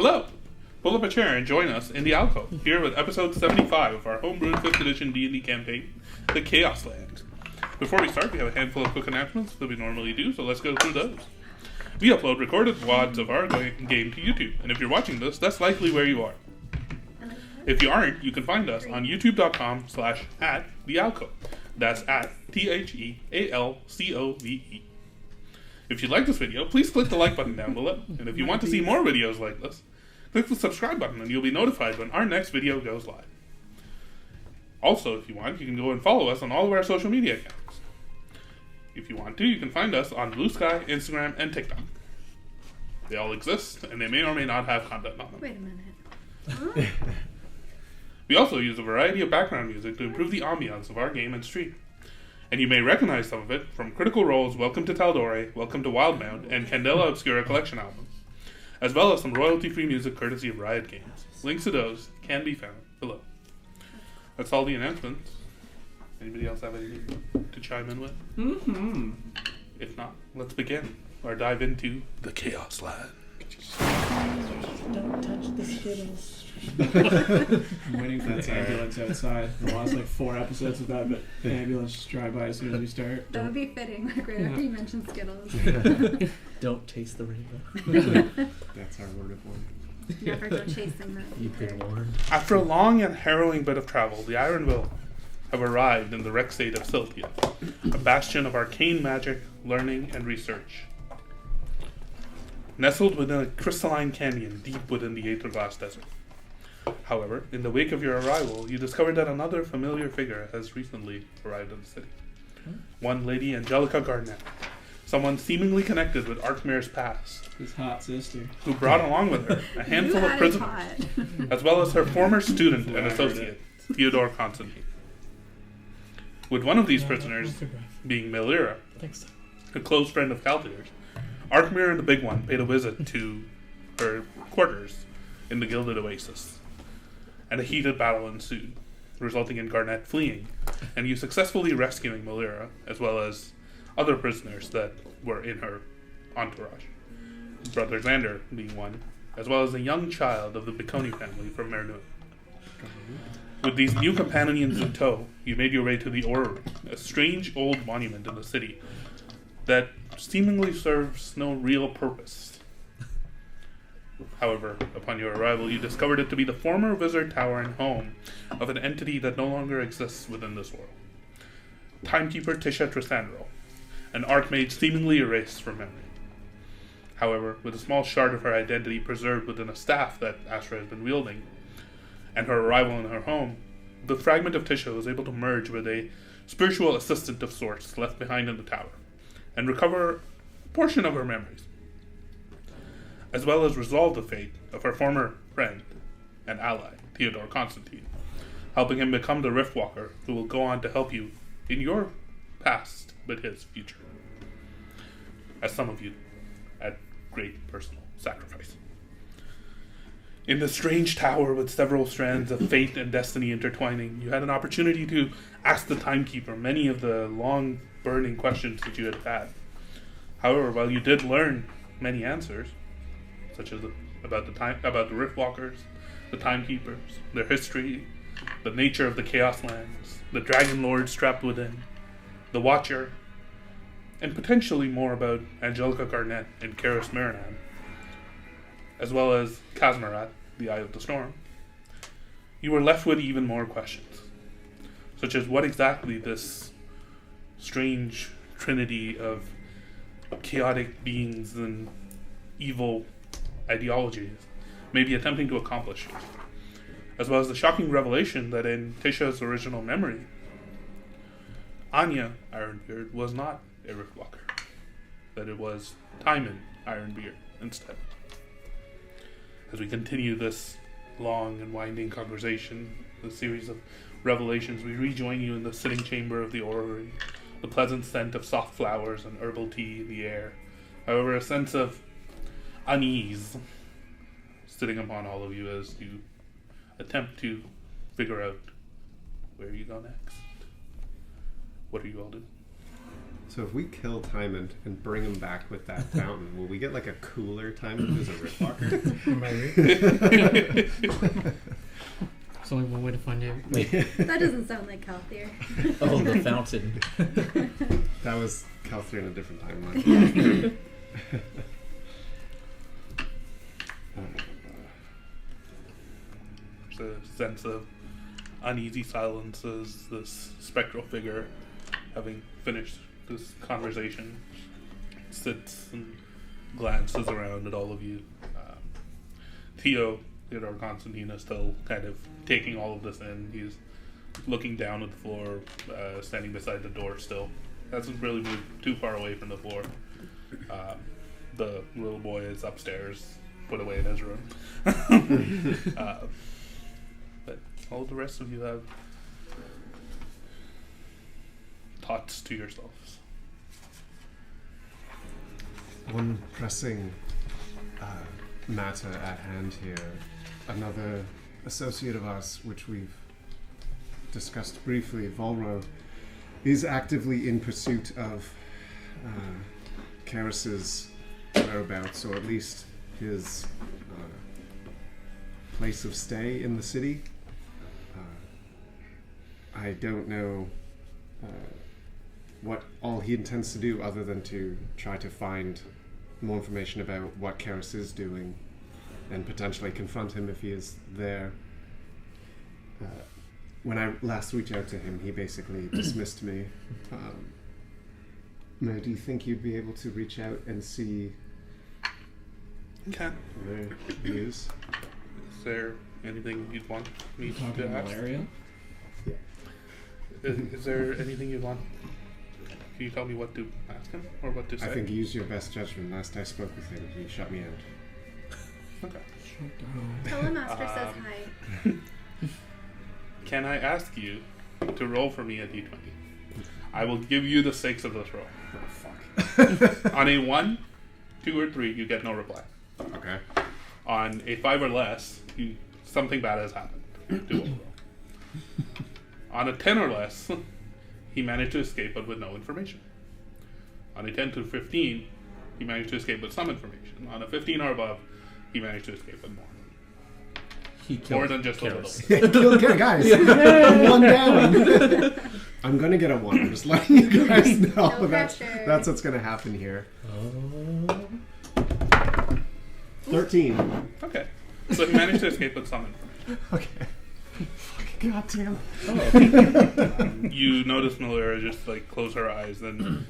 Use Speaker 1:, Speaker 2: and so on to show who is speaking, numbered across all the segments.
Speaker 1: Hello! Pull up a chair and join us in the alcove, here with episode 75 of our homebrewed 5th edition D&D campaign, the Chaoslands. Before we start, we have a handful of quick announcements that we normally do, so let's go through those. We upload recorded VODs of our game to YouTube, and if you're watching this, that's likely where you are. If you aren't, you can find us on youtube.com/@thealcove. That's @THEALCOVE. If you like this video, please click the like button down below. And if you want to see more videos like this, click the subscribe button and you'll be notified when our next video goes live. Also, if you want, you can go and follow us on all of our social media accounts. If you want to, you can find us on Blue Sky, Instagram, and TikTok. They all exist, and they may or may not have content on them.
Speaker 2: Wait a minute.
Speaker 1: We also use a variety of background music to improve the ambiance of our game and stream. And you may recognize some of it from Critical Role's Welcome to Taldore, Welcome to Wildmount, and Candela Obscura collection albums, as well as some royalty-free music courtesy of Riot Games. Links to those can be found below. That's all the announcements. Anybody else have anything to chime in with?
Speaker 3: Mm-hmm.
Speaker 1: If not, let's begin our dive into the Chaoslands.
Speaker 3: Don't touch the Skittles. I'm waiting for that ambulance outside. The last 4 episodes of that, but the ambulance just drive by as soon as we start.
Speaker 2: That would be fitting, right after you mentioned Skittles.
Speaker 4: Don't taste the rainbow.
Speaker 3: That's our word of warning.
Speaker 2: Never go chasing that.
Speaker 4: You've been warned.
Speaker 1: After a long and harrowing bit of travel, the Ironville have arrived in the wreck state of Sylvia, a bastion of arcane magic, learning, and research. Nestled within a crystalline canyon deep within the Aetherglass Desert. However, in the wake of your arrival, you discovered that another familiar figure has recently arrived in the city. One Lady Angelica Garnett, someone seemingly connected with Arkmir's past,
Speaker 3: His hot sister.
Speaker 1: who brought along with her a handful of prisoners, as well as her former student and associate, Theodore Constantine. With one of these prisoners being Melira, a close friend of Caldear's, Arkmir and the Big One paid a visit to her quarters in the Gilded Oasis, and a heated battle ensued, resulting in Garnett fleeing, and you successfully rescuing Melira, as well as other prisoners that were in her entourage, Brother Xander being one, as well as a young child of the Biconi family from Mernut. With these new companions in tow, you made your way to the Orrery, a strange old monument in the city that seemingly serves no real purpose. However, upon your arrival, you discovered it to be the former wizard tower and home of an entity that no longer exists within this world. Timekeeper Tisha Tristandro, an archmage seemingly erased from memory. However, with a small shard of her identity preserved within a staff that Astra has been wielding, and her arrival in her home, the fragment of Tisha was able to merge with a spiritual assistant of sorts left behind in the tower, and recover a portion of her memories, as well as resolve the fate of her former friend and ally, Theodore Constantine, helping him become the Riftwalker who will go on to help you in your past but his future, as some of you at great personal sacrifice. In the strange tower with several strands of fate and destiny intertwining, you had an opportunity to ask the Timekeeper many of the long burning questions that you had had. However, while you did learn many answers, such as about the Riftwalkers, the Timekeepers, their history, the nature of the Chaoslands, the Dragon Lords trapped within, the Watcher, and potentially more about Angelica Garnett and Karis Marinan, as well as Kazmarat, the Eye of the Storm, you were left with even more questions, such as what exactly this strange trinity of chaotic beings and evil ideologies may be attempting to accomplish, as well as the shocking revelation that in Tisha's original memory, Anya Ironbeard was not a Riftwalker, that it was Timon Ironbeard instead. As we continue this long and winding conversation, the series of revelations, we rejoin you in the sitting chamber of the orrery, the pleasant scent of soft flowers and herbal tea in the air. However, a sense of unease sitting upon all of you as you attempt to figure out where you go next. What are you all doing?
Speaker 5: So if we kill Timon and bring him back with that fountain, will we get like a cooler Timon who's a Riftwalker?
Speaker 4: Maybe.
Speaker 6: There's only one way to find out.
Speaker 4: Wait.
Speaker 2: That doesn't sound like Calthier.
Speaker 4: Oh, the fountain.
Speaker 5: That was Kelthir in a different timeline.
Speaker 1: There's a sense of uneasy silence as this spectral figure, having finished this conversation, sits and glances around at all of you. Theodore Constantine is still kind of taking all of this in. He's looking down at the floor, standing beside the door still. Hasn't really moved too far away from the floor. The little boy is upstairs, put away in his room. But all the rest of you have thoughts to yourselves.
Speaker 5: One pressing matter at hand here. Another associate of ours, which we've discussed briefly, Volro, is actively in pursuit of Karis's whereabouts, or at least his place of stay in the city. I don't know what all he intends to do other than to try to find more information about what Karis is doing and potentially confront him if he is there. When I last reached out to him, he basically dismissed me. Now, do you think you'd be able to reach out and see
Speaker 1: Okay.
Speaker 5: where he is?
Speaker 1: Is there anything you'd want me
Speaker 3: You talking
Speaker 1: to ask?
Speaker 3: malaria?
Speaker 1: Is there anything you'd want? Can you tell me what to ask him or what to say?
Speaker 5: I think use your best judgment. Last I spoke with him, he shut me out.
Speaker 1: Okay.
Speaker 3: Shut down.
Speaker 2: Telemaster says hi.
Speaker 1: Can I ask you to roll for me a d20? I will give you the stakes of this roll.
Speaker 5: Oh, fuck.
Speaker 1: On a 1, 2, or 3, you get no reply.
Speaker 5: Okay.
Speaker 1: On a 5 or less, something bad has happened. Do a roll. On a 10 or less, he managed to escape but with no information. On a 10 to 15, he managed to escape with some information. On a 15 or above, he managed to escape with more.
Speaker 4: He killed
Speaker 1: More than just a little.
Speaker 4: Karis.
Speaker 5: Yeah, kill the guys. I'm one down. I'm gonna get a 1. I'm just letting you guys know.
Speaker 2: No
Speaker 5: that's
Speaker 2: pressure.
Speaker 5: what's gonna happen here.
Speaker 4: Oh.
Speaker 5: 13.
Speaker 1: Okay. So he managed to escape with some information.
Speaker 5: Okay. Fucking goddamn.
Speaker 4: Oh.
Speaker 1: You notice Malera just like close her eyes and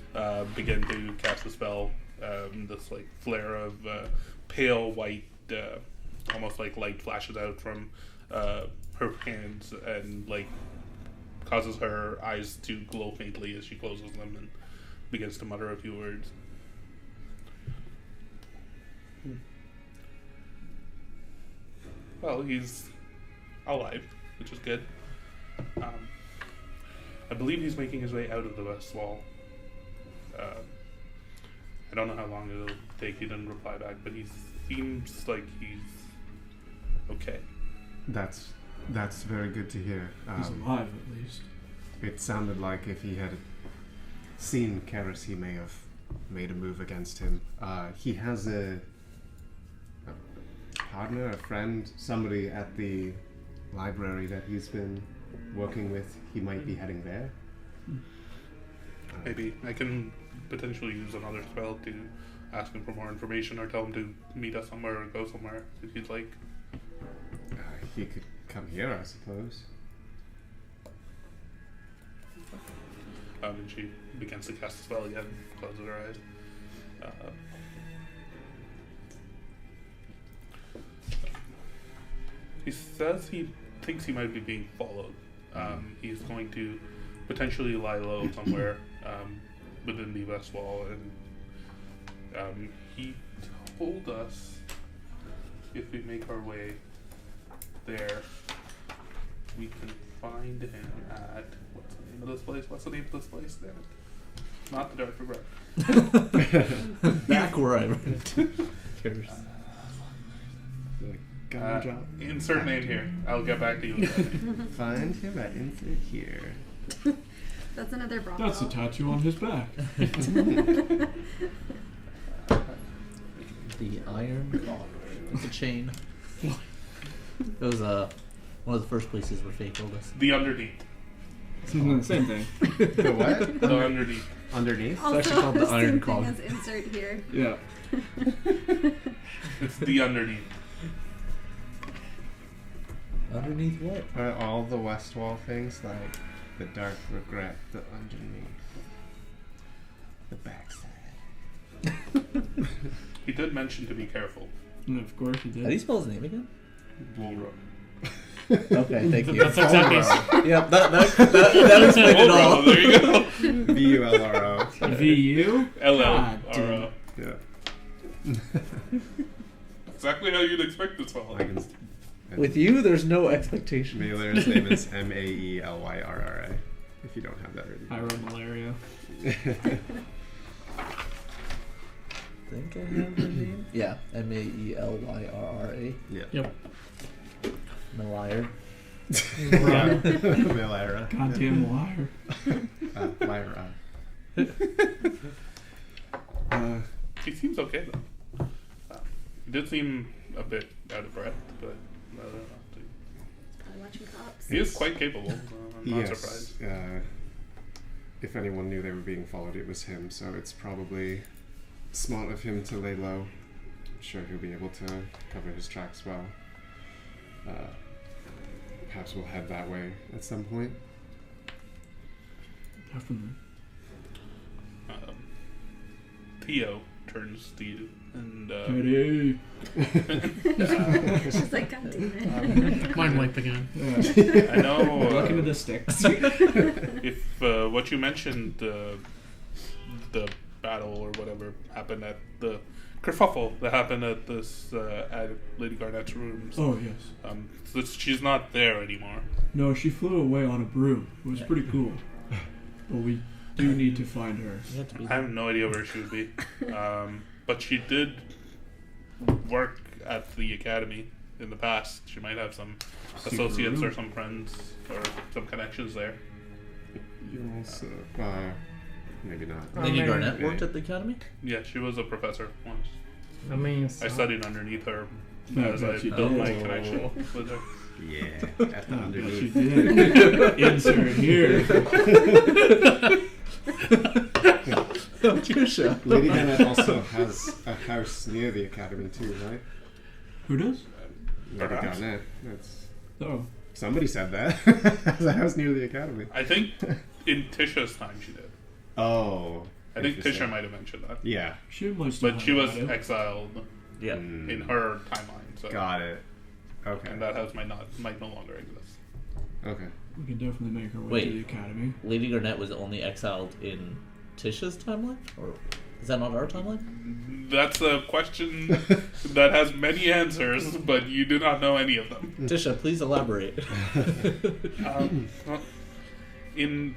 Speaker 1: begin to cast a spell. This like flare of pale white, almost like light flashes out from her hands and like causes her eyes to glow faintly as she closes them and begins to mutter a few words. Well, he's alive, which is good. I believe he's making his way out of the west wall. I don't know how long it'll take. He didn't reply back, but he seems like he's okay.
Speaker 5: That's very good to hear.
Speaker 3: He's alive, at least.
Speaker 5: It sounded like if he had seen Karis, he may have made a move against him. He has a partner, a friend, somebody at the library that he's been working with. He might be heading there.
Speaker 1: Maybe I can potentially use another spell to ask him for more information or tell him to meet us somewhere or go somewhere if you'd like.
Speaker 5: He could come here, I suppose.
Speaker 1: And she begins to cast the spell again, closes her eyes. He says he thinks he might be being followed. He's going to potentially lie low somewhere within the west wall, and he told us if we make our way there, we can find him at what's the name of this place? What's the name of this place? Damn it! Not the Dark Regret.
Speaker 4: Back where I went. Karis.
Speaker 5: Gun job.
Speaker 1: Insert name here. I'll get back to you with that name.
Speaker 5: Find him at insert here.
Speaker 2: That's another Bronco.
Speaker 3: That's a tattoo on his back.
Speaker 4: The iron collar. It's a chain. It was one of the first places where Faye told us.
Speaker 1: The underneath.
Speaker 3: Same thing.
Speaker 5: The what?
Speaker 1: The underneath.
Speaker 5: Underneath?
Speaker 2: Also,
Speaker 4: actually called the
Speaker 2: same
Speaker 4: iron
Speaker 2: thing
Speaker 4: collar.
Speaker 2: as insert here.
Speaker 3: Yeah.
Speaker 1: It's the underneath.
Speaker 4: Underneath what?
Speaker 5: Are all the west wall things like the dark regret, the underneath, the backside?
Speaker 1: He did mention to be careful.
Speaker 3: And of course he
Speaker 4: How do you
Speaker 3: did.
Speaker 4: spell his name again?
Speaker 1: Bullrope.
Speaker 4: Okay, thank you.
Speaker 6: That's exactly.
Speaker 4: Yep, that explained it all.
Speaker 1: There you go.
Speaker 5: VULRO.
Speaker 3: VU?
Speaker 1: LL.
Speaker 5: Yeah.
Speaker 1: Exactly how you'd expect to spell
Speaker 5: I
Speaker 1: it.
Speaker 5: can.
Speaker 4: With you, there's no expectation.
Speaker 5: Mailer's name is Maelyrra. If you don't have that already.
Speaker 3: I wrote malaria.
Speaker 4: I think I have the name. Yeah, Maelyrra.
Speaker 5: Yeah.
Speaker 3: Yep.
Speaker 4: Malire.
Speaker 5: Yeah. Maelyrra.
Speaker 3: Goddamn liar.
Speaker 5: Lyra.
Speaker 1: He seems okay though. He did seem a bit out of breath, but I don't know.
Speaker 2: Probably watching cops.
Speaker 1: He is quite capable. So I'm not
Speaker 5: Yes.
Speaker 1: surprised.
Speaker 5: If anyone knew they were being followed, it was him. So it's probably smart of him to lay low. I'm sure he'll be able to cover his tracks well. Perhaps we'll head that way at some point.
Speaker 3: Definitely.
Speaker 1: Theo turns to you and
Speaker 3: Teddy.
Speaker 2: She's like, God damn it.
Speaker 6: Mind wipe again.
Speaker 3: Yeah.
Speaker 1: I know
Speaker 3: Look into the sticks.
Speaker 1: if what you mentioned, the battle or whatever happened at the kerfuffle that happened at this at Lady Garnett's rooms.
Speaker 3: Oh, yes.
Speaker 1: So she's not there anymore.
Speaker 3: No, she flew away on a broom. It was pretty cool. But we do need to find her.
Speaker 4: You have to be
Speaker 1: I have no idea where she would be. But she did work at the academy in the past. She might have some associates or some friends or some connections there.
Speaker 5: You also, maybe not.
Speaker 4: Lady
Speaker 6: man.
Speaker 4: Garnett worked at the academy?
Speaker 1: Yeah, she was a professor once.
Speaker 6: I mean,
Speaker 1: I studied underneath her
Speaker 3: I
Speaker 1: as I
Speaker 3: bet you
Speaker 1: built
Speaker 3: did.
Speaker 1: my connection with her.
Speaker 5: Yeah, at the
Speaker 3: I bet
Speaker 5: underneath.
Speaker 3: you did. Insert here.
Speaker 4: Patricia.
Speaker 5: Lady Garnett also has a house near the academy too, right?
Speaker 3: Who does?
Speaker 5: Lady
Speaker 1: Perhaps.
Speaker 5: Garnett. That's
Speaker 3: Oh.
Speaker 5: somebody said that. Has a house near the academy.
Speaker 1: I think in Tisha's time she did.
Speaker 5: Oh.
Speaker 1: I think
Speaker 5: interesting.
Speaker 1: Tisha might have mentioned that.
Speaker 5: Yeah.
Speaker 3: She might still
Speaker 1: But
Speaker 3: have
Speaker 1: she was
Speaker 3: it.
Speaker 1: exiled
Speaker 4: Yeah.
Speaker 1: in her timeline. So
Speaker 5: Got it. Okay.
Speaker 1: and that house might no longer exist.
Speaker 5: Okay.
Speaker 3: We can definitely make her way
Speaker 4: Wait.
Speaker 3: to the academy.
Speaker 4: Lady Garnett was only exiled in Tisha's timeline? Or is that not our timeline?
Speaker 1: That's a question that has many answers, but you do not know any of them.
Speaker 4: Tisha, please elaborate.
Speaker 1: Well, in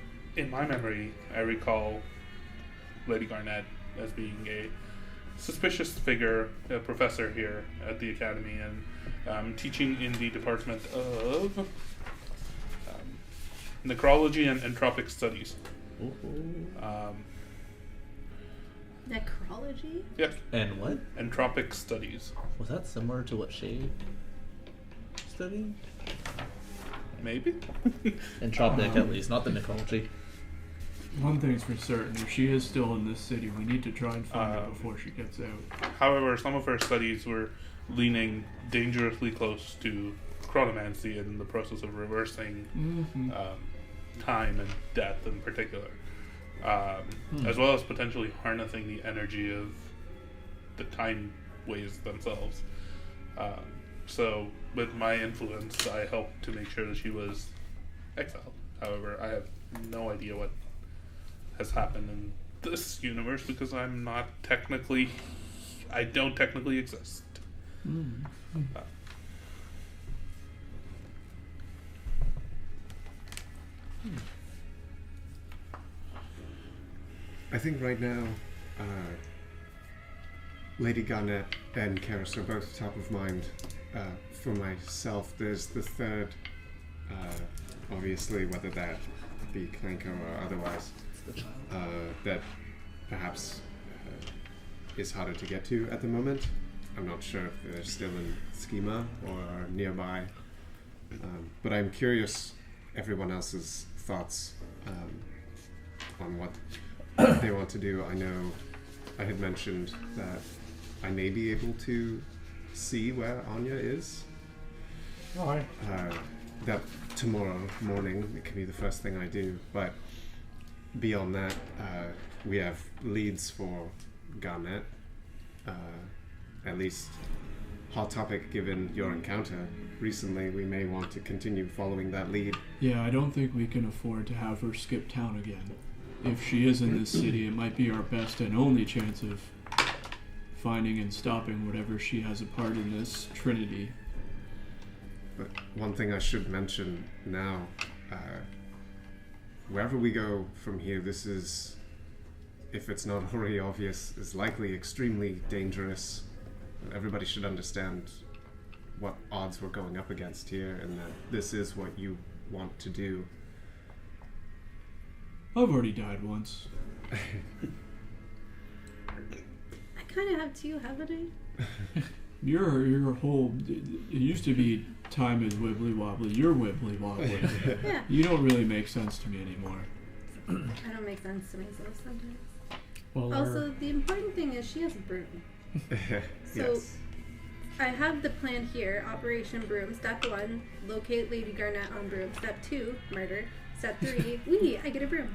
Speaker 1: my memory, I recall Lady Garnett as being a suspicious figure, a professor here at the academy, and teaching in the department of necrology and entropic studies.
Speaker 2: Necrology?
Speaker 1: Yes,
Speaker 4: And what?
Speaker 1: entropic studies.
Speaker 4: Was that similar to what Shay studied?
Speaker 1: Maybe.
Speaker 4: Entropic, at least, not the necrology.
Speaker 3: One thing's for certain, if she is still in this city, we need to try and find her
Speaker 1: Um,
Speaker 3: before she gets out.
Speaker 1: However, some of her studies were leaning dangerously close to chronomancy and the process of reversing
Speaker 3: Mm-hmm.
Speaker 1: time and death in particular, as well as potentially harnessing the energy of the time waves themselves. So, with my influence, I helped to make sure that she was exiled. However, I have no idea what has happened in this universe because I don't technically exist.
Speaker 5: I think right now, Lady Garnett and Karis are both top of mind. For myself, there's the third, obviously, whether that be Clanko or otherwise, that perhaps is harder to get to at the moment. I'm not sure if they're still in Schema or nearby. But I'm curious everyone else's thoughts on what they want to do. I know I had mentioned that I may be able to see where Anya is.
Speaker 6: Alright.
Speaker 5: That tomorrow morning it can be the first thing I do, but beyond that, we have leads for Garnet. At least hot topic given your encounter recently, we may want to continue following that lead.
Speaker 3: Yeah, I don't think we can afford to have her skip town again. If she is in this city, it might be our best and only chance of finding and stopping whatever she has a part in this trinity.
Speaker 5: But one thing I should mention now, wherever we go from here, this is, if it's not already obvious, is likely extremely dangerous. Everybody should understand what odds we're going up against here, and that this is what you want to do.
Speaker 3: I've already died once.
Speaker 2: I kind of have too, haven't I?
Speaker 3: Your whole... It used to be time is wibbly wobbly. You're wibbly wobbly.
Speaker 2: Yeah.
Speaker 3: You don't really make sense to me anymore.
Speaker 2: I don't make sense to myself sometimes.
Speaker 6: Well,
Speaker 2: Also, the important thing is she has a broom. So
Speaker 5: Yes.
Speaker 2: I have the plan here. Operation Broom. Step 1, locate Lady Garnet on broom. Step 2, murder. Step 3, I get a broom.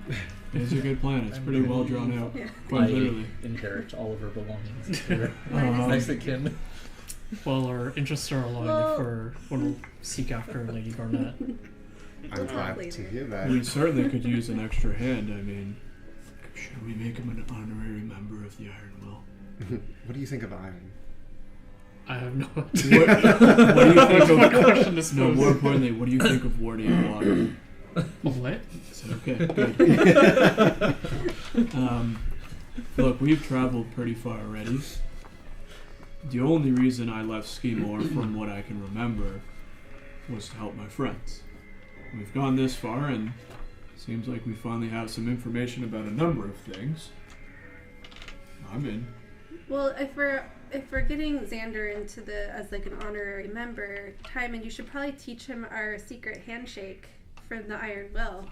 Speaker 3: It's a good plan. It's pretty well drawn out.
Speaker 2: Yeah.
Speaker 3: Quite
Speaker 4: I
Speaker 3: literally.
Speaker 4: inherit all of her belongings. Her
Speaker 2: Mine
Speaker 4: next
Speaker 2: is-
Speaker 4: of kin.
Speaker 6: well, our interests are aligned
Speaker 2: Well-
Speaker 6: if we're going to seek after Lady Garnet.
Speaker 5: I'm
Speaker 2: We'll talk
Speaker 5: glad
Speaker 2: later.
Speaker 5: to hear that.
Speaker 3: We certainly could use an extra hand. I mean, should we make him an honorary member of the Iron Will?
Speaker 5: What do you think of iron?
Speaker 6: I have no
Speaker 3: What,
Speaker 6: idea.
Speaker 3: what do you think
Speaker 6: What
Speaker 3: of...
Speaker 6: question to
Speaker 3: No,
Speaker 6: pose.
Speaker 3: more importantly, what do you think of warding water?
Speaker 6: What?
Speaker 3: So, okay, good. Look, we've traveled pretty far already. The only reason I left Skimore, from what I can remember, was to help my friends. We've gone this far, and seems like we finally have some information about a number of things. I'm in.
Speaker 2: Well, if we're getting Xander into as like an honorary member, Timon, you should probably teach him our secret handshake from the Iron Will.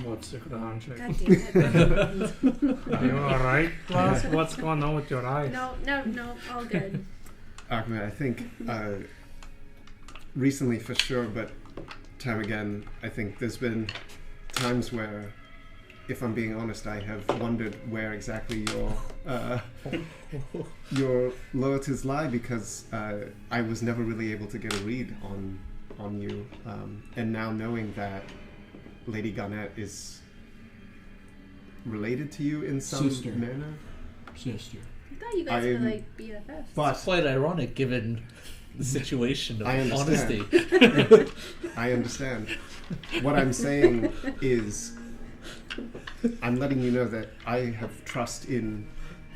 Speaker 6: What's the handshake?
Speaker 2: God damn it.
Speaker 6: Are you alright, class? What's going on with your eyes?
Speaker 2: No, all good.
Speaker 5: Ahmed, I think recently for sure, but time again, I think there's been times where, if I'm being honest, I have wondered where exactly your loyalties lie, because I was never really able to get a read on you, and now knowing that Lady Garnet is related to you in some
Speaker 3: Sister.
Speaker 5: manner,
Speaker 3: Sister.
Speaker 2: I thought you guys were
Speaker 5: I'm-
Speaker 2: like BFFs.
Speaker 5: but
Speaker 4: Quite ironic given the situation of
Speaker 5: I
Speaker 4: honesty.
Speaker 5: understand. I understand. What I'm saying is, I'm letting you know that I have trust in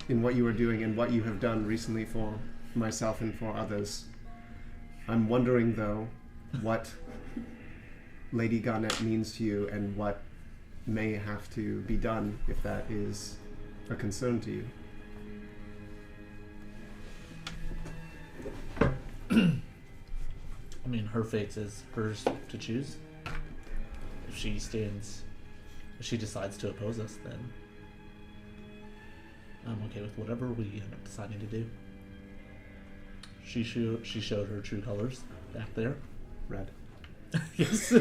Speaker 5: what you are doing and what you have done recently for myself and for others. I'm wondering, though, what Lady Garnet means to you and what may have to be done if that is a concern to you.
Speaker 4: I mean, her fate is hers to choose. If she decides to oppose us, then I'm okay with whatever we end up deciding to do. She showed her true colors back there.
Speaker 5: Red.
Speaker 4: Yes.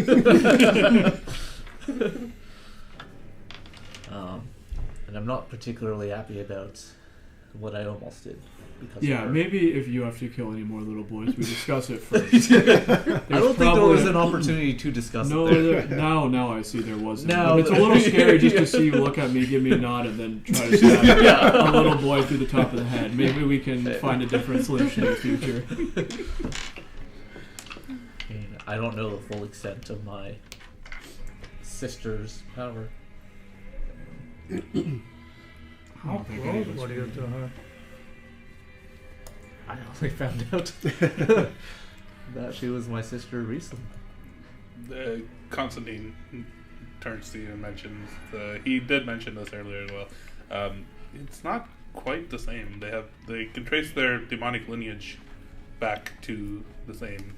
Speaker 4: And I'm not particularly happy about what I almost did. Because
Speaker 3: Yeah,
Speaker 4: of her.
Speaker 3: maybe if you have to kill any more little boys, we discuss it first.
Speaker 4: I don't think there was
Speaker 3: probably-
Speaker 4: an opportunity to discuss
Speaker 3: No,
Speaker 4: it there.
Speaker 3: now I see there wasn't.
Speaker 4: Now-
Speaker 3: It's a little scary just to see you look at me, give me a nod, and then try to stab a little boy through the top of the head. Maybe we can find a different solution in the future.
Speaker 4: I mean, I don't know the full extent of my sister's power.
Speaker 6: How
Speaker 3: I think
Speaker 6: close
Speaker 3: any of us
Speaker 6: were you
Speaker 3: would.
Speaker 6: to her?
Speaker 4: I only found out that she was my sister recently.
Speaker 1: Constantine turns to you and mentions, he did mention this earlier as well. It's not quite the same. They can trace their demonic lineage back to the same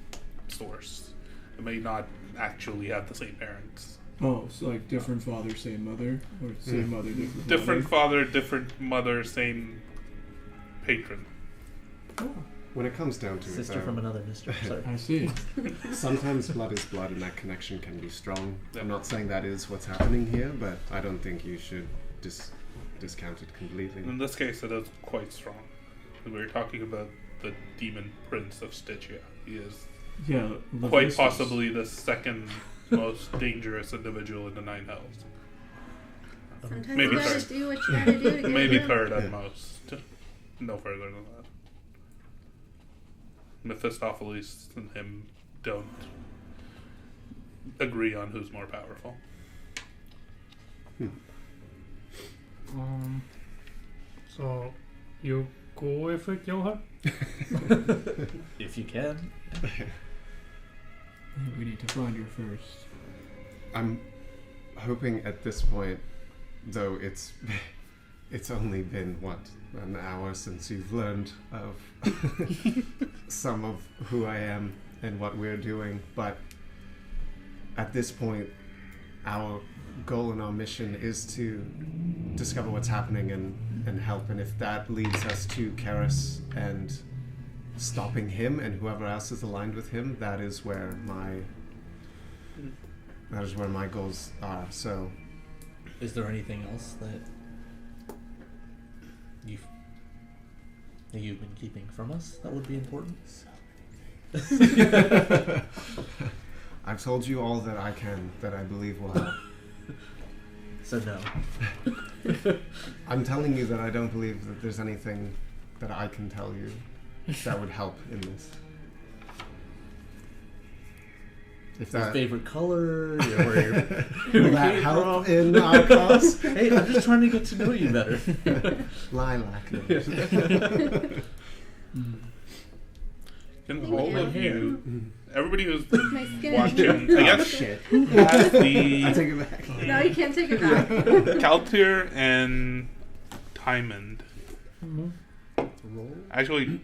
Speaker 1: source. It may not actually have the same parents.
Speaker 3: Oh, so like different father, same mother, or same mother, different
Speaker 1: Different
Speaker 3: mother?
Speaker 1: father, different mother, same patron.
Speaker 5: When it comes down to
Speaker 4: Sister
Speaker 5: it,
Speaker 4: from another mister. Sorry.
Speaker 3: I see.
Speaker 5: sometimes blood is blood, and that connection can be strong.
Speaker 1: Yeah.
Speaker 5: I'm not saying that is what's happening here, but I don't think you should discount it completely.
Speaker 1: In this case, it is quite strong. We're talking about the demon prince of Stygia. He is
Speaker 3: Yeah.
Speaker 1: quite
Speaker 3: Leviticus.
Speaker 1: possibly the second most dangerous individual in the Nine Hells.
Speaker 2: Sometimes
Speaker 1: Maybe
Speaker 2: you gotta
Speaker 1: third.
Speaker 2: do what you gotta do to get
Speaker 1: Maybe
Speaker 2: through.
Speaker 1: third at
Speaker 5: Yeah.
Speaker 1: most. No further than that. Mephistopheles and him don't agree on who's more powerful.
Speaker 6: So, you go if we kill her?
Speaker 4: If you can.
Speaker 3: I think we need to find her first.
Speaker 5: I'm hoping at this point, though it's only been an hour since you've learned of some of who I am and what we're doing, but at this point our goal and our mission is to discover what's happening and help, and if that leads us to Karis and stopping him and whoever else is aligned with him, that is where my goals are. So
Speaker 4: Is there anything else that you've been keeping from us that would be important?
Speaker 5: I've told you all that I can, that I believe will help.
Speaker 4: So no.
Speaker 5: I'm telling you that I don't believe that there's anything that I can tell you that would help in this. If
Speaker 4: Your
Speaker 5: that
Speaker 4: favorite color, where
Speaker 5: will that help in our cause?
Speaker 4: Hey, I'm just trying to get to know you better.
Speaker 5: Lilac.
Speaker 1: Can
Speaker 2: Thank
Speaker 1: all
Speaker 2: you.
Speaker 1: of you, everybody who's
Speaker 2: My skin.
Speaker 1: watching, I guess,
Speaker 5: Shit.
Speaker 1: has
Speaker 5: I
Speaker 1: the
Speaker 5: take it back.
Speaker 2: No, you can't take it back.
Speaker 1: Kaltir and Tymond.
Speaker 4: Roll.
Speaker 1: Actually,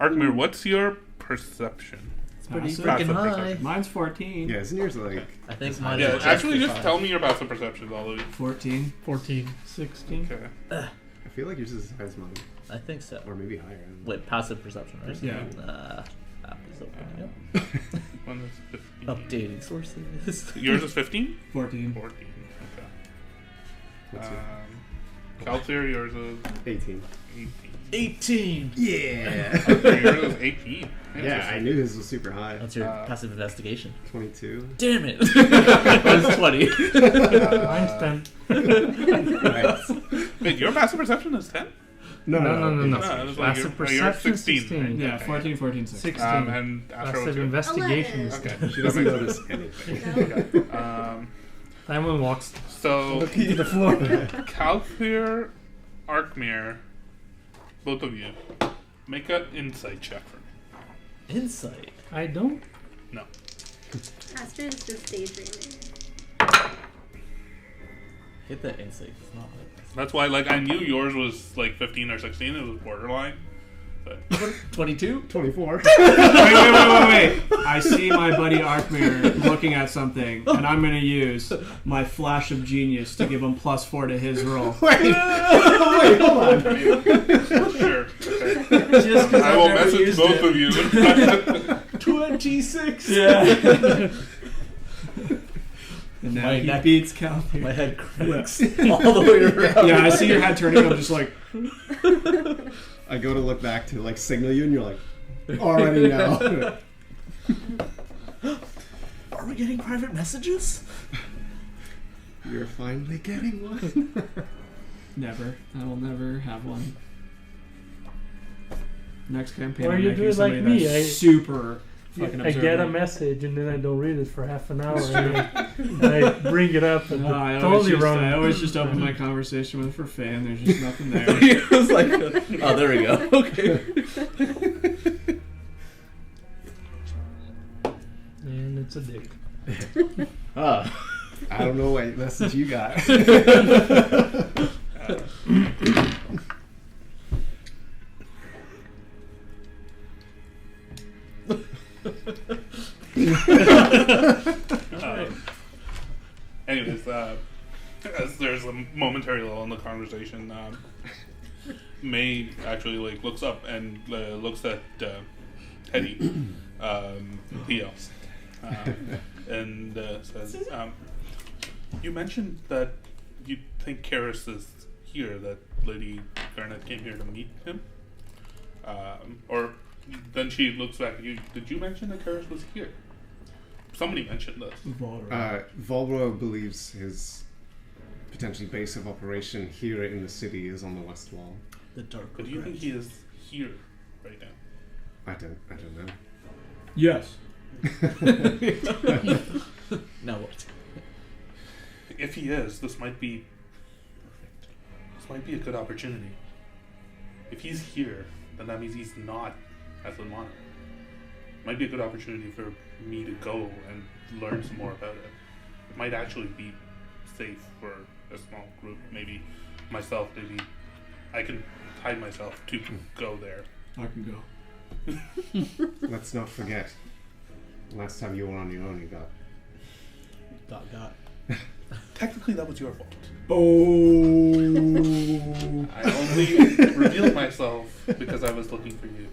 Speaker 1: Arkmir, what's your perception?
Speaker 4: It's pretty
Speaker 3: Passive?
Speaker 4: freaking
Speaker 1: Passive
Speaker 4: high.
Speaker 1: perception.
Speaker 3: Mine's 14.
Speaker 5: Yeah, isn't yours like
Speaker 4: I think mine
Speaker 1: Yeah,
Speaker 4: is
Speaker 1: actually, just
Speaker 4: 5.
Speaker 1: tell me your passive perceptions, all of you.
Speaker 3: 14.
Speaker 6: 14. 16.
Speaker 1: Okay.
Speaker 5: I feel like yours is as high as mine,
Speaker 4: I think so.
Speaker 5: or maybe higher.
Speaker 4: Wait, passive perception, right?
Speaker 3: Yeah.
Speaker 4: App is opening up.
Speaker 1: One is 15.
Speaker 4: Updating sources.
Speaker 1: Yours is 15?
Speaker 3: 14.
Speaker 1: 14. Okay.
Speaker 5: What's your
Speaker 1: Kaltir, yours is
Speaker 5: 18?
Speaker 1: 18.
Speaker 4: 18!
Speaker 5: Yeah.
Speaker 1: Arkmir, yours is 18.
Speaker 5: Yeah, I knew his was super high.
Speaker 4: What's your
Speaker 1: Uh,
Speaker 4: passive investigation?
Speaker 5: 22.
Speaker 4: Damn it! Mine's 20.
Speaker 6: Mine's 10.
Speaker 5: Nice.
Speaker 1: Wait, your passive perception is 10?
Speaker 6: No.
Speaker 1: No, it's like
Speaker 6: Passive
Speaker 1: you're
Speaker 6: perception
Speaker 1: 16.
Speaker 6: 16.
Speaker 3: Yeah, 14, 14, 16.
Speaker 6: 16.
Speaker 1: And after
Speaker 6: Passive
Speaker 1: what's your...
Speaker 6: investigation is
Speaker 2: 11.
Speaker 1: Okay.
Speaker 5: She doesn't notice anything.
Speaker 1: Okay.
Speaker 6: Simon walks
Speaker 1: So,
Speaker 5: Looking to the floor.
Speaker 1: Kalthir, Arkmir, both of you, make an insight check for me.
Speaker 4: Insight.
Speaker 6: I don't.
Speaker 1: No.
Speaker 2: Aspen is just daydreaming.
Speaker 4: Hit that insight. It's not like
Speaker 1: That's why, like, I knew yours was like 15 or 16. It was borderline. But
Speaker 4: 22?
Speaker 5: 24.
Speaker 3: Wait. I see my buddy Arkmir looking at something, and I'm going to use my flash of genius to give him +4 to his roll.
Speaker 5: Wait, hold on.
Speaker 1: sure. Okay.
Speaker 4: Just 'cause
Speaker 1: I will
Speaker 4: I've never
Speaker 1: message
Speaker 4: used
Speaker 1: both
Speaker 4: it.
Speaker 1: of you.
Speaker 4: 26!
Speaker 3: Yeah. And now
Speaker 4: My
Speaker 3: he
Speaker 4: neck-
Speaker 3: beats Kalthir.
Speaker 4: My head cracks all the way around.
Speaker 3: Yeah, I see your head turning. I'm just like,
Speaker 5: I go to look back to like signal you, and you're like, already know.
Speaker 4: Are we getting private messages?
Speaker 5: You're finally getting one.
Speaker 3: never. I will never have one. Next campaign,
Speaker 6: Or
Speaker 3: I'm
Speaker 6: you
Speaker 3: making
Speaker 6: do it like
Speaker 3: somebody
Speaker 6: me,
Speaker 3: that's
Speaker 6: I-
Speaker 3: super fucking
Speaker 6: I get a
Speaker 3: observant.
Speaker 6: message and then I don't read it for half an hour and I bring it up and
Speaker 3: No, I
Speaker 6: totally wrong.
Speaker 3: I always just open my conversation with for Faye, and there's just nothing there.
Speaker 4: It was like, oh, there we go. Okay.
Speaker 6: It's a dig.
Speaker 5: I don't know what message you got.
Speaker 1: Anyways, as there's a momentary lull in the conversation, May actually looks up and looks at Teddy, Theo, and says, "You mentioned that you think Karis is here. That Lady Garnet came here to meet him, or." Then she looks back at you. Did you mention that Karis was here? Somebody mentioned this.
Speaker 5: Volro believes his potentially base of operation here in the city is on the west wall.
Speaker 4: The dark.
Speaker 1: But do you think he is here right now?
Speaker 5: I don't know.
Speaker 3: Yes.
Speaker 4: Now what?
Speaker 1: If he is, this might be a good opportunity. If he's here, then that means he's not at the monitor. Might be a good opportunity for me to go and learn some more about it. It might actually be safe for a small group. Maybe myself, maybe I can hide myself to go there.
Speaker 3: I can go.
Speaker 5: Let's not forget, last time you were on your own, you got.
Speaker 1: Technically, that was your fault.
Speaker 3: Oh.
Speaker 1: I only revealed myself because I was looking for you.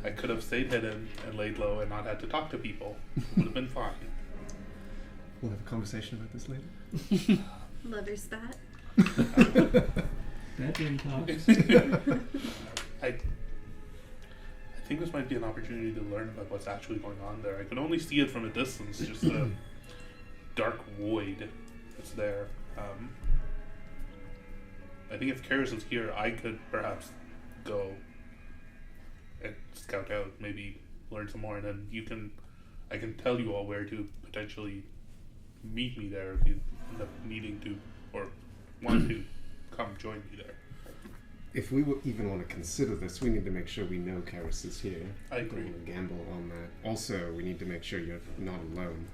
Speaker 1: I could have stayed hidden and laid low and not had to talk to people. It would have been fine.
Speaker 5: We'll have a conversation about this later.
Speaker 2: Lover's spat.
Speaker 3: Bedroom talk.
Speaker 1: I think this might be an opportunity to learn about what's actually going on there. I could only see it from a distance, just a dark void that's there. I think if Karis is here, I could perhaps go and scout out, maybe learn some more, and then I can tell you all where to potentially meet me there if you end up needing to or want to come join me there.
Speaker 5: If we even want to consider this, we need to make sure we know Karis is here.
Speaker 1: I agree.
Speaker 5: Don't want to gamble on that. Also, we need to make sure you're not alone.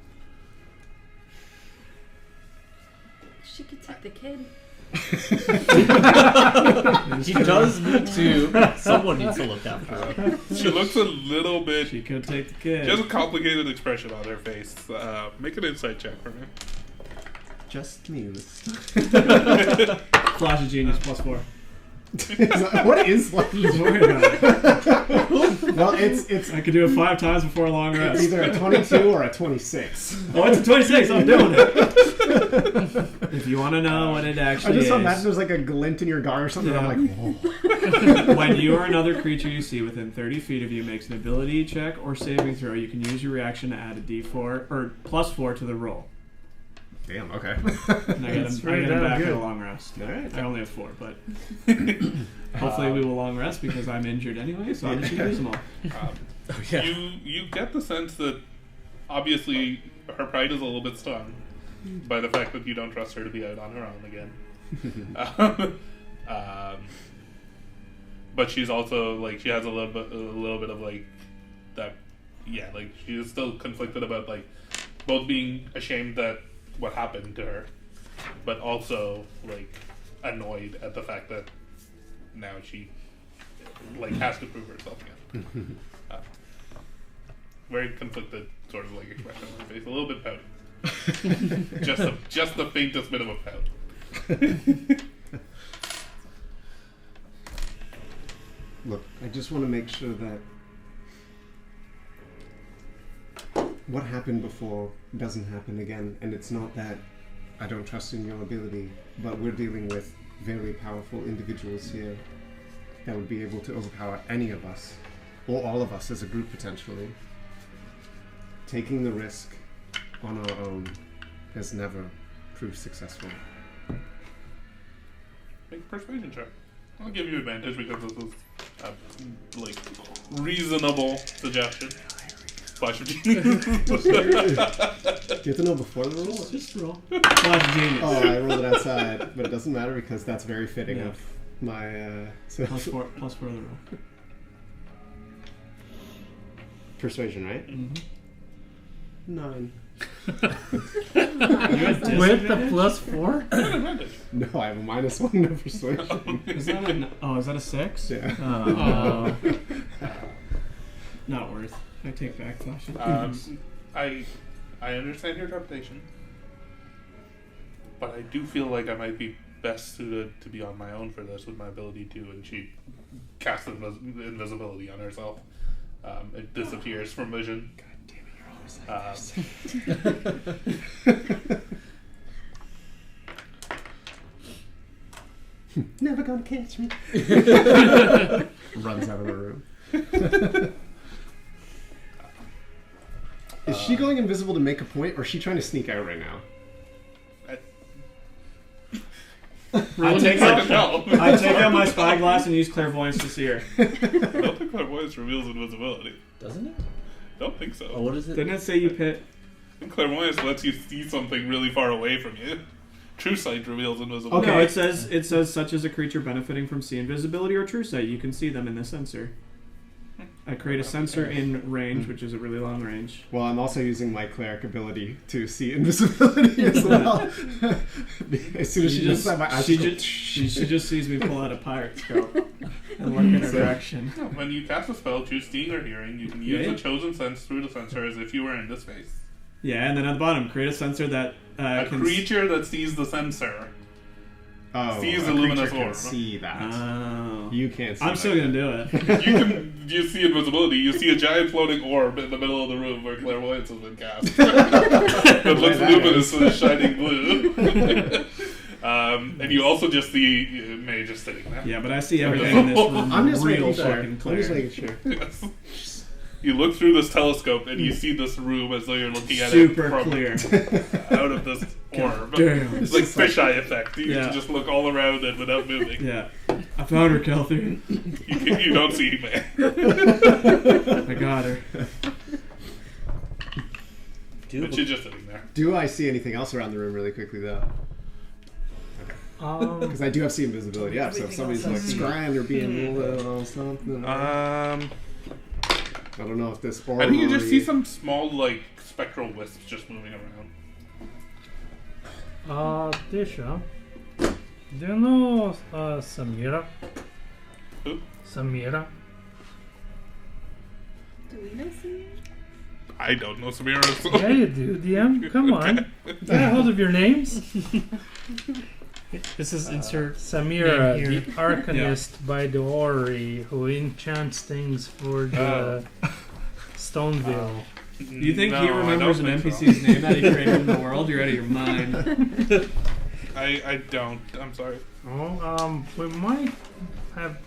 Speaker 2: She could take the kid.
Speaker 4: He does need to. Someone needs to look after her.
Speaker 1: She looks a little bit.
Speaker 3: She could take the kid.
Speaker 1: She has a complicated expression on her face. Make an insight check for me.
Speaker 5: Just news.
Speaker 3: Flash of genius +4.
Speaker 5: What is like?
Speaker 3: Just worried about it.
Speaker 5: Well, it's
Speaker 3: I could do it 5 times before a long rest.
Speaker 5: either a 22 or a 26.
Speaker 3: Oh, it's a 26. I'm doing it. If you want to know what it
Speaker 5: I
Speaker 3: actually
Speaker 5: just
Speaker 3: is,
Speaker 5: imagine there's like a glint in your guard or something.
Speaker 3: Yeah.
Speaker 5: I'm like, whoa.
Speaker 3: when you or another creature you see within 30 feet of you makes an ability check or saving throw, you can use your reaction to add a d4 or +4 to the roll.
Speaker 5: Damn. Okay.
Speaker 3: And I get him back at a long rest.
Speaker 5: All right.
Speaker 3: I only have 4, but hopefully we will long rest because I'm injured anyway, so I should use them all.
Speaker 1: You get the sense that obviously her pride is a little bit stung by the fact that you don't trust her to be out on her own again. But she's also she has a little bit of that. Yeah, she is still conflicted about both being ashamed that what happened to her, but also annoyed at the fact that now she has to prove herself again. Very conflicted sort of expression on her face, a little bit pouty. just the faintest bit of a pout.
Speaker 5: Look, I just want to make sure that what happened before doesn't happen again, and it's not that I don't trust in your ability, but we're dealing with very powerful individuals here that would be able to overpower any of us, or all of us as a group potentially. Taking the risk on our own has never proved successful.
Speaker 1: Make a persuasion check. I'll give you advantage because this is a reasonable suggestion. Flash of genius.
Speaker 5: Do you have to know before the roll?
Speaker 3: Just roll. Flash of genius.
Speaker 5: Oh, I rolled it outside, but it doesn't matter because that's very fitting
Speaker 3: Yeah.
Speaker 5: of my so
Speaker 3: +4 the roll.
Speaker 5: persuasion, right?
Speaker 3: Mm-hmm.
Speaker 5: 9.
Speaker 3: You had
Speaker 6: With the
Speaker 3: disadvantage?
Speaker 6: +4?
Speaker 1: Advantage.
Speaker 5: No, I have a -1 no persuasion.
Speaker 3: Is that is that a 6?
Speaker 5: Yeah.
Speaker 3: Oh. Not worth. I take back caution.
Speaker 1: I understand your trepidation, but I do feel like I might be best suited to be on my own for this with my ability to, and she casts invisibility on herself. It disappears from vision.
Speaker 5: God damn it, you're always like this. Never gonna catch me. Runs out of the room. Is she going invisible to make a point, or is she trying to sneak out right now?
Speaker 3: I take out my spyglass and use clairvoyance to see her.
Speaker 1: I don't think my voice reveals invisibility.
Speaker 4: Doesn't it?
Speaker 1: Don't think so.
Speaker 4: Oh, what is it?
Speaker 3: Didn't it say you pit?
Speaker 1: Clairvoyance lets you see something really far away from you. True sight reveals invisibility.
Speaker 3: Okay, it says such as a creature benefiting from sea invisibility or true sight. You can see them in the sensor. I create a sensor in range, which is a really long range.
Speaker 5: Well, I'm also using my cleric ability to see invisibility as well. As soon as she just said my eyes,
Speaker 3: she just sees me pull out a pirate scope and look in her direction.
Speaker 1: When you cast a spell, choose seeing or hearing. You can use the chosen sense through the sensor as if you were in this space.
Speaker 3: Yeah, and then at the bottom, create a sensor that
Speaker 1: A
Speaker 3: can
Speaker 1: creature that sees the sensor sees
Speaker 5: a
Speaker 1: a luminous
Speaker 5: creature can
Speaker 1: orb.
Speaker 5: see that.
Speaker 3: Oh.
Speaker 5: You can't see
Speaker 3: I'm still gonna do it.
Speaker 1: You see invisibility. You see a giant floating orb in the middle of the room where clairvoyance has been cast. It looks luminous and shining blue. And you also just see May just sitting there.
Speaker 3: Yeah, but I see everything in this room
Speaker 5: I'm just
Speaker 3: real
Speaker 5: making sure.
Speaker 3: fucking
Speaker 5: I'm
Speaker 3: clear.
Speaker 5: just making sure.
Speaker 1: Yes. You look through this telescope and you see this room as though you're looking at
Speaker 3: Super
Speaker 1: it from
Speaker 3: clear.
Speaker 1: out of this orb.
Speaker 3: Damn.
Speaker 1: It's like fisheye effect. You
Speaker 3: Yeah.
Speaker 1: can just look all around it without moving.
Speaker 3: Yeah. I found her, Kelther.
Speaker 1: You don't see May.
Speaker 3: I got her.
Speaker 1: But she's just sitting there.
Speaker 5: Do I see anything else around the room really quickly, though? Because I do have see invisibility up, so if somebody's like scrying or being or something. I don't know if this orb.
Speaker 1: I think you just see some small, like, spectral wisps just moving around.
Speaker 6: Tisha, do you know Samira?
Speaker 1: Who?
Speaker 6: Samira?
Speaker 2: Do we know Samira?
Speaker 1: I don't know Samira. So.
Speaker 6: Yeah, you do, DM. Come on. Get a hold of your names.
Speaker 7: This is insert
Speaker 6: Samira,
Speaker 7: name
Speaker 6: the
Speaker 7: here.
Speaker 6: arcanist by the Ori, who enchants things for the Stoneville.
Speaker 3: You think
Speaker 1: No,
Speaker 3: he
Speaker 1: I
Speaker 3: remembers an
Speaker 1: don't think
Speaker 3: NPC's name that he created in the world? You're out of your mind.
Speaker 1: I don't. I'm sorry.
Speaker 6: Oh, we might have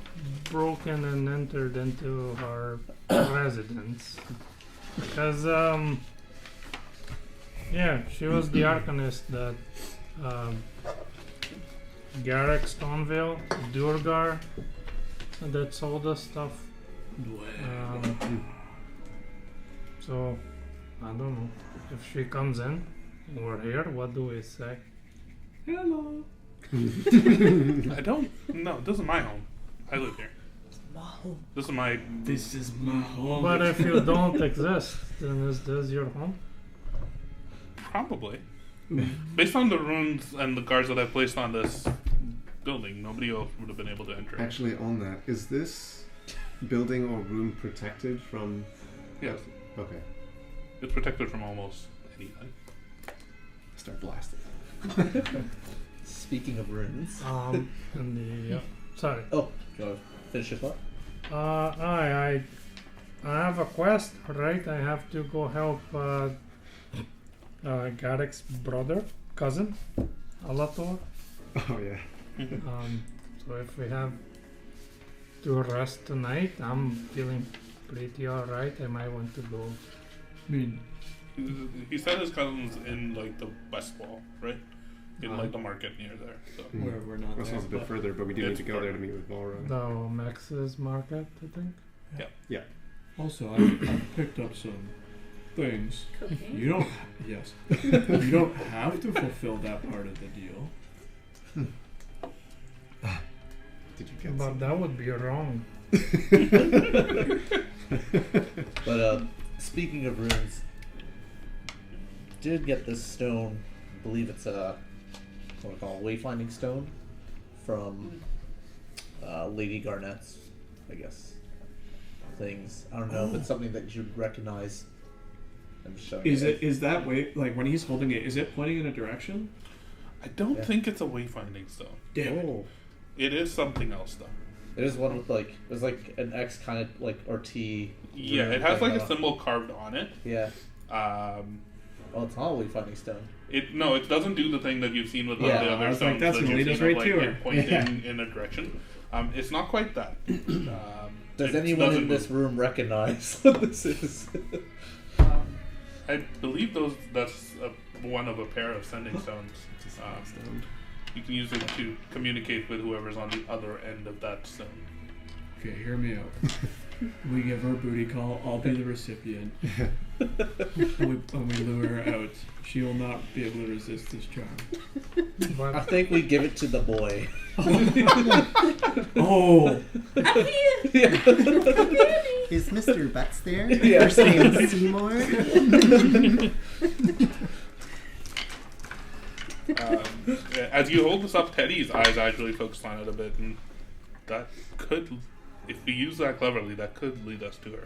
Speaker 6: broken and entered into her residence. Because, yeah, she was the arcanist that, Garrick Stoneville, Durgar, that sold us stuff. So, I don't know. If she comes in, and we're here, what do we say?
Speaker 3: Hello.
Speaker 1: I don't. No, this is my home. I live here. This is my.
Speaker 3: This is my home.
Speaker 6: But if you don't exist, then is this your home?
Speaker 1: Probably. Based on the runes and the guards that I placed on this building, nobody else would have been able to enter.
Speaker 5: Actually, on that, is this building or room protected from?
Speaker 1: Yes.
Speaker 5: Okay.
Speaker 1: It's protected from almost anything.
Speaker 5: Start blasting.
Speaker 4: Speaking of runes.
Speaker 6: And the sorry.
Speaker 4: Oh, go finish your thought.
Speaker 6: I have a quest, right? I have to go help Garrick's cousin, Alator.
Speaker 5: Oh yeah.
Speaker 6: So if we have to rest tonight, I'm feeling pretty alright. I might want to go.
Speaker 3: I mean,
Speaker 1: He said his cousin's in like the west wall, right? In like the market near there. So.
Speaker 3: we're not
Speaker 5: That
Speaker 3: there.
Speaker 5: sounds a bit further, but we do need
Speaker 1: It's
Speaker 5: to go there to
Speaker 1: further.
Speaker 5: meet with Balrog.
Speaker 6: The Max's market, I think.
Speaker 3: Also, I've picked up some things.
Speaker 2: Cocaine?
Speaker 3: You don't. Yes. You don't have to fulfill that part of the deal.
Speaker 5: Did you get
Speaker 6: But
Speaker 5: some?
Speaker 6: that would be wrong.
Speaker 4: But speaking of runes, did get this stone. I believe it's a what we call a wayfinding stone from Lady Garnett's, I guess. Things. I don't know if it's something that you'd recognize. I'm just showing you.
Speaker 3: Is that way, like when he's holding it, is it pointing in a direction?
Speaker 1: I don't think it's a wayfinding stone.
Speaker 3: Damn it.
Speaker 4: Oh.
Speaker 1: It is something else, though.
Speaker 4: It is one with like there's like an X kind of like or T.
Speaker 1: Yeah, it has like a symbol carved on it.
Speaker 4: Yeah.
Speaker 1: Um,
Speaker 4: Well, it's not a wayfinding stone.
Speaker 1: it doesn't do the thing that you've seen with
Speaker 4: Yeah,
Speaker 1: the
Speaker 3: I
Speaker 1: other
Speaker 3: was like,
Speaker 1: stones
Speaker 3: that's
Speaker 1: that
Speaker 3: gonna
Speaker 1: you've
Speaker 3: lead us
Speaker 1: seen of,
Speaker 3: right to
Speaker 1: like,
Speaker 3: her.
Speaker 1: it pointing in a direction. It's not quite that.
Speaker 4: Does
Speaker 1: It
Speaker 4: anyone
Speaker 1: doesn't
Speaker 4: in this
Speaker 1: move.
Speaker 4: room recognize what this is?
Speaker 1: I believe that's one of a pair of sending stones.
Speaker 5: Just stone.
Speaker 1: You can use it to communicate with whoever's on the other end of that stone.
Speaker 3: Okay, hear me out. We give her a booty call. I'll be the recipient. and we lure her out. She will not be able to resist this charm.
Speaker 4: I
Speaker 6: But
Speaker 4: think we give it to the boy.
Speaker 3: Oh,
Speaker 7: Is Mr. Butts there?
Speaker 4: Yeah.
Speaker 7: First name Seymour?
Speaker 1: As you hold this up, Teddy's eyes actually focus on it a bit, and that could, if we use that cleverly, that could lead us to her.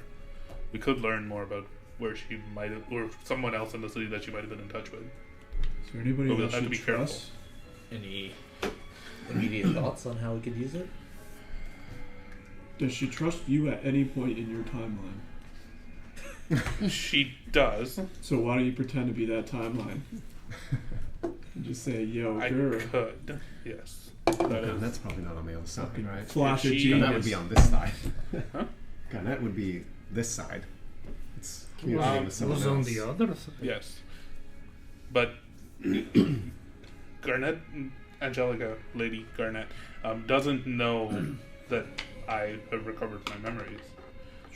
Speaker 1: We could learn more about where she might have, or someone else in the city that she might have been in touch with.
Speaker 3: is there anybody
Speaker 1: But we'll
Speaker 3: that
Speaker 1: have to
Speaker 3: should
Speaker 1: be careful.
Speaker 3: trust?
Speaker 4: Any immediate thoughts on how we could use it?
Speaker 3: Does she trust you at any point in your timeline?
Speaker 1: She does.
Speaker 3: So why don't you pretend to be that timeline? And just say, yo,
Speaker 1: I
Speaker 3: girl.
Speaker 1: could. Yes.
Speaker 5: That
Speaker 1: That is.
Speaker 5: That's probably not on the other side,
Speaker 3: Fucking
Speaker 5: right?
Speaker 3: flash of
Speaker 1: She-
Speaker 5: Garnet would be on this side.
Speaker 1: Huh?
Speaker 5: Garnet would be this side. It's
Speaker 6: who's,
Speaker 5: communicating with someone
Speaker 6: who's
Speaker 5: else.
Speaker 6: on the other side?
Speaker 1: Yes. But Garnet, Angelica, Lady Garnet, doesn't know that I have recovered my memories.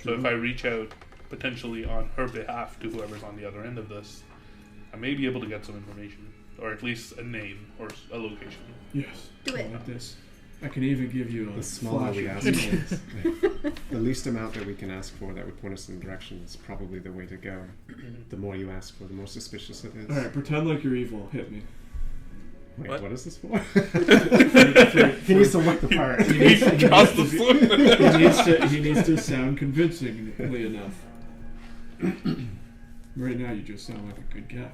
Speaker 1: So if I reach out potentially on her behalf to whoever's on the other end of this, I may be able to get some information. Or at least a name or a location.
Speaker 3: Yes.
Speaker 2: Do it.
Speaker 3: Like this. I can even give you a
Speaker 5: The smaller
Speaker 3: flash
Speaker 5: we
Speaker 3: of
Speaker 5: ask
Speaker 3: details.
Speaker 5: for, the least amount that we can ask for that would point us in the direction is probably the way to go. The more you ask for, the more suspicious it is.
Speaker 3: Alright, pretend like you're evil. Hit me.
Speaker 5: Wait,
Speaker 1: What?
Speaker 5: what is this for? He needs to look the part.
Speaker 1: He cast the
Speaker 3: He needs to sound convincingly enough. Right now, you just sound like a good guy.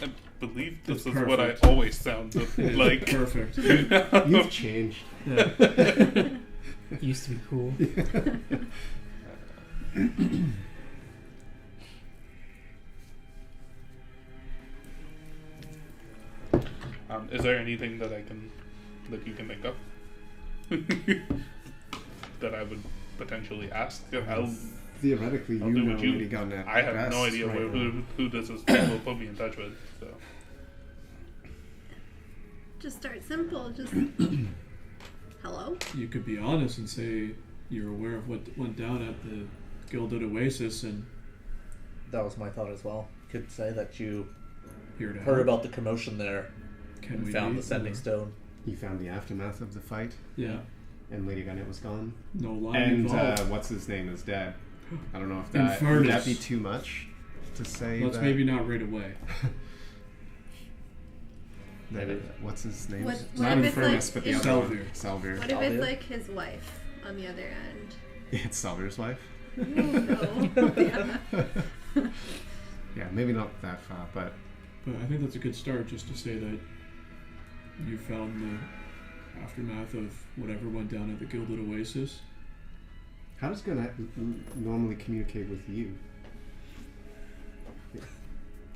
Speaker 1: I believe this
Speaker 3: That's
Speaker 1: is what I
Speaker 3: perfect.
Speaker 1: always sound like.
Speaker 3: Perfect.
Speaker 5: You've changed.
Speaker 3: Yeah.
Speaker 6: Used to be cool.
Speaker 1: Is there anything that that you can think of that I would potentially ask?
Speaker 5: Theoretically,
Speaker 1: I'll
Speaker 5: you
Speaker 1: do
Speaker 5: know
Speaker 1: what you-
Speaker 5: Lady Garnet
Speaker 1: I have no
Speaker 5: best
Speaker 1: idea
Speaker 5: right now.
Speaker 1: who this is. Will put me in touch with. So
Speaker 2: Just start simple. Just hello.
Speaker 3: You could be honest and say you're aware of what went down at the Gilded Oasis and
Speaker 4: That was my thought as well. Could say that you
Speaker 3: here to
Speaker 4: heard
Speaker 3: help.
Speaker 4: about the commotion there
Speaker 3: Can
Speaker 4: and
Speaker 3: we
Speaker 4: found
Speaker 3: meet,
Speaker 4: the sending
Speaker 3: or-
Speaker 4: stone.
Speaker 5: You found the aftermath of the fight,
Speaker 3: Yeah.
Speaker 5: and Lady Garnet was gone.
Speaker 3: No line
Speaker 5: And
Speaker 3: involved.
Speaker 5: what's his name is dead. I don't know if that would
Speaker 3: Infernus.
Speaker 5: that be too much to say.
Speaker 3: Let's
Speaker 5: that,
Speaker 3: maybe not right away.
Speaker 5: that-
Speaker 4: Maybe.
Speaker 5: What's his name?
Speaker 2: What
Speaker 5: Not
Speaker 2: if it's
Speaker 5: Infernus,
Speaker 2: like
Speaker 5: but the
Speaker 2: in-
Speaker 5: other one.
Speaker 3: Salvir.
Speaker 5: Salvir.
Speaker 2: What if
Speaker 4: Salvia?
Speaker 2: it's like his wife on the other end?
Speaker 5: It's Salvir's wife.
Speaker 2: No. Yeah.
Speaker 5: Yeah, maybe not that far, but
Speaker 3: But I think that's a good start just to say that you found the aftermath of whatever went down at the Gilded Oasis.
Speaker 5: how does Garnet normally communicate with you?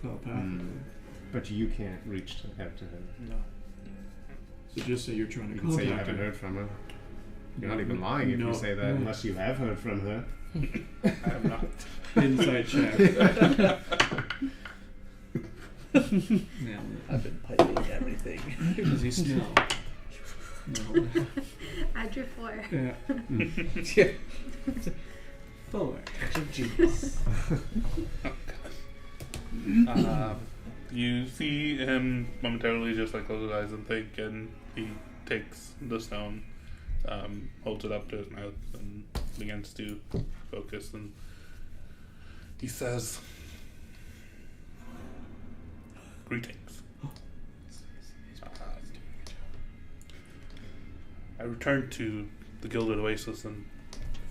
Speaker 3: Telepathically.
Speaker 5: But you can't reach out to her.
Speaker 4: No.
Speaker 3: So just say you're trying to
Speaker 5: You can say you
Speaker 3: contact
Speaker 5: haven't
Speaker 3: her.
Speaker 5: heard from her. You're not even lying if
Speaker 3: No,
Speaker 5: you say that,
Speaker 3: no.
Speaker 5: unless you have heard from her.
Speaker 1: I am not.
Speaker 3: Inside check. Man,
Speaker 4: I've been piping everything.
Speaker 3: does he smell? No.
Speaker 2: Add your 4.
Speaker 3: Yeah.
Speaker 4: Yeah.
Speaker 3: Forward.
Speaker 4: Jeez.
Speaker 1: You see him momentarily just like close his eyes and think, and he takes the stone, holds it up to his mouth, and begins to focus. And he says, Greetings. I returned to the Gilded Oasis and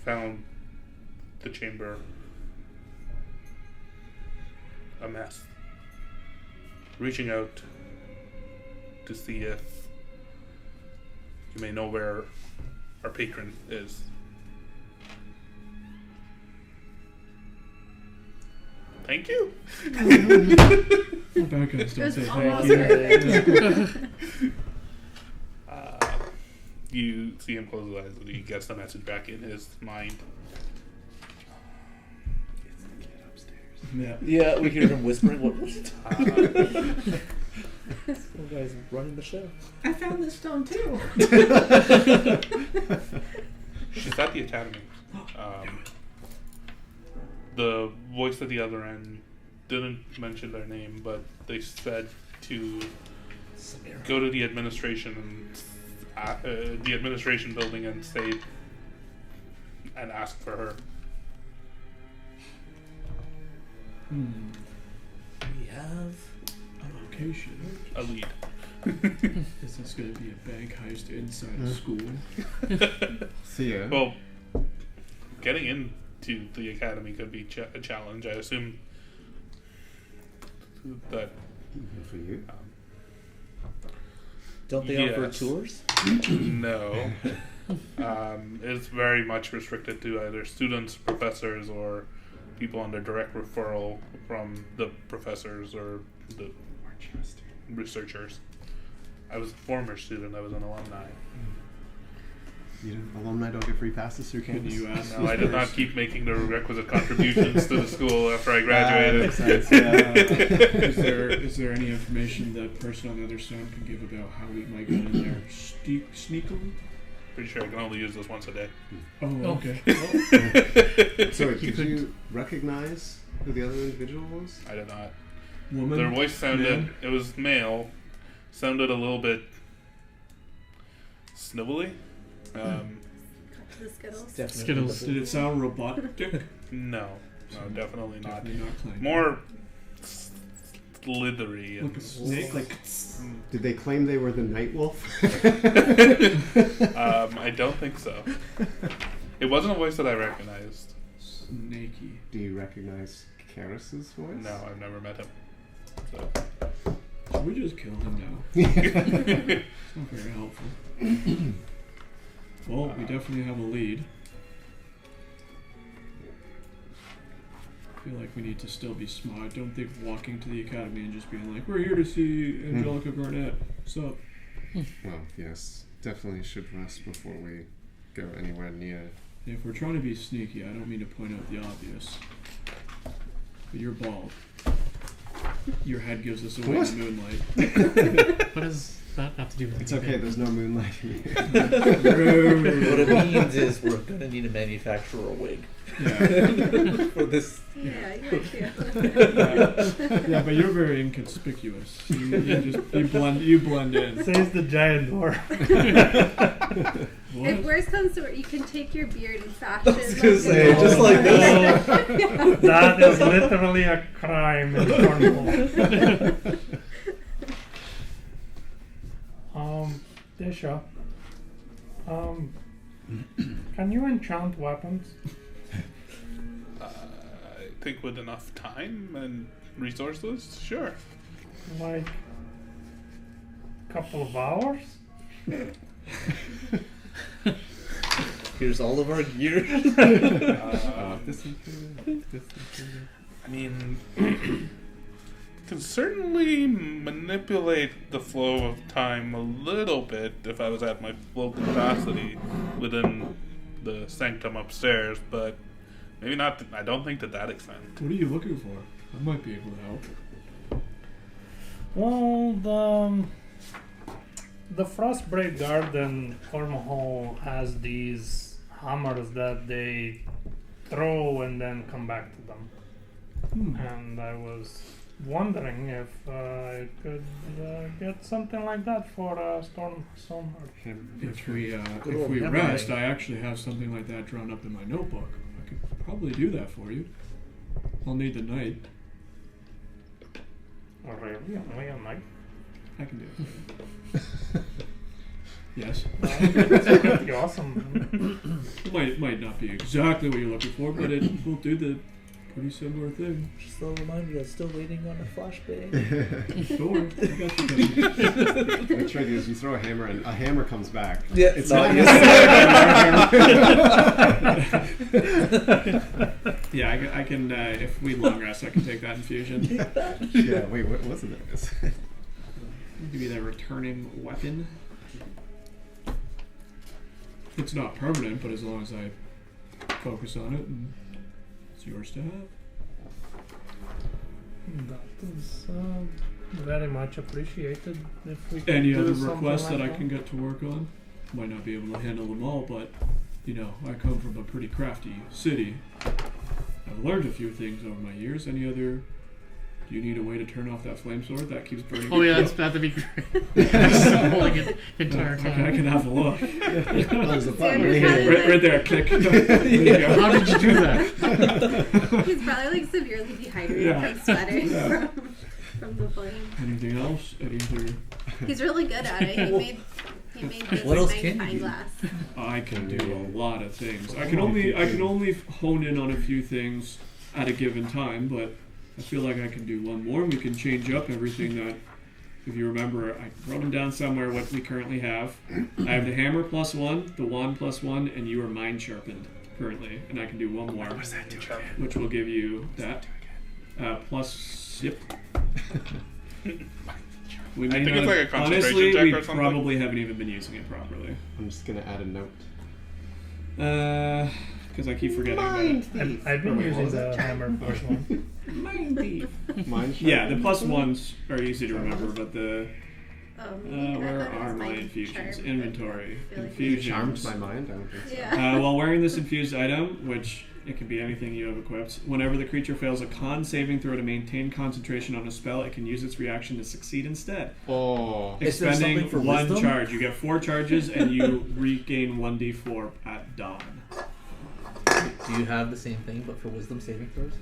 Speaker 1: found the chamber a mess. Reaching out to see if you may know where our patron is. Thank you.
Speaker 3: Bad guys don't
Speaker 2: It was
Speaker 3: say
Speaker 2: almost
Speaker 3: thank you.
Speaker 2: perfect.
Speaker 1: You see him close his eyes and he gets the message back in his mind.
Speaker 5: It's the kid upstairs.
Speaker 3: Yeah.
Speaker 4: Yeah, we hear him whispering. What?
Speaker 1: Uh,
Speaker 4: This guy's running the show.
Speaker 7: I found this stone too.
Speaker 1: She's at the academy. The voice at the other end didn't mention their name, but they said to go to the administration and the administration building and say and ask for her.
Speaker 4: We have
Speaker 3: A location.
Speaker 1: A lead.
Speaker 3: Is this going to be a bank heist inside a school?
Speaker 5: See ya.
Speaker 1: Well, getting into the academy could be a challenge. I assume that.
Speaker 5: Good for you.
Speaker 4: Don't they offer
Speaker 1: Yes.
Speaker 4: tours?
Speaker 1: No. It's very much restricted to either students, professors, or people under direct referral from the professors or the researchers. I was a former student. I was an alumni.
Speaker 5: Alumni don't get free passes through
Speaker 3: Can
Speaker 5: campus.
Speaker 3: you ask?
Speaker 1: No, I did not keep making the requisite contributions to the school after I graduated.
Speaker 5: Makes sense, yeah.
Speaker 3: Is there any information that person on the other side can give about how we might get in there sneakily?
Speaker 1: Pretty sure I can only use this once a day.
Speaker 3: Oh, okay.
Speaker 5: Sorry, did you recognize who the other individual was?
Speaker 1: I did not.
Speaker 3: Woman.
Speaker 1: Their voice sounded,
Speaker 3: man?
Speaker 1: it was male, sounded a little bit snivelly.
Speaker 2: The Skittles.
Speaker 4: Definitely.
Speaker 6: Skittles.
Speaker 3: Did it sound robotic?
Speaker 1: No, definitely not.
Speaker 3: Definitely not Clank.
Speaker 1: More slithery
Speaker 3: Like a
Speaker 1: and
Speaker 3: snake, like
Speaker 5: Did they claim they were the Night Wolf?
Speaker 1: I don't think so. It wasn't a voice that I recognized.
Speaker 3: snaky.
Speaker 5: Do you recognize Karis's voice?
Speaker 1: No, I've never met him. So.
Speaker 3: Should we just kill him now? It's not very helpful. Well, we definitely have a lead. I feel like we need to still be smart. I don't think walking to the academy and just being like, we're here to see Angelica Garnett. What's up?
Speaker 5: Well, yes. Definitely should rest before we go anywhere near.
Speaker 3: If we're trying to be sneaky, I don't mean to point out the obvious. But you're bald. Your head gives us away
Speaker 5: What?
Speaker 3: in the moonlight.
Speaker 6: What does that have to do with
Speaker 5: It's
Speaker 6: anything?
Speaker 5: okay, there's no moonlight here.
Speaker 4: What it means is we're gonna need to manufacture a wig
Speaker 3: Yeah.
Speaker 4: for this.
Speaker 2: Yeah, you too.
Speaker 3: Yeah, but you're very inconspicuous. You blend in.
Speaker 6: Says the giant dwarf.
Speaker 3: What?
Speaker 2: If worse comes to worse, you can take your beard and fashion.
Speaker 4: I was gonna say, just like this.
Speaker 6: That is literally a crime in Cornwall. Desha, can you enchant weapons?
Speaker 1: I think with enough time and resources, sure.
Speaker 6: Like a couple of hours?
Speaker 4: Here's all of our gear.
Speaker 5: This included, this included.
Speaker 1: I mean, can certainly manipulate the flow of time a little bit if I was at my full capacity within the sanctum upstairs, but maybe not. I don't think to that extent.
Speaker 3: What are you looking for? I might be able to help.
Speaker 6: Well, the Frostbreak Garden Cornwall has these hammers that they throw and then come back to them. And I was wondering if I could get something like that for Stormheart.
Speaker 3: If we
Speaker 4: Good old hammering.
Speaker 3: rest, I actually have something like that drawn up in my notebook. I could probably do that for you. I'll need the night.
Speaker 6: Oh, really? Only a knife?
Speaker 3: I can do it. Yes.
Speaker 6: That's pretty awesome.
Speaker 3: Might not be exactly what you're looking for, but it will do the pretty similar thing.
Speaker 4: Just a reminder, I'm still waiting on the flashbang.
Speaker 3: Don't worry, I got you.
Speaker 5: The trick is you throw a hammer and a hammer comes back.
Speaker 4: Yeah,
Speaker 5: It's
Speaker 4: no,
Speaker 5: not
Speaker 3: Yeah, I can. If we long rest, I can take that infusion.
Speaker 5: Yeah, wait, what was it?
Speaker 3: Give you that returning weapon. It's not permanent, but as long as I focus on it, and it's yours to have.
Speaker 6: That is very much appreciated. If we
Speaker 3: Any
Speaker 6: could
Speaker 3: other
Speaker 6: do something
Speaker 3: requests
Speaker 6: like
Speaker 3: that I can get to work on? Might not be able to handle them all, but you know, I come from a pretty crafty city. I've learned a few things over my years. Any other? Do you need a way to turn off that flame sword that keeps burning?
Speaker 8: Oh yeah, it's about to be great. Like it entire
Speaker 3: Okay, I
Speaker 8: time.
Speaker 3: can have a look.
Speaker 5: There's a button
Speaker 2: Xander's
Speaker 5: right
Speaker 2: probably
Speaker 5: here.
Speaker 3: Right there, click. There you go.
Speaker 8: How did you do that?
Speaker 2: He's probably like severely dehydrated
Speaker 3: Yeah.
Speaker 2: from sweating
Speaker 3: Yeah.
Speaker 2: from the flame.
Speaker 3: Anything else? Any other?
Speaker 2: He's really good at it. He made this
Speaker 4: What else
Speaker 2: magnifying
Speaker 4: can you do?
Speaker 2: glass.
Speaker 3: I can do a lot of things. I can only hone in on a few things at a given time, but I feel like I can do one more. We can change up everything that, if you remember, I wrote them down somewhere what we currently have. I have the hammer +1, the wand +1, and you are mind sharpened currently, and I can do one more, which will give you that plus. Yep. We may
Speaker 1: I think
Speaker 3: not
Speaker 1: it's like a
Speaker 3: have-
Speaker 1: concentration
Speaker 3: honestly,
Speaker 1: check
Speaker 3: we
Speaker 1: or something.
Speaker 3: probably haven't even been using it properly.
Speaker 5: I'm just gonna add a note.
Speaker 3: Because I keep forgetting about it.
Speaker 6: I've been
Speaker 5: Wait, what
Speaker 6: using
Speaker 5: was
Speaker 6: the hammer first one.
Speaker 5: Mine.
Speaker 3: Yeah, the +1s are easy to remember, but the
Speaker 2: I
Speaker 3: where
Speaker 2: thought it was
Speaker 3: are my
Speaker 2: mind
Speaker 3: infusions?
Speaker 2: charm,
Speaker 3: Inventory,
Speaker 2: but I feel like
Speaker 5: You charmed
Speaker 3: infusions.
Speaker 5: my mind. I don't think so.
Speaker 2: Yeah.
Speaker 3: While wearing this infused item, which it can be anything you have equipped, whenever the creature fails a con saving throw to maintain concentration on a spell, it can use its reaction to succeed instead.
Speaker 5: Oh.
Speaker 4: Is there
Speaker 3: Expending
Speaker 4: something for
Speaker 3: one
Speaker 4: wisdom?
Speaker 3: charge. You get 4 charges and you regain 1d4 at dawn.
Speaker 4: Do you have the same thing, but for wisdom saving throws?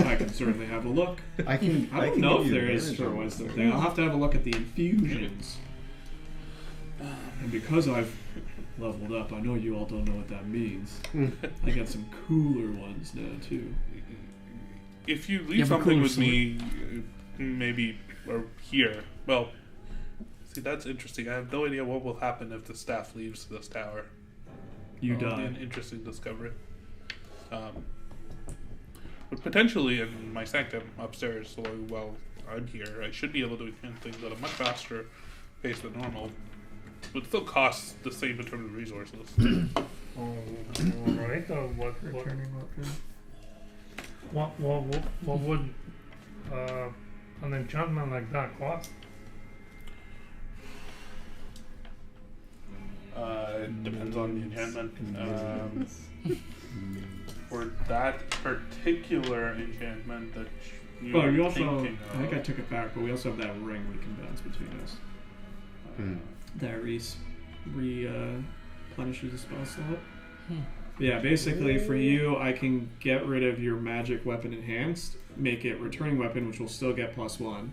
Speaker 3: I can certainly have a look.
Speaker 5: I can.
Speaker 3: I don't
Speaker 5: can
Speaker 3: know
Speaker 5: give
Speaker 3: if
Speaker 5: you
Speaker 3: there is
Speaker 5: advantage
Speaker 3: for
Speaker 5: on
Speaker 3: wisdom
Speaker 5: this.
Speaker 3: thing. I'll have to have a look at the infusions. And because I've leveled up, I know you all don't know what that means. I got some cooler ones now too.
Speaker 1: If you
Speaker 8: You
Speaker 1: leave
Speaker 8: have a
Speaker 1: something
Speaker 8: cooler
Speaker 1: with me, maybe, or here, well, see, that's interesting. I have no idea what will happen if the staff leaves this tower.
Speaker 3: You
Speaker 1: That'll be
Speaker 3: die.
Speaker 1: an interesting discovery. But potentially in my sanctum upstairs, while I'm here, I should be able to enhance things at a much faster pace than normal. But still costs the same in terms of resources.
Speaker 6: Alright, what would an enchantment like that cost?
Speaker 1: It depends on the enchantment. For that particular enchantment that
Speaker 3: Oh, you
Speaker 1: are
Speaker 3: also.
Speaker 1: thinking
Speaker 3: I think I
Speaker 1: of,
Speaker 3: took it back, but we also have that ring we can bounce between us. That replenishes the spell slot. But yeah, basically for you, I can get rid of your magic weapon enhanced, make it returning weapon, which will still get +1,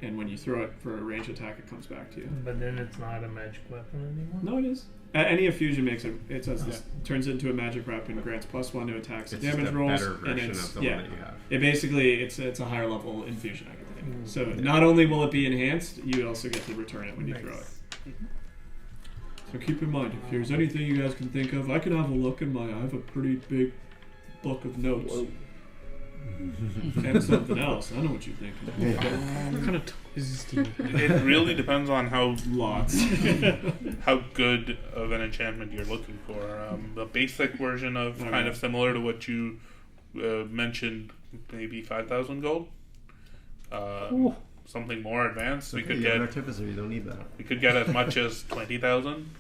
Speaker 3: and when you throw it for a ranged attack, it comes back to you.
Speaker 6: But then it's not a magic weapon anymore?
Speaker 3: No, it is. Any infusion makes it. It says this turns it into a magic weapon, grants +1 to attacks and
Speaker 5: It's
Speaker 3: damage
Speaker 5: just a
Speaker 3: rolls,
Speaker 5: better
Speaker 3: and
Speaker 5: version
Speaker 3: it's
Speaker 5: of the
Speaker 3: yeah.
Speaker 5: one that you have.
Speaker 3: It basically it's a higher level infusion I can take. So not only will it be enhanced, you also get to return it when you throw it. So keep in mind, if there's anything you guys can think of, I can have a look in I have a pretty big book of notes. And something else. I know what you're thinking.
Speaker 8: What kind of toy is this?
Speaker 1: it really depends on how
Speaker 3: Lots.
Speaker 1: how good of an enchantment you're looking for. The basic version of kind of similar to what you mentioned, maybe 5,000 gold. Something more advanced, we could get.
Speaker 5: artificer. You don't need that.
Speaker 1: We could get as much as 20,000.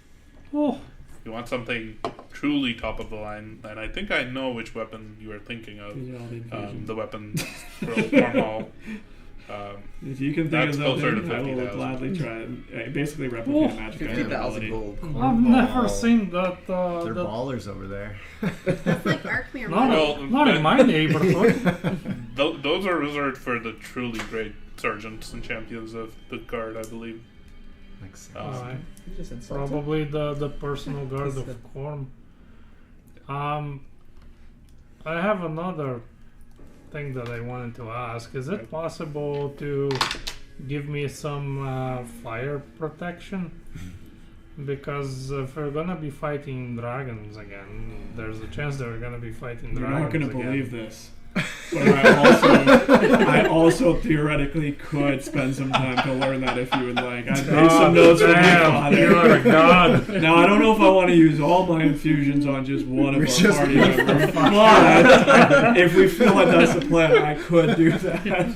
Speaker 8: Oh,
Speaker 1: If you want something truly top of the line, and I think I know which weapon you are thinking of.
Speaker 3: These are all the infusions.
Speaker 1: The weapon from Cornwall.
Speaker 3: If you can think
Speaker 1: That's
Speaker 3: of
Speaker 1: closer
Speaker 3: something,
Speaker 1: to
Speaker 3: I will
Speaker 1: 50,000.
Speaker 3: gladly try and basically replicate a magic item
Speaker 4: 50,000
Speaker 3: ability.
Speaker 4: gold.
Speaker 6: I've never
Speaker 9: Cornball.
Speaker 6: seen that.
Speaker 9: They're
Speaker 6: that
Speaker 9: ballers over there.
Speaker 2: That's like Arkmere.
Speaker 6: not,
Speaker 1: Well,
Speaker 6: not in my neighborhood.
Speaker 1: Those are reserved for the truly great sergeants and champions of the guard, I believe.
Speaker 5: Makes sense.
Speaker 6: Alright.
Speaker 4: You just insulted.
Speaker 6: Probably the personal guard of Korm. I have another thing that I wanted to ask. Is it possible to give me some fire protection? Because if we're gonna be fighting dragons again, there's a chance that we're gonna be fighting
Speaker 3: You're
Speaker 6: dragons
Speaker 3: not going to
Speaker 6: again.
Speaker 3: believe this. But I also theoretically could spend some time to learn that if you would like. I made some notes from my
Speaker 6: Damn, you're
Speaker 3: father.
Speaker 6: a god.
Speaker 3: Now, I don't know if I want to use all my infusions on just one of
Speaker 9: We're
Speaker 3: our
Speaker 9: just
Speaker 3: party
Speaker 9: going
Speaker 3: members. But if we feel like that's the plan, I could do that.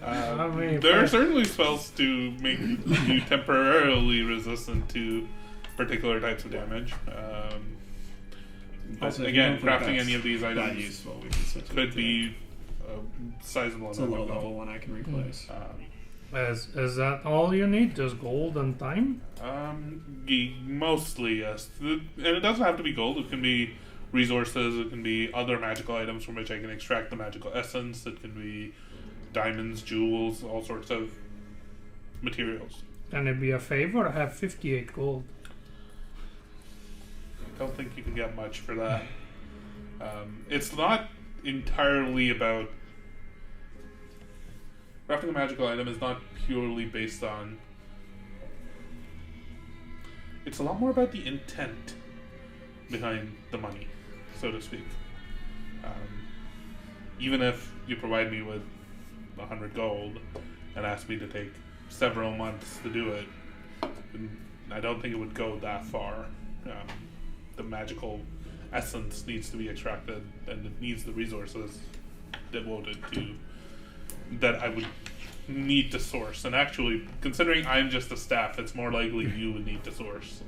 Speaker 6: I mean,
Speaker 1: There are certainly spells to make you temporarily resistant to particular types of damage. But
Speaker 3: Also, if you
Speaker 1: again,
Speaker 3: don't think
Speaker 1: crafting
Speaker 3: that's
Speaker 1: any of these
Speaker 3: Not
Speaker 1: items
Speaker 3: useful. We can switch it
Speaker 1: could
Speaker 3: to-
Speaker 1: be a sizable
Speaker 3: It's a
Speaker 1: amount
Speaker 3: low
Speaker 1: of
Speaker 3: level
Speaker 1: gold.
Speaker 3: one I can replace.
Speaker 6: is that all you need? Just gold and time?
Speaker 1: Mostly, yes. And it doesn't have to be gold. It can be resources. It can be other magical items from which I can extract the magical essence. It can be diamonds, jewels, all sorts of materials.
Speaker 6: Can it be a favor? I have 58 gold.
Speaker 1: I don't think you can get much for that. It's not entirely about crafting a magical item is not purely based on. It's a lot more about the intent behind the money, so to speak. Even if you provide me with 100 gold and ask me to take several months to do it, I don't think it would go that far. The magical essence needs to be extracted, and it needs the resources devoted to that I would need to source. And actually, considering I'm just a staff, it's more likely you would need to source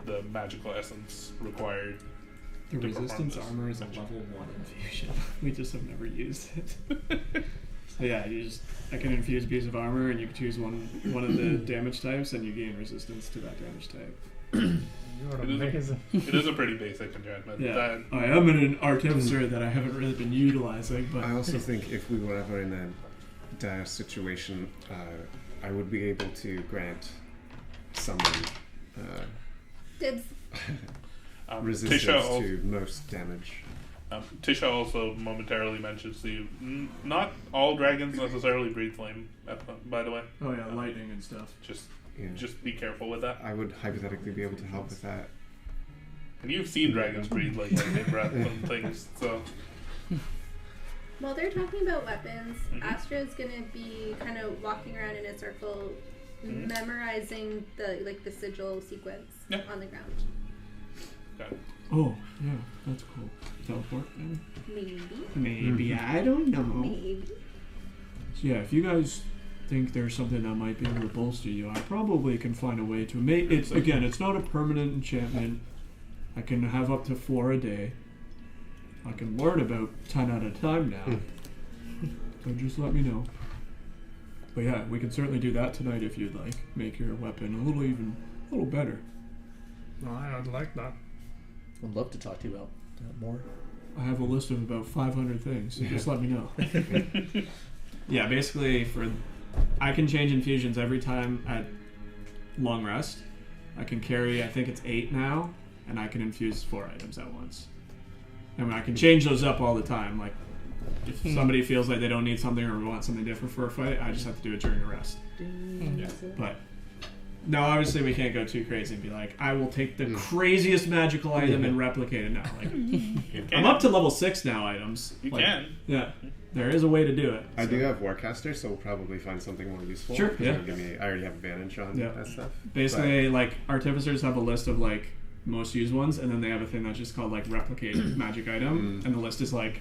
Speaker 1: the magical essence required.
Speaker 3: The
Speaker 1: to
Speaker 3: resistance
Speaker 1: perform
Speaker 3: armor is a level 1 infusion. We just have never used it. So yeah, I can infuse a piece of armor, and you can choose one of the damage types, and you gain resistance to that damage type.
Speaker 6: You're
Speaker 1: It is a-
Speaker 6: amazing.
Speaker 1: It is a pretty basic enchantment.
Speaker 3: Yeah,
Speaker 1: That,
Speaker 3: I am an artificer that I haven't really been utilizing, but
Speaker 5: I also think if we were ever in a dire situation, I would be able to grant someone
Speaker 2: Dibs.
Speaker 5: resistance
Speaker 1: Tisha, al-
Speaker 5: to most damage.
Speaker 1: Tisha also momentarily mentions to you, not all dragons necessarily breathe flame, by the way.
Speaker 3: oh yeah, lightning and stuff.
Speaker 5: Yeah.
Speaker 1: Just be careful with that.
Speaker 5: I would hypothetically be able to help with that.
Speaker 1: And you've seen dragons breathe like lightning breath and things, so
Speaker 2: While they're talking about weapons,
Speaker 1: Mhm.
Speaker 2: Astra's gonna be kind of walking around in a circle,
Speaker 1: Mhm.
Speaker 2: memorizing the sigil sequence
Speaker 1: Yeah.
Speaker 2: on the ground.
Speaker 1: got it.
Speaker 3: Oh yeah, that's cool. Teleport, maybe?
Speaker 2: Maybe.
Speaker 3: Maybe I don't know.
Speaker 2: Maybe.
Speaker 3: So yeah, if you guys think there's something that might be able to bolster you, I probably can find a way to make it. Again, it's not a permanent enchantment. I can have up to 4 a day. I can learn about 10 at a time now. So just let me know. But yeah, we can certainly do that tonight if you'd like. Make your weapon a little better.
Speaker 6: I'd like that.
Speaker 4: I'd love to talk to you about that more.
Speaker 3: I have a list of about 500 things, so just let me know. Yeah, basically I can change infusions every time at long rest. I can carry, I think it's 8 now, and I can infuse 4 items at once. And I can change those up all the time. Like, if somebody feels like they don't need something or want something different for a fight, I just have to do it during a rest.
Speaker 1: Yeah.
Speaker 3: But no, obviously we can't go too crazy and be like, I will take the craziest magical item and replicate it now. Like,
Speaker 1: You can.
Speaker 3: I'm up to level 6 now items.
Speaker 1: You
Speaker 3: Like,
Speaker 1: can.
Speaker 3: Yeah, there is a way to do it.
Speaker 5: I
Speaker 3: so.
Speaker 5: do have Warcaster, so we'll probably find something more useful.
Speaker 3: Sure,
Speaker 5: 'cause
Speaker 3: yeah.
Speaker 5: it'll give me, I already have advantage on
Speaker 3: Yeah.
Speaker 5: that stuff.
Speaker 3: Basically, like, artificers have a list of, like, most used ones, and then they have a thing that's just called, like, replicate magic item, and the list is, like,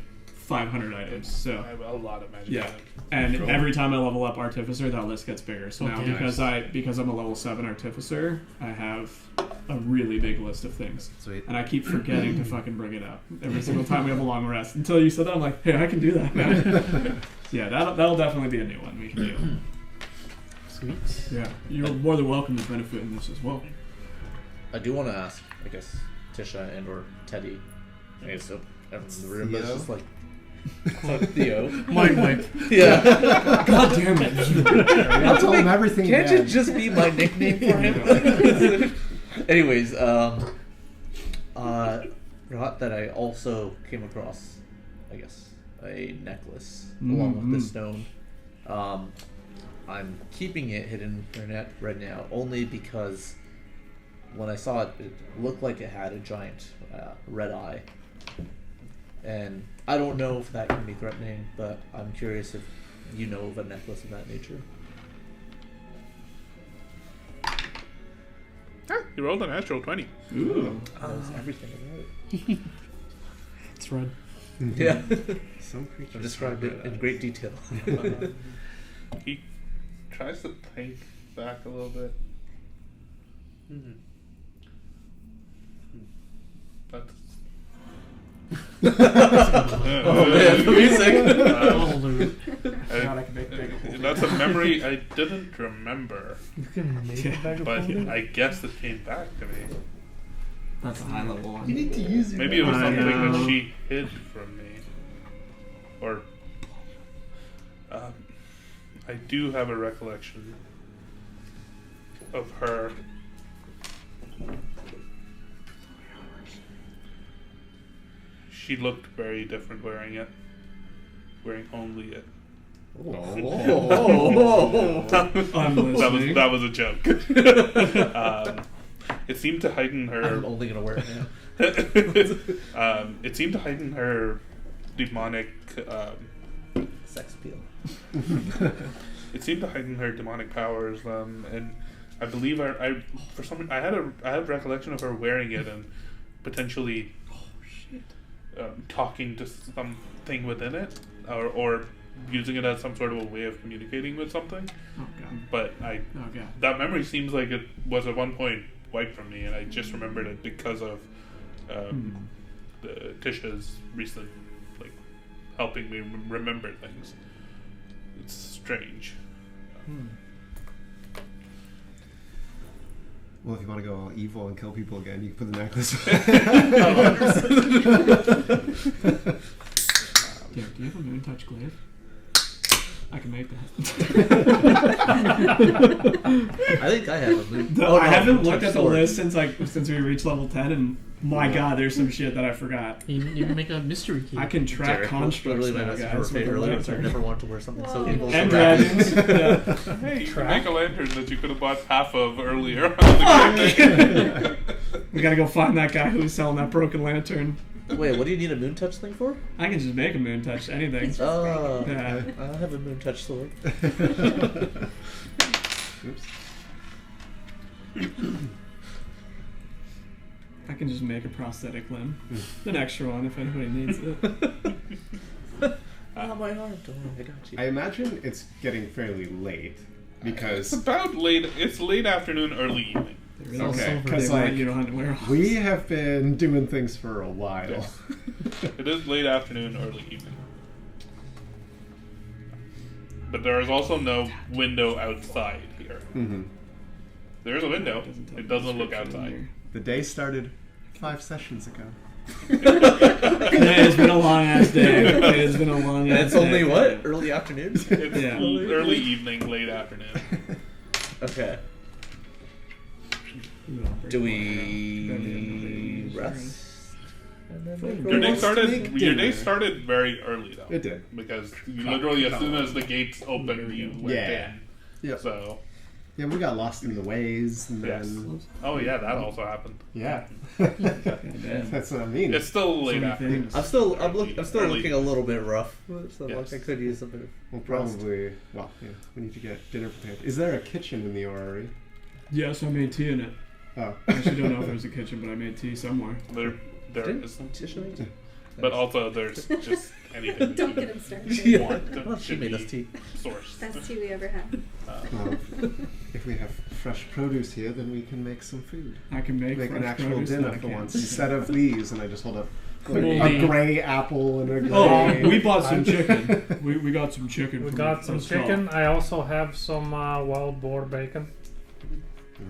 Speaker 3: 500 items. So
Speaker 1: I have a lot of magic.
Speaker 3: yeah,
Speaker 1: items.
Speaker 3: and
Speaker 1: Cool.
Speaker 3: every time I level up Artificer, that list gets bigger. So now
Speaker 8: Okay.
Speaker 3: because I'm a level 7 Artificer, I have a really big list of things,
Speaker 5: Sweet.
Speaker 3: and I keep forgetting to fucking bring it up every single time we have a long rest. Until you said that, I'm like, hey, I can do that now. Yeah, that'll definitely be a new one we can do.
Speaker 8: Sweet.
Speaker 3: Yeah, you're more than welcome to benefit in this as well.
Speaker 4: I do want to ask, I guess, Tisha and or Teddy. I guess everyone in the room, but it's
Speaker 5: Theo?
Speaker 4: just like Theo.
Speaker 8: Mind wipe.
Speaker 4: Yeah.
Speaker 3: God damn it!
Speaker 5: I'll tell him everything.
Speaker 4: Can't
Speaker 5: again.
Speaker 4: it just be my nickname for him? Anyways, forgot that I also came across, I guess, a necklace along with the stone. I'm keeping it hidden right now only because when I saw it, it looked like it had a giant red eye. And I don't know if that can be threatening, but I'm curious if you know of a necklace of that nature.
Speaker 1: You rolled a natural 20.
Speaker 3: Ooh.
Speaker 4: Knows everything about it.
Speaker 8: It's red.
Speaker 4: Yeah.
Speaker 5: Some creatures
Speaker 4: I've described it in great detail.
Speaker 1: He tries to think back a little bit. That's
Speaker 4: Oh man, the music.
Speaker 8: Oh, dude.
Speaker 3: God, I can make big holes.
Speaker 1: That's a memory I didn't remember,
Speaker 6: You can make a bag of
Speaker 1: but
Speaker 6: holding?
Speaker 1: I guess it came back to me.
Speaker 3: That's a high level one.
Speaker 5: You need to use your.
Speaker 1: Maybe it was
Speaker 3: I
Speaker 1: something that
Speaker 3: know.
Speaker 1: she hid from me. Or I do have a recollection of her. She looked very different wearing it. Wearing only it.
Speaker 4: Oh.
Speaker 3: I'm listening.
Speaker 1: that was a joke. It seemed to heighten her.
Speaker 4: I'm only gonna wear it now.
Speaker 1: It seemed to heighten her demonic.
Speaker 4: Sex appeal.
Speaker 1: It seemed to heighten her demonic powers, and I believe I had recollection of her wearing it and potentially talking to something within it, or using it as some sort of a way of communicating with something.
Speaker 3: Oh god.
Speaker 1: But
Speaker 3: Oh god.
Speaker 1: that memory seems like it was at one point wiped from me, and I just remembered it because of the Tisha's recent helping me remember things. It's strange.
Speaker 5: Well, if you want to go all evil and kill people again, you can put the necklace.
Speaker 3: Do you have a moon touch glaive? I can make that.
Speaker 4: I think I have a moon.
Speaker 3: I haven't looked
Speaker 4: touch
Speaker 3: at the
Speaker 4: sword.
Speaker 3: list since we reached level 10, and my god, there's some shit that I forgot.
Speaker 8: You can make a mystery key.
Speaker 3: I can track
Speaker 4: Derek,
Speaker 3: constructs
Speaker 4: literally my
Speaker 3: now,
Speaker 4: message
Speaker 3: guys.
Speaker 4: for
Speaker 3: with the
Speaker 4: earlier, so I
Speaker 3: lantern.
Speaker 4: never wanted to wear something so
Speaker 2: Whoa.
Speaker 4: evil.
Speaker 3: And
Speaker 4: so
Speaker 3: dragons. Yeah.
Speaker 1: Hey, you can
Speaker 6: Track?
Speaker 1: make a lantern that you could have bought half of earlier.
Speaker 3: We gotta go find that guy who was selling that broken lantern.
Speaker 4: Wait, what do you need a moon touch thing for?
Speaker 3: I can just make a moon touch anything.
Speaker 4: Oh,
Speaker 3: Yeah.
Speaker 4: I have a moon touch sword.
Speaker 5: Oops.
Speaker 3: I can just make a prosthetic limb. An extra one if anybody needs it.
Speaker 4: Oh, my arm. Don't worry, I got you.
Speaker 5: I imagine it's getting fairly late because
Speaker 1: It's about late. It's late afternoon, early evening.
Speaker 3: There is
Speaker 8: also
Speaker 5: okay,
Speaker 8: for
Speaker 5: because
Speaker 3: They want
Speaker 5: like
Speaker 3: you to hunt and wear off.
Speaker 5: we have been doing things for a while.
Speaker 1: Yes. It is late afternoon, early evening. But there is also no window outside here.
Speaker 5: Mm-hmm.
Speaker 1: There is a window.
Speaker 3: tell
Speaker 1: It
Speaker 3: the
Speaker 1: doesn't look
Speaker 3: description
Speaker 1: outside.
Speaker 3: here.
Speaker 5: The day started 5 sessions ago.
Speaker 3: It has been a long ass day. It has been a long
Speaker 4: And
Speaker 3: ass
Speaker 4: it's
Speaker 3: day.
Speaker 4: only what? Early afternoon?
Speaker 1: It's
Speaker 3: Yeah.
Speaker 1: early evening, late afternoon.
Speaker 4: Okay. Do we rest? And then make
Speaker 1: Your day
Speaker 5: wants to
Speaker 1: started.
Speaker 5: make
Speaker 1: Your day
Speaker 5: dinner.
Speaker 1: started very early though.
Speaker 5: It did.
Speaker 1: Because you literally, as soon as the gates opened, you went
Speaker 5: Yeah.
Speaker 1: in.
Speaker 5: Yeah.
Speaker 1: So,
Speaker 5: Yeah, we got lost in the ways, and
Speaker 1: Yes.
Speaker 5: then
Speaker 1: oh yeah, that also happened.
Speaker 5: yeah.
Speaker 3: Goddamn.
Speaker 5: That's what I mean.
Speaker 1: It's still late
Speaker 3: many
Speaker 1: afternoon.
Speaker 3: things.
Speaker 4: I'm still
Speaker 1: Early.
Speaker 4: looking a little bit rough. So
Speaker 1: Yes.
Speaker 4: like I could use a bit of
Speaker 5: We'll
Speaker 4: rest.
Speaker 5: probably. Well, yeah. We need to get dinner prepared. Is there a kitchen in the orrery?
Speaker 3: Yes, I made tea in it.
Speaker 5: Oh.
Speaker 3: I actually don't know if there's a kitchen, but I made tea somewhere.
Speaker 1: There
Speaker 4: Didn't
Speaker 1: is.
Speaker 4: Tisha make it?
Speaker 1: But also, there's just anything.
Speaker 2: Don't get him started.
Speaker 1: you want to
Speaker 4: Well, she
Speaker 1: should
Speaker 4: made
Speaker 1: be
Speaker 4: us tea.
Speaker 1: sourced.
Speaker 2: Best tea we ever had.
Speaker 5: Well, if we have fresh produce here, then we can make some food.
Speaker 3: I can make
Speaker 5: Make an
Speaker 3: fresh
Speaker 5: actual
Speaker 3: produce
Speaker 5: dinner
Speaker 3: that I
Speaker 5: for
Speaker 3: can't.
Speaker 5: once instead of these, and I just hold up like,
Speaker 8: Cool.
Speaker 5: a gray apple and a gray.
Speaker 3: Oh, we bought some chicken. We got some chicken.
Speaker 6: We
Speaker 3: from
Speaker 6: got
Speaker 3: the
Speaker 6: some
Speaker 3: stall.
Speaker 6: chicken. I also have some wild boar bacon.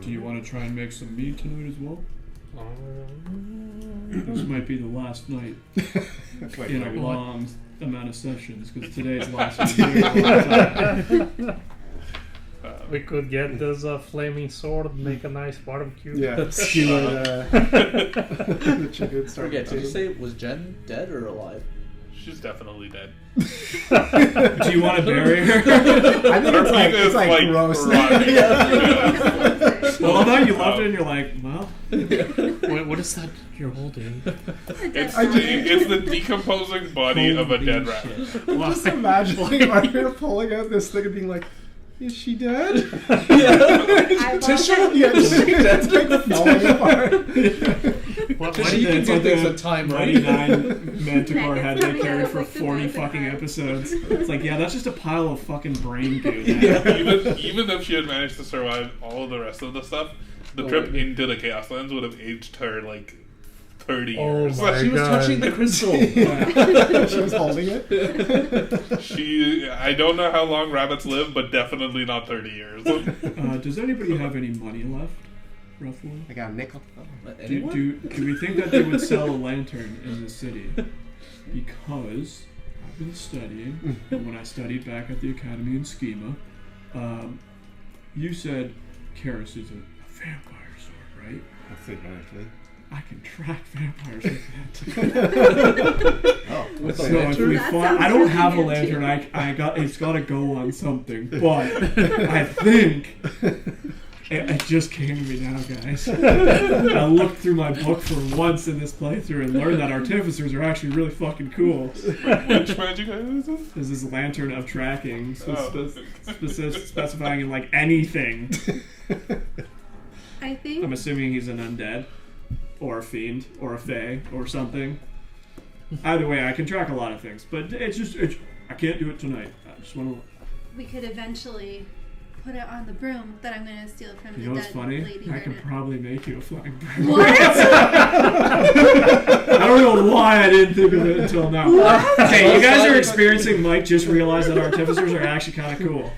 Speaker 3: Do you want to try and make some meat tonight as well? This might be the last night
Speaker 5: Wait,
Speaker 3: in a
Speaker 5: wait,
Speaker 3: long amount of sessions because today's lasted a long time.
Speaker 6: We could get this flaming sword, make a nice barbecue.
Speaker 5: Yeah, skewer the chicken. Start
Speaker 4: Forget, did you
Speaker 5: cooking.
Speaker 4: say was Jen dead or alive?
Speaker 1: She's definitely dead.
Speaker 3: Do you want to bury her?
Speaker 5: I think
Speaker 1: Her
Speaker 5: it's
Speaker 1: penis,
Speaker 5: like gross.
Speaker 1: rotting.
Speaker 3: Well, I thought you loved it and you're like, well,
Speaker 8: What is that you're holding?
Speaker 1: It's the decomposing body of a dead rat.
Speaker 8: Why?
Speaker 5: Just imagine Arthur pulling out this thing and being like, "Is she dead?"
Speaker 4: Tisha?
Speaker 5: Yeah, is she dead? It's like falling apart.
Speaker 4: Tisha, you can
Speaker 3: it's
Speaker 4: do
Speaker 3: like
Speaker 4: things
Speaker 3: the
Speaker 4: with time,
Speaker 3: Mighty
Speaker 4: right?
Speaker 3: Nine Manticore head they
Speaker 2: Megan's
Speaker 3: carried
Speaker 2: coming
Speaker 3: for
Speaker 2: out of, like, the
Speaker 3: 40
Speaker 2: back of
Speaker 3: fucking
Speaker 2: her.
Speaker 3: episodes. It's like, yeah, that's just a pile of fucking brain goo.
Speaker 1: Even if she had managed to survive all of the rest of the stuff, the
Speaker 4: Oh,
Speaker 1: trip
Speaker 4: my
Speaker 1: into the Chaoslands would have aged her like 30
Speaker 6: Oh
Speaker 1: years.
Speaker 6: my
Speaker 4: She was
Speaker 6: God.
Speaker 4: touching the crystal.
Speaker 5: She was holding it.
Speaker 1: I don't know how long rabbits live, but definitely not 30 years.
Speaker 3: Does anybody have any money left, roughly?
Speaker 5: I got a nickel.
Speaker 4: Anyone?
Speaker 3: Do we think that they would sell a lantern in the city? Because I've been studying, and when I studied back at the academy in Schema, you said Karis is a vampire sword, right?
Speaker 5: Theoretically.
Speaker 3: I can track vampires with that.
Speaker 5: Oh,
Speaker 4: With
Speaker 3: So
Speaker 4: the
Speaker 3: if
Speaker 4: lantern?
Speaker 3: we
Speaker 2: That
Speaker 3: find,
Speaker 2: sounds
Speaker 3: I don't
Speaker 2: really
Speaker 3: have a
Speaker 2: good,
Speaker 3: lantern.
Speaker 2: too.
Speaker 3: I got it's got to go on something, but I think it just came to me now, guys. I looked through my book for once in this playthrough and learned that artificers are actually really fucking cool.
Speaker 1: Which magic item is this?
Speaker 3: There's this lantern of tracking,
Speaker 1: Oh.
Speaker 3: specifying in like anything.
Speaker 2: I think
Speaker 3: I'm assuming he's an undead, or a fiend, or a fae, or something. Either way, I can track a lot of things, but I can't do it tonight. I just want to.
Speaker 2: we could eventually put it on the broom that I'm going to steal from
Speaker 3: You
Speaker 2: the
Speaker 3: know what's
Speaker 2: dead
Speaker 3: funny?
Speaker 2: lady.
Speaker 3: I can
Speaker 2: Garnet.
Speaker 3: probably make you a flying broom.
Speaker 2: What?
Speaker 3: I don't know why I didn't think of it until now. Okay, you guys are experiencing Mike just realize that artificers are actually kind of cool.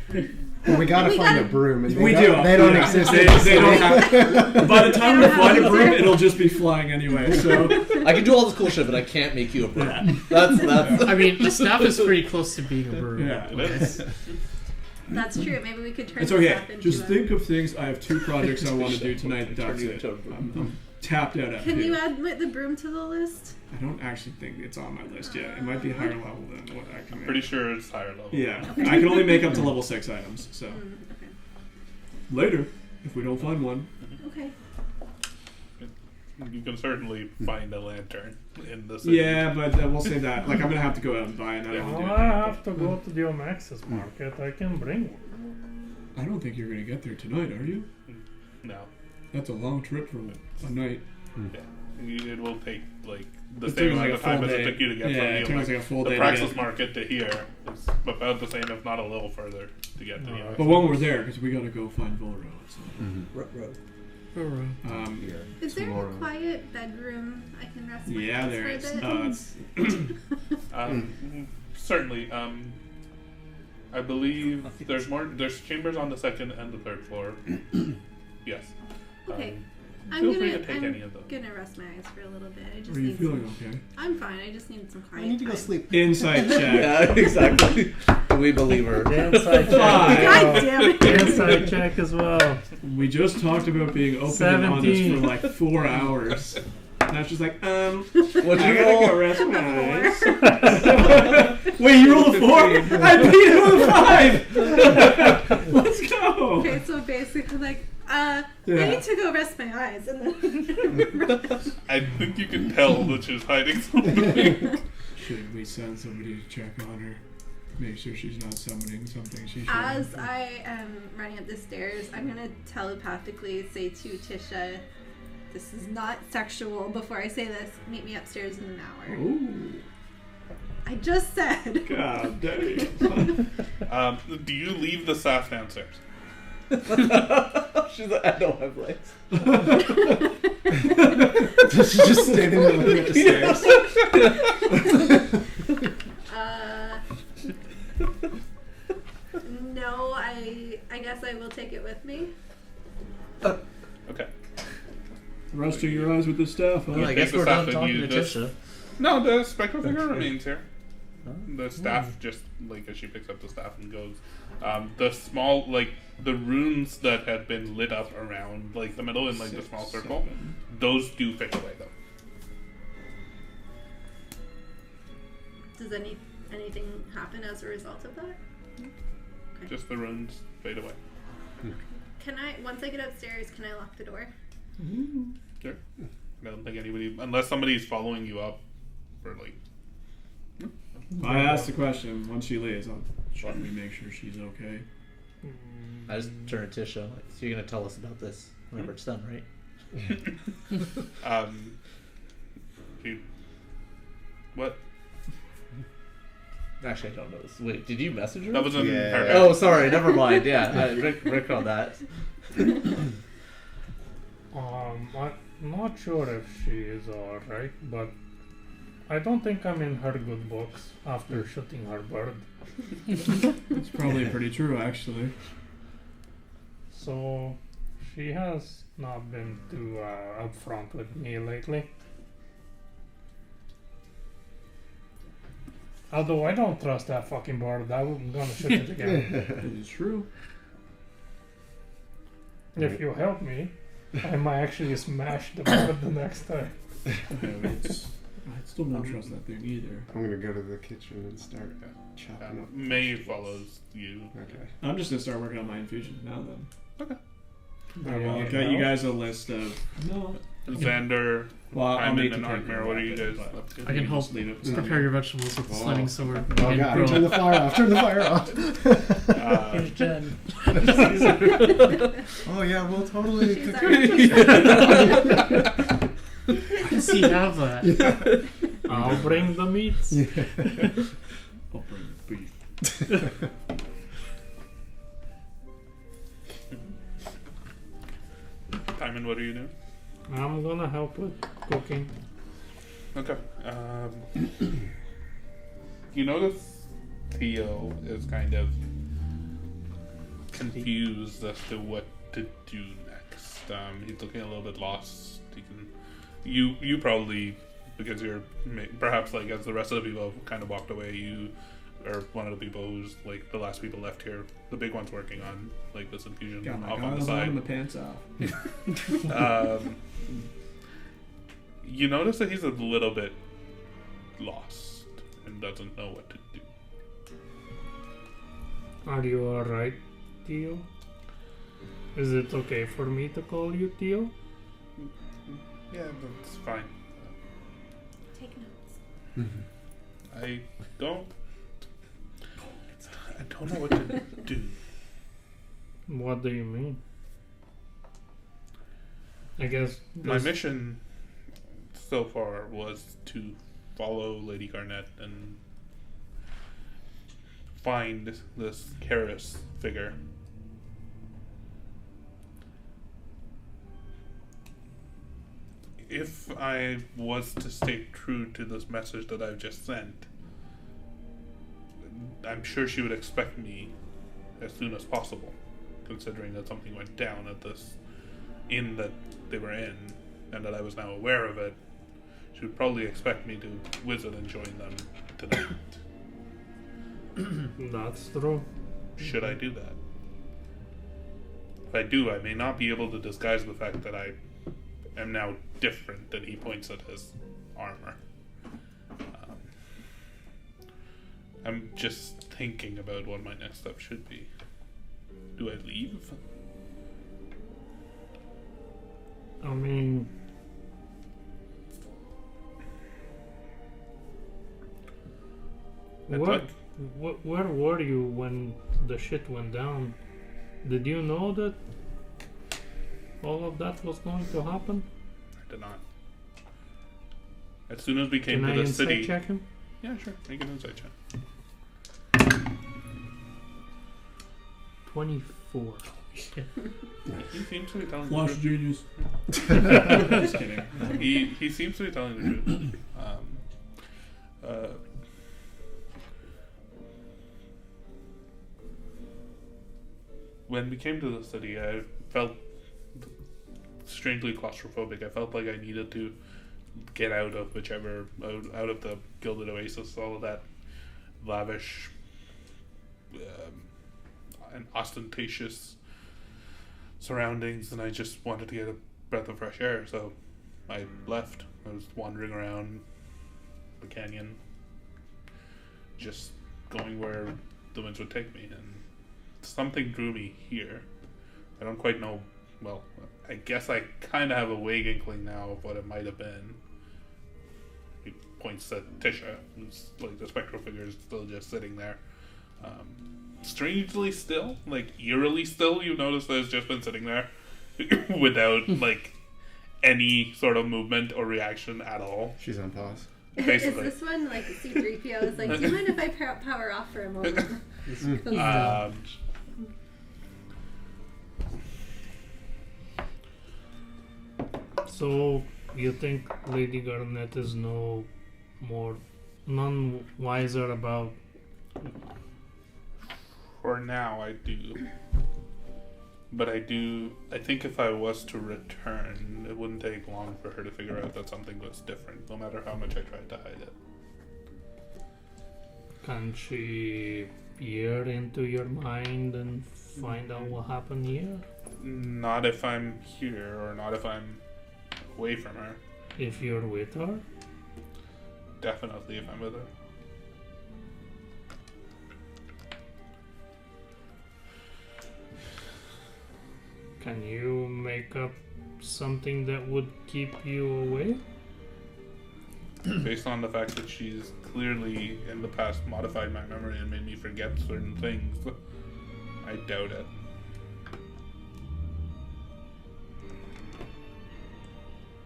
Speaker 5: Well, we gotta
Speaker 2: We
Speaker 5: find
Speaker 2: gotta-
Speaker 5: a broom. And
Speaker 3: We
Speaker 5: they
Speaker 3: do.
Speaker 5: don't, They don't
Speaker 3: Yeah.
Speaker 5: exist.
Speaker 3: They don't have. By the time
Speaker 2: They
Speaker 3: we
Speaker 2: don't
Speaker 3: find
Speaker 2: have
Speaker 3: a broom,
Speaker 2: these.
Speaker 3: it'll just be flying anyway. So
Speaker 4: I can do all this cool shit, but I can't make you a broom. That's
Speaker 8: I mean, the staff is pretty close to being a broom.
Speaker 3: yeah,
Speaker 1: It is.
Speaker 2: That's true. Maybe we could turn
Speaker 3: it's
Speaker 2: this
Speaker 3: okay.
Speaker 2: up into
Speaker 3: Just
Speaker 2: a...
Speaker 3: think of things. I have 2 projects I want to do tonight.
Speaker 4: Turn
Speaker 3: That's
Speaker 4: you
Speaker 3: it.
Speaker 4: into a broom.
Speaker 3: I'm tapped out at
Speaker 2: Can you
Speaker 3: 2.
Speaker 2: add the broom to the list?
Speaker 3: I don't actually think it's on my list yet. It might be higher level than what I can make.
Speaker 1: Pretty sure it's higher level.
Speaker 3: Yeah, I can only make up to level 6 items. So
Speaker 2: Okay.
Speaker 3: later, if we don't find one,
Speaker 2: Okay.
Speaker 1: You can certainly find a lantern in the city.
Speaker 3: yeah, but we'll say that. Like I'm gonna have to go out and buy another
Speaker 6: Well,
Speaker 3: one.
Speaker 6: I have to go to the Omaxis market. I can bring one.
Speaker 3: I don't think you're gonna get there tonight, are you?
Speaker 1: No.
Speaker 3: That's a long trip for a night.
Speaker 1: Yeah. It will take like the
Speaker 3: It
Speaker 1: same
Speaker 3: took us
Speaker 1: amount
Speaker 3: like
Speaker 1: of
Speaker 3: a
Speaker 1: time
Speaker 3: full
Speaker 1: as it
Speaker 3: day.
Speaker 1: took you to get
Speaker 3: Yeah, it
Speaker 1: from
Speaker 3: took us
Speaker 1: the
Speaker 3: like a full
Speaker 1: the
Speaker 3: day to
Speaker 1: Praxis
Speaker 3: get-
Speaker 1: market to here. Is about the same, if not a little further, to get to the
Speaker 6: Alright.
Speaker 3: But when we're there, because we gotta go find Volro. So.
Speaker 2: Is there
Speaker 5: Tomorrow.
Speaker 2: a quiet bedroom I can rest my
Speaker 3: Yeah,
Speaker 2: face
Speaker 3: there
Speaker 2: for a
Speaker 3: is.
Speaker 2: bit?
Speaker 1: Certainly. I believe there's more. There's chambers on the 2nd and the 3rd floor. Yes.
Speaker 2: Okay.
Speaker 1: Feel free to take any of those.
Speaker 2: gonna rest my eyes for a little bit. I just
Speaker 3: Are you
Speaker 2: need
Speaker 3: feeling
Speaker 2: some,
Speaker 3: okay?
Speaker 2: I'm fine. I just need some quiet
Speaker 5: I need to go
Speaker 2: time.
Speaker 5: sleep.
Speaker 3: Inside check.
Speaker 4: Yeah, exactly. We believe her.
Speaker 6: Inside check.
Speaker 2: God damn it.
Speaker 6: Inside check as well.
Speaker 3: We just talked about being open and honest
Speaker 6: 17.
Speaker 3: for like 4 hours. And I was just like,
Speaker 4: What'd
Speaker 3: I
Speaker 4: you
Speaker 3: gotta
Speaker 4: roll?
Speaker 3: go rest my eyes. Wait, you rolled a 4? I beat it with a 5! Let's go!
Speaker 2: Okay, so basically, like, I
Speaker 3: Yeah.
Speaker 2: need to go rest my eyes, and then
Speaker 1: I think you can tell that she's hiding something.
Speaker 3: Should we send somebody to check on her? Make sure she's not summoning something she shouldn't.
Speaker 2: as I am running up the stairs, I'm gonna telepathically say to Tisha, this is not sexual before I say this. Meet me upstairs in an hour.
Speaker 3: Ooh.
Speaker 2: I just said.
Speaker 3: God dang.
Speaker 1: Do you leave the staff downstairs?
Speaker 4: She's like, I don't have legs.
Speaker 5: She's just standing there looking at the stairs.
Speaker 2: No, I guess I will take it with me.
Speaker 1: Okay.
Speaker 3: Rusting your eyes with this staff, huh?
Speaker 1: You
Speaker 7: Well, I
Speaker 1: take
Speaker 7: guess
Speaker 1: the
Speaker 7: we're
Speaker 1: staff
Speaker 7: done
Speaker 1: and
Speaker 7: talking
Speaker 1: you
Speaker 7: to
Speaker 1: just-
Speaker 7: Tisha.
Speaker 1: No, the spectral figure remains here.
Speaker 4: Huh?
Speaker 1: The staff just, like, as she picks up the staff and goes, the small, like, the runes that had been lit up around, like, the middle in, like, the small circle, those do fade away, though.
Speaker 2: Does anything happen as a result of that? Okay.
Speaker 1: Just the runes fade away.
Speaker 2: Can I, once I get upstairs, can I lock the door?
Speaker 1: Sure. I don't think anybody, unless somebody's following you up for, like,
Speaker 3: I asked the question once she leaves. Let me make sure she's okay.
Speaker 4: I just turn to Tisha. Like, so you're gonna tell us about this whenever it's done, right?
Speaker 1: what?
Speaker 4: Actually, I don't know this. Wait, did you message her?
Speaker 1: That was in
Speaker 5: Yeah.
Speaker 1: her.
Speaker 4: Oh, sorry. Never mind. Yeah, Rick on that.
Speaker 6: I'm not sure if she is alright, but I don't think I'm in her good books after shooting her bird.
Speaker 3: It's probably pretty true, actually.
Speaker 6: So she has not been too upfront with me lately. Although I don't trust that fucking bird, I'm gonna shoot it again.
Speaker 3: It is true.
Speaker 6: If you help me, I might actually smash the bird the next time.
Speaker 3: I still don't trust that thing either.
Speaker 5: I'm gonna go to the kitchen and start chopping up.
Speaker 1: May follows you.
Speaker 5: Okay.
Speaker 3: I'm just gonna start working on my infusions now then.
Speaker 1: Okay.
Speaker 3: I'll get you guys a list of. No.
Speaker 1: Xander,
Speaker 3: Well, I'll
Speaker 1: Hyman,
Speaker 3: need to
Speaker 1: and
Speaker 3: take
Speaker 1: Arkmare, what are you guys up to?
Speaker 8: I can help
Speaker 3: Just leave it.
Speaker 8: prepare your vegetables with the
Speaker 5: Oh.
Speaker 8: sliding sword.
Speaker 5: Oh
Speaker 8: and
Speaker 5: god,
Speaker 8: grill.
Speaker 5: turn the fire off, turn the fire off.
Speaker 1: Uh,
Speaker 7: Jen.
Speaker 5: Oh yeah, we'll totally
Speaker 2: She's
Speaker 5: cook
Speaker 2: already-
Speaker 8: I can see you have that.
Speaker 6: I'll bring the meats.
Speaker 3: I'll bring the beef.
Speaker 1: Hyman, what are you doing?
Speaker 6: I'm gonna help with cooking.
Speaker 1: Okay. You notice Theo is kind of confused as to what to do next. He's looking a little bit lost. You probably, because you're perhaps like as the rest of the people have kind of walked away, you are one of the people who's like the last people left here. The big one's working on like this infusion
Speaker 3: Got my
Speaker 1: off on the
Speaker 3: goggles on and my
Speaker 1: side.
Speaker 3: pants off.
Speaker 1: You notice that he's a little bit lost and doesn't know what to do.
Speaker 6: Are you alright, Theo? Is it okay for me to call you Theo?
Speaker 1: Yeah, that's fine.
Speaker 2: Take notes.
Speaker 1: I don't know what to do.
Speaker 6: What do you mean? I guess
Speaker 1: My
Speaker 6: this-
Speaker 1: mission so far was to follow Lady Garnett and find this Karis figure. If I was to stay true to this message that I've just sent, I'm sure she would expect me as soon as possible, considering that something went down at this inn that they were in, and that I was now aware of it. She would probably expect me to visit and join them tonight.
Speaker 6: That's true.
Speaker 1: Should I do that? If I do, I may not be able to disguise the fact that I am now different, and he points at his armor. I'm just thinking about what my next step should be. Do I leave?
Speaker 6: I mean,
Speaker 1: And
Speaker 6: where were you when the shit went down? Did you know that all of that was going to happen?
Speaker 1: I did not. As soon as we came
Speaker 6: Can I
Speaker 1: to the
Speaker 6: insight
Speaker 1: city.
Speaker 6: check him?
Speaker 1: Yeah, sure. Make an insight check.
Speaker 6: 24.
Speaker 1: He seems to be telling
Speaker 3: Flash
Speaker 1: the truth.
Speaker 3: genius. Just kidding.
Speaker 1: He seems to be telling the truth. When we came to the city, I felt strangely claustrophobic. I felt like I needed to get out of out of the Gilded Oasis, all of that lavish and ostentatious surroundings, and I just wanted to get a breath of fresh air, so I left. I was wandering around the canyon, just going where the winds would take me, and something drew me here. I don't quite know, well, I guess I kind of have a vague inkling now of what it might have been. He points at Tisha, who's like the spectral figure is still just sitting there. Strangely still, like eerily still, you notice that it's just been sitting there without like any sort of movement or reaction at all.
Speaker 5: She's on pause.
Speaker 1: Basically.
Speaker 2: Is this one like C-3PO is like, do you mind if I power off for a moment?
Speaker 6: So, you think Lady Garnet is none wiser about...
Speaker 1: For now, I do. But I think if I was to return, it wouldn't take long for her to figure out that something was different, no matter how much I tried to hide it.
Speaker 6: Can she peer into your mind and find out what happened here?
Speaker 1: Not if I'm here, or not if I'm away from her.
Speaker 6: If you're with her?
Speaker 1: Definitely if I'm with her.
Speaker 6: Can you make up something that would keep you away?
Speaker 1: Based on the fact that she's clearly in the past modified my memory and made me forget certain things, I doubt it.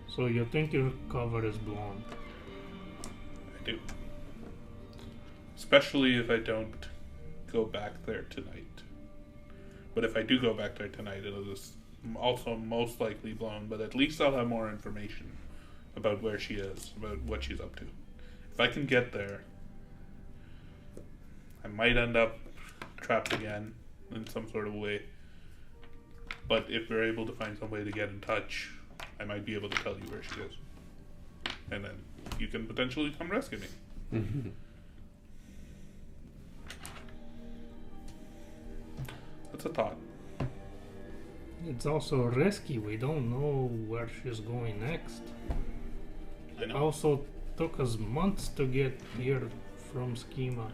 Speaker 6: So you think your cover is blown?
Speaker 1: I do. Especially if I don't go back there tonight. But if I do go back there tonight, it'll just also most likely blown, but at least I'll have more information about where she is, about what she's up to. If I can get there, I might end up trapped again in some sort of way. But if we're able to find some way to get in touch, I might be able to tell you where she is. And then you can potentially come rescue me.
Speaker 5: Mm-hmm.
Speaker 1: That's a thought.
Speaker 6: It's also risky. We don't know where she's going next.
Speaker 1: I
Speaker 6: It
Speaker 1: know.
Speaker 6: also took us months to get here from Schema.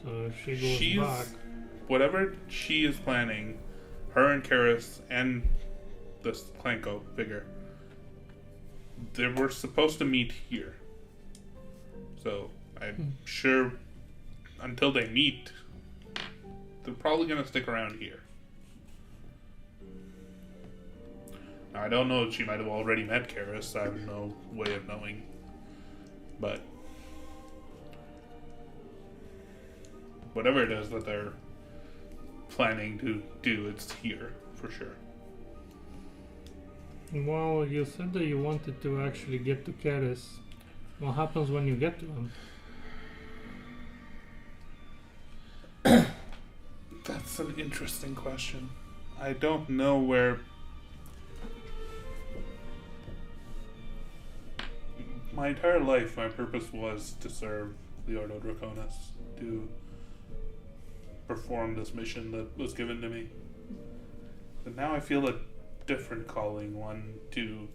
Speaker 6: So if she goes
Speaker 1: She's
Speaker 6: back...
Speaker 1: whatever she is planning, her and Karis and this Clanko figure, they were supposed to meet here. So I'm sure until they meet, they're probably gonna stick around here. Now, I don't know if she might have already met Karis. I have no way of knowing. But whatever it is that they're planning to do, it's here for sure.
Speaker 6: Well, you said that you wanted to actually get to Karis. What happens when you get to him?
Speaker 1: That's an interesting question. I don't know where. My entire life, my purpose was to serve the Ordo Draconis, to perform this mission that was given to me. But now I feel a different calling, one to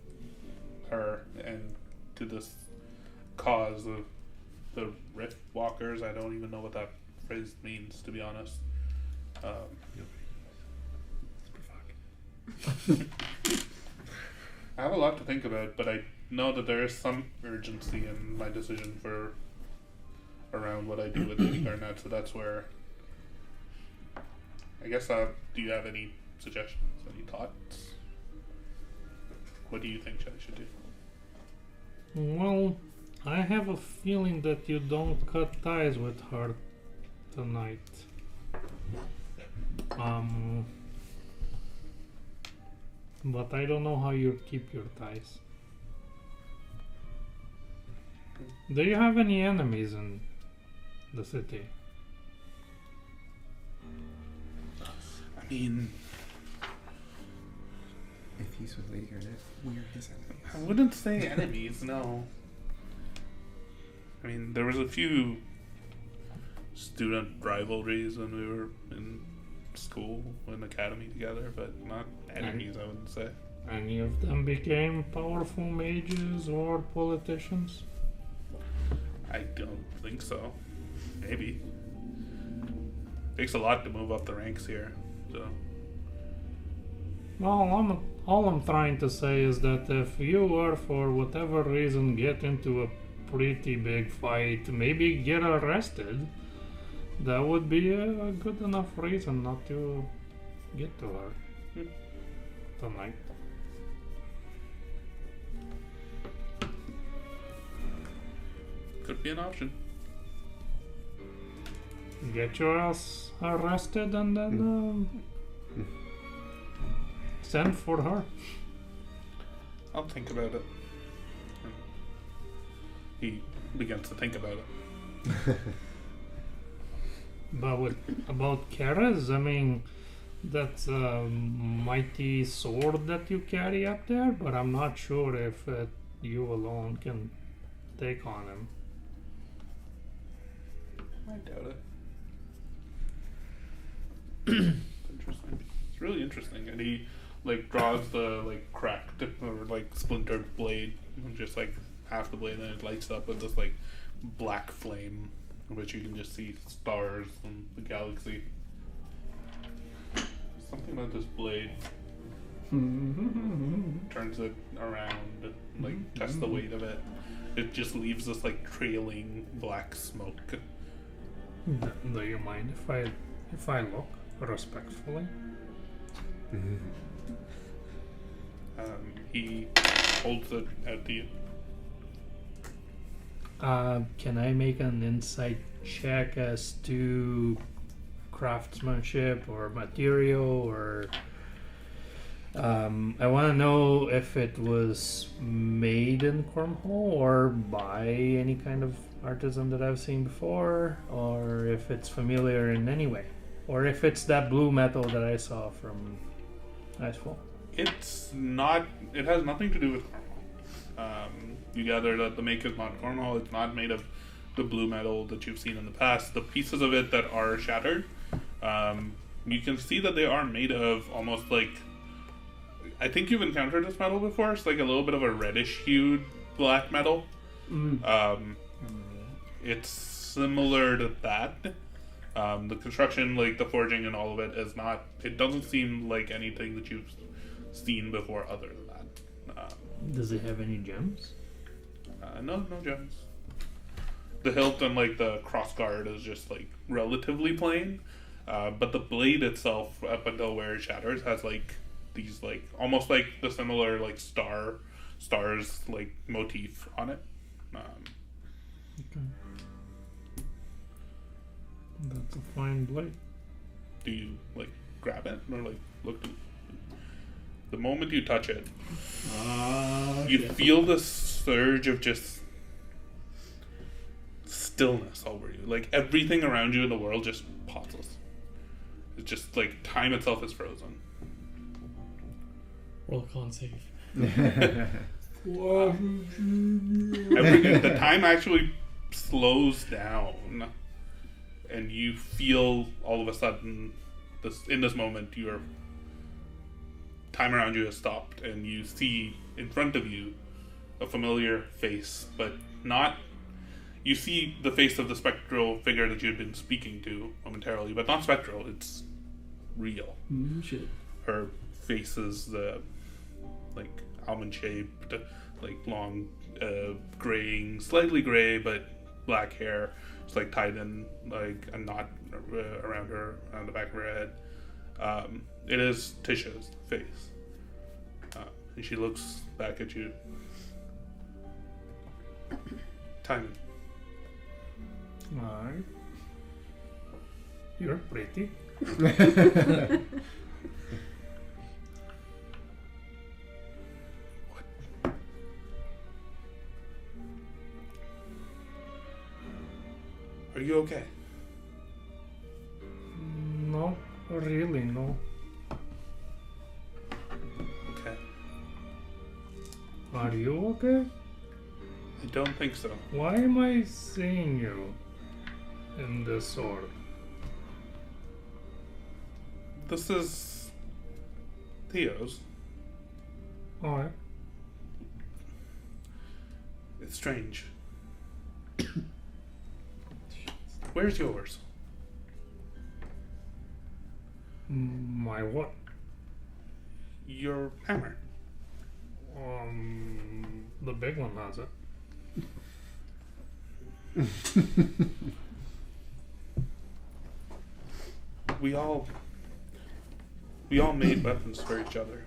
Speaker 1: her and to this cause of the Rift Walkers. I don't even know what that phrase means, to be honest. I have a lot to think about, but I know that there is some urgency in my decision for around what I do with Lady Garnet, so that's where I guess do you have any suggestions, any thoughts? What do you think I should do?
Speaker 6: Well, I have a feeling that you don't cut ties with her tonight. But I don't know how you keep your ties. Do you have any enemies in the city?
Speaker 1: I mean,
Speaker 5: If he's with Lady Garnet, we're his enemies.
Speaker 1: I wouldn't say enemies, no. I mean, there was a few student rivalries when we were in school, in academy together, but not enemies, I wouldn't say.
Speaker 6: Any of them became powerful mages or politicians?
Speaker 1: I don't think so. Maybe. Takes a lot to move up the ranks here, so.
Speaker 6: Well, all I'm trying to say is that if you were, for whatever reason, get into a pretty big fight, maybe get arrested, that would be a good enough reason not to get to her tonight.
Speaker 1: Could be an option.
Speaker 6: Get your ass arrested and then send for her.
Speaker 1: I'll think about it. He begins to think about it.
Speaker 6: But about Kara's, I mean, that's a mighty sword that you carry up there, but I'm not sure if you alone can take on him.
Speaker 1: I doubt it. Interesting. It's really interesting. And he draws the cracked or splintered blade, and just half the blade, and it lights up with this black flame, in which you can just see stars and the galaxy. Something about this blade turns it around, tests the weight of it. It just leaves this trailing black smoke.
Speaker 6: Do you mind if I look respectfully?
Speaker 1: He holds it out to you.
Speaker 6: Can I make an insight check as to craftsmanship or material, or I want to know if it was made in Cornhole or by any kind of artisan that I've seen before, or if it's familiar in any way, or if it's that blue metal that I saw from Icefall.
Speaker 1: It's not. It has nothing to do with Cornhole. You gather that the make is not Cornhole. It's not made of the blue metal that you've seen in the past. The pieces of it that are shattered, you can see that they are made of almost I think you've encountered this metal before. It's a little bit of a reddish hued black metal. It's similar to that. The construction, the forging and all of it is not. It doesn't seem like anything that you've seen before other than that.
Speaker 6: Does it have any gems?
Speaker 1: No gems. The hilt and the cross guard is just relatively plain, but the blade itself, up until where it shatters, has these almost the similar stars motif on it.
Speaker 6: Okay. That's a fine blade.
Speaker 1: Do you grab it or look? The moment you touch it, you feel this surge of just stillness over you. Everything around you in the world just pauses. It's just time itself is frozen.
Speaker 9: Roll con save.
Speaker 1: The time actually slows down, and you feel all of a sudden in this moment your time around you has stopped, and you see in front of you a familiar face, but not. You see the face of the spectral figure that you had been speaking to momentarily, but not spectral. It's real.
Speaker 3: Shit.
Speaker 1: Her face is almond shaped, long, graying, slightly gray, but black hair. It's tied in a knot around the back of her head. It is Tisha's face. And she looks back at you. Timon.
Speaker 6: Alright. You're pretty.
Speaker 1: Are you okay?
Speaker 6: Not really, no.
Speaker 1: Okay.
Speaker 6: Are you okay?
Speaker 1: I don't think so.
Speaker 6: Why am I seeing you in this sword?
Speaker 1: This is Theo's.
Speaker 6: Alright.
Speaker 1: It's strange. Where's yours?
Speaker 6: My what?
Speaker 1: Your hammer.
Speaker 6: The big one has it.
Speaker 1: We all made weapons for each other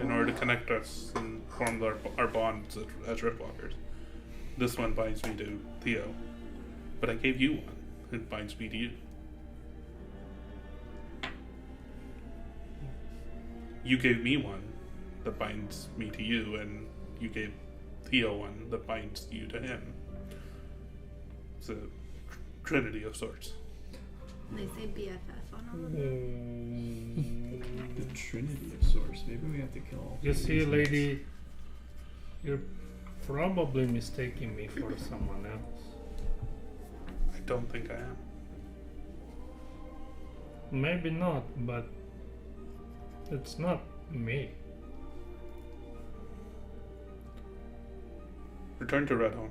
Speaker 1: in order to connect us and form our bonds as Riftwalkers. This one binds me to Theo, but I gave you one. It binds me to you. You gave me one that binds me to you, and you gave Theo one that binds you to him. It's a trinity of sorts.
Speaker 2: They say BFF on all of them.
Speaker 3: The Trinity of Source. Maybe we have to kill all
Speaker 6: You
Speaker 3: three
Speaker 6: see,
Speaker 3: of these
Speaker 6: lady, you're probably mistaking me for someone else.
Speaker 1: I don't think I am.
Speaker 6: Maybe not, but it's not me.
Speaker 1: Return to Redhorn.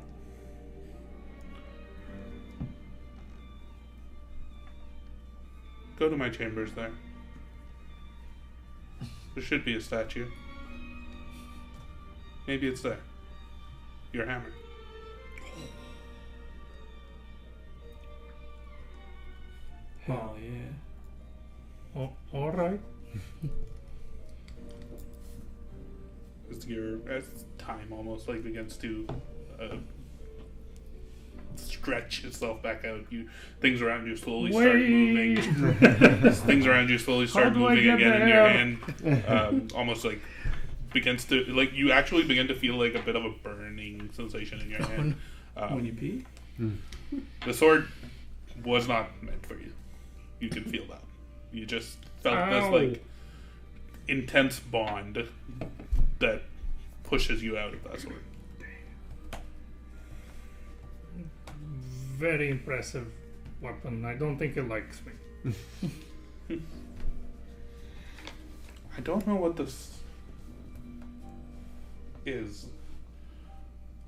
Speaker 1: Go to my chambers there. There should be a statue. Maybe it's there. Your hammer.
Speaker 3: Hell yeah.
Speaker 6: Oh, alright.
Speaker 1: As time almost like begins to stretch itself back out, things around you slowly start moving. Things around you slowly start
Speaker 6: do I
Speaker 1: moving
Speaker 6: get
Speaker 1: again in
Speaker 6: the
Speaker 1: your
Speaker 6: air?
Speaker 1: hand. Almost like begins to you actually begin to feel like a bit of a burning sensation in your hand.
Speaker 3: When you pee?
Speaker 1: The sword was not meant for you. You can feel that. You just felt
Speaker 6: Ow.
Speaker 1: this like intense bond that pushes you out of that sword.
Speaker 6: Very impressive weapon. I don't think it likes me.
Speaker 1: I don't know what this is,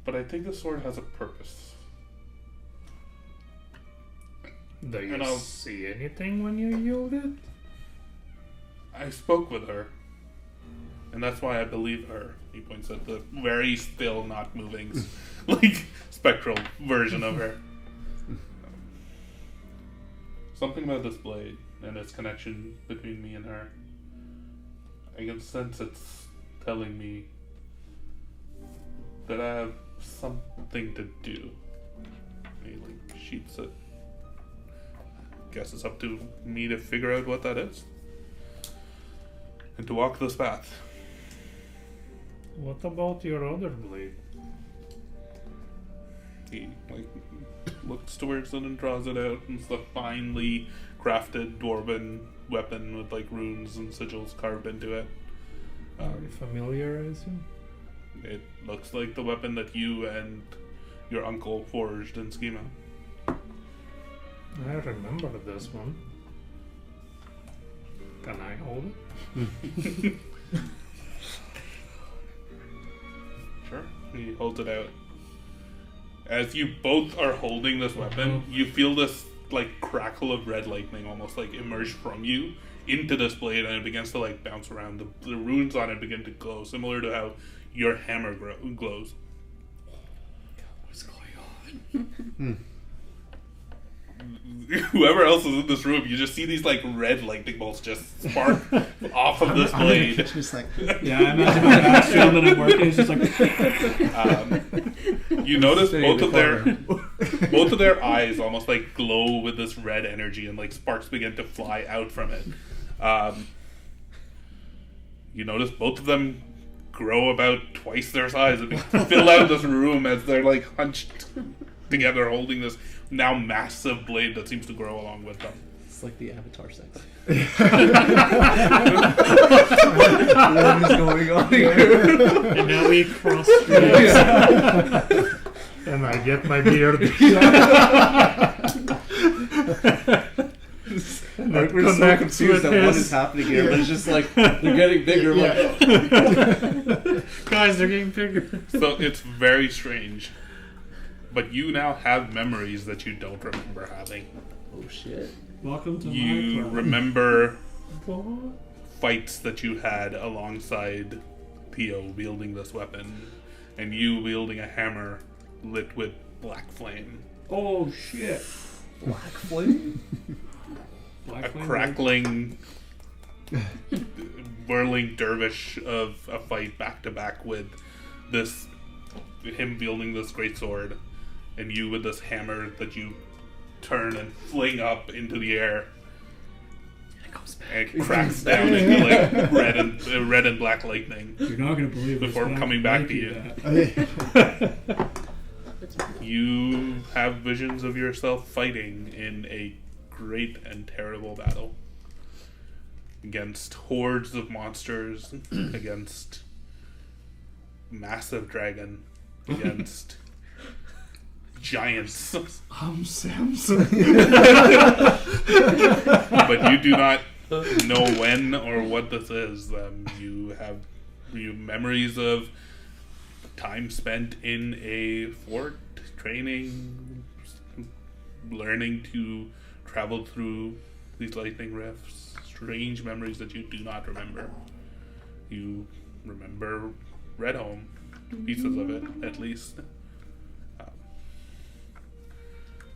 Speaker 1: but I think the sword has a purpose.
Speaker 6: Do you
Speaker 1: And I'll-
Speaker 6: see anything when you yield it?
Speaker 1: I spoke with her, and that's why I believe her. He points at the very still, not moving, like spectral version of her. Something about this blade and its connection between me and her. I can sense it's telling me that I have something to do. He like sheets it. Guess it's up to me to figure out what that is. And to walk this path.
Speaker 6: What about your other blade?
Speaker 1: He like looks towards it and draws it out, and it's a finely crafted dwarven weapon with like runes and sigils carved into it.
Speaker 6: Very familiar, I assume?
Speaker 1: It looks like the weapon that you and your uncle forged in Schema.
Speaker 6: I remember this one. Can I hold it?
Speaker 1: Sure. He holds it out. As you both are holding this weapon, you feel this like crackle of red lightning almost like emerge from you into this blade, and it begins to like bounce around. The runes on it begin to glow, similar to how your hammer glows.
Speaker 3: What's going on?
Speaker 1: whoever else is in this room, you just see these like red lightning bolts just spark off of this blade.
Speaker 5: Just like
Speaker 3: Yeah, I imagine my back's down and I'm working. It's just like.
Speaker 1: You notice
Speaker 5: Stay in
Speaker 1: both
Speaker 5: the
Speaker 1: of their eyes almost like glow with this red energy, and like sparks begin to fly out from it. You notice both of them grow about twice their size and fill out this room as they're like hunched together, holding this now massive blade that seems to grow along with them.
Speaker 4: It's like the Avatar sex.
Speaker 7: What is going on here?
Speaker 6: And now we cross streams. And I get my beard. And
Speaker 4: Like,
Speaker 6: it
Speaker 4: we're so
Speaker 6: connects
Speaker 4: confused
Speaker 6: with
Speaker 4: at what
Speaker 6: his-
Speaker 4: is happening here, but it's just like they're getting bigger. Like,
Speaker 6: Guys, they're getting bigger.
Speaker 1: So it's very strange. But you now have memories that you don't remember having.
Speaker 4: oh shit!
Speaker 3: Welcome to my
Speaker 1: You
Speaker 3: club.
Speaker 1: remember
Speaker 6: What?
Speaker 1: fights that you had alongside Theo wielding this weapon, and you wielding a hammer lit with black flame.
Speaker 3: Oh shit!
Speaker 4: Black flame.
Speaker 3: Black
Speaker 1: A
Speaker 3: flame.
Speaker 1: crackling, whirling dervish of a fight back to back with him wielding this great sword, and you with this hammer that you turn and fling up into the air. And it cracks down into like red and black lightning
Speaker 3: You're not gonna believe this,
Speaker 1: before
Speaker 3: but I
Speaker 1: coming back
Speaker 3: like
Speaker 1: to you.
Speaker 3: that.
Speaker 1: You have visions of yourself fighting in a great and terrible battle against hordes of monsters, against massive dragon, against giants.
Speaker 3: Samson.
Speaker 1: But you do not know when or what this is. You have memories of time spent in a fort, training, learning to travel through these lightning rifts. Strange memories that you do not remember. You remember Redhome, pieces of it at least.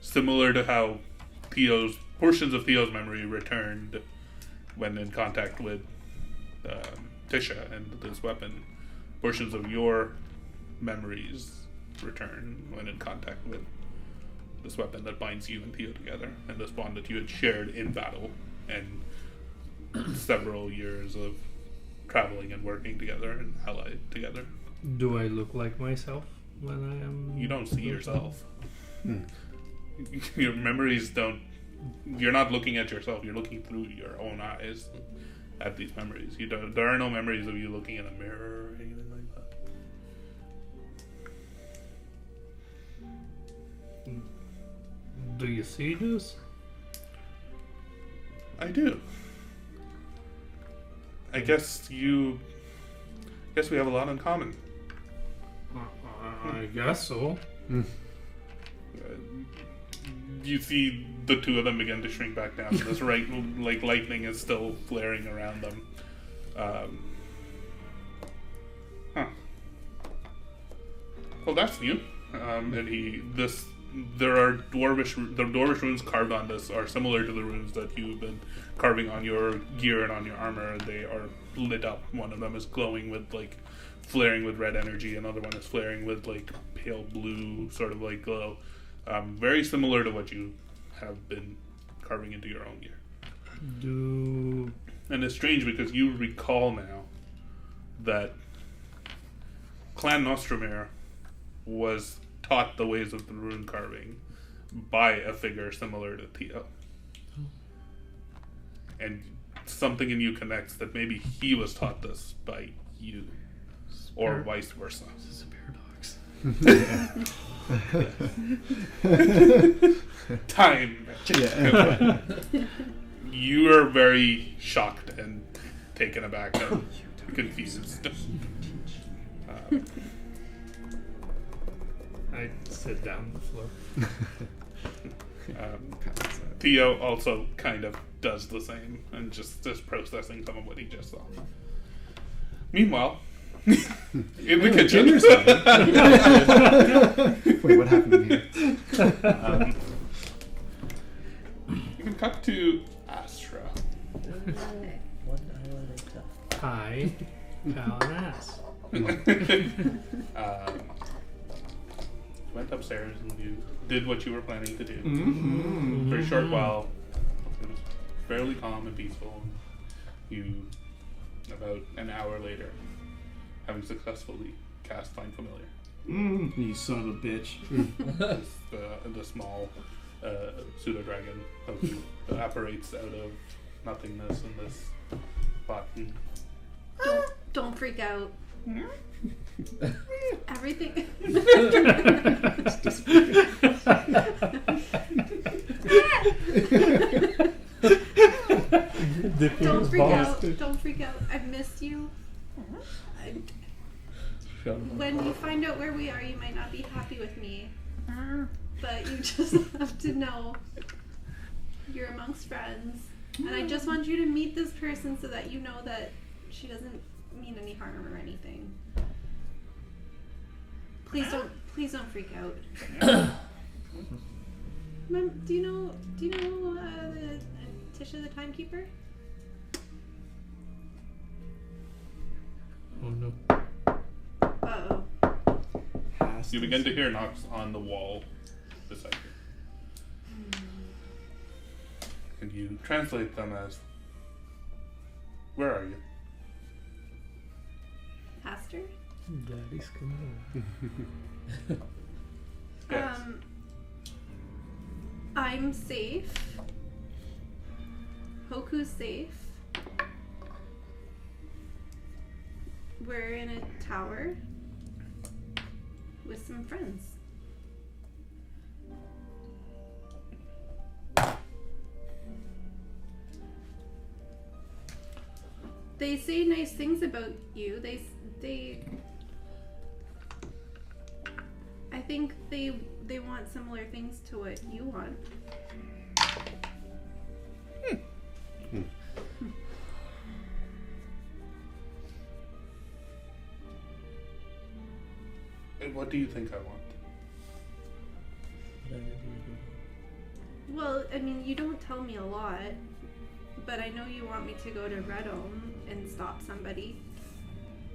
Speaker 1: Similar to how portions of Theo's memory returned when in contact with Tisha and this weapon. Portions of your memories return when in contact with this weapon that binds you and Theo together, and this bond that you had shared in battle and several years of traveling and working together and allied together.
Speaker 6: Do I look like myself when I am?
Speaker 1: You don't see yourself. Your memories don't. You're not looking at yourself. You're looking through your own eyes at these memories. There are no memories of you looking in a mirror or anything like that.
Speaker 6: Do you see this?
Speaker 1: I do. I guess we have a lot in common.
Speaker 6: I guess so.
Speaker 1: You see the two of them begin to shrink back down. This like lightning is still flaring around them. Well, that's new. The dwarvish runes carved on this are similar to the runes that you've been carving on your gear and on your armor. They are lit up. One of them is glowing with like flaring with red energy. Another one is flaring with like pale blue sort of like glow. Very similar to what you have been carving into your own gear. And it's strange because you recall now that Clan Nostromir was taught the ways of the rune carving by a figure similar to Theo. And something in you connects that maybe he was taught this by you, or vice versa.
Speaker 8: This is a paradox.
Speaker 1: Time.
Speaker 7: Yeah.
Speaker 1: You are very shocked and taken aback and confused.
Speaker 6: I sit down on the floor.
Speaker 1: Theo also kind of does the same and just is processing some of what he just saw. Meanwhile, in the kitchen,
Speaker 5: Wait, what happened here?
Speaker 1: You can cut to Astra.
Speaker 2: Okay.
Speaker 4: 1 hour later.
Speaker 6: Hi, Cal and Ass.
Speaker 1: You went upstairs and you did what you were planning to do.
Speaker 3: Mm-hmm.
Speaker 1: For a short while, it was fairly calm and peaceful. You, about an hour later, having successfully cast Find Familiar.
Speaker 3: You son of a bitch.
Speaker 1: The small pseudo-dragon apparates out of nothingness in this spot.
Speaker 2: Don't freak out. Everything. Don't freak out. Don't freak out. I've missed you. When you find out where we are, you might not be happy with me. But you just have to know you're amongst friends. And I just want you to meet this person so that you know that she doesn't mean any harm or anything. Please don't freak out. Do you know the Tisha the Timekeeper?
Speaker 6: Oh no.
Speaker 2: Uh-oh.
Speaker 1: You begin to hear knocks on the wall beside you. And you translate them as, where are you?
Speaker 2: Pastor?
Speaker 6: Daddy's coming.
Speaker 1: Yes.
Speaker 2: I'm safe. Hoku's safe. We're in a tower with some friends. They say nice things about you. They I think they want similar things to what you want.
Speaker 1: And what do you think I want?
Speaker 2: Well, I mean, you don't tell me a lot, but I know you want me to go to Red Dome and stop somebody.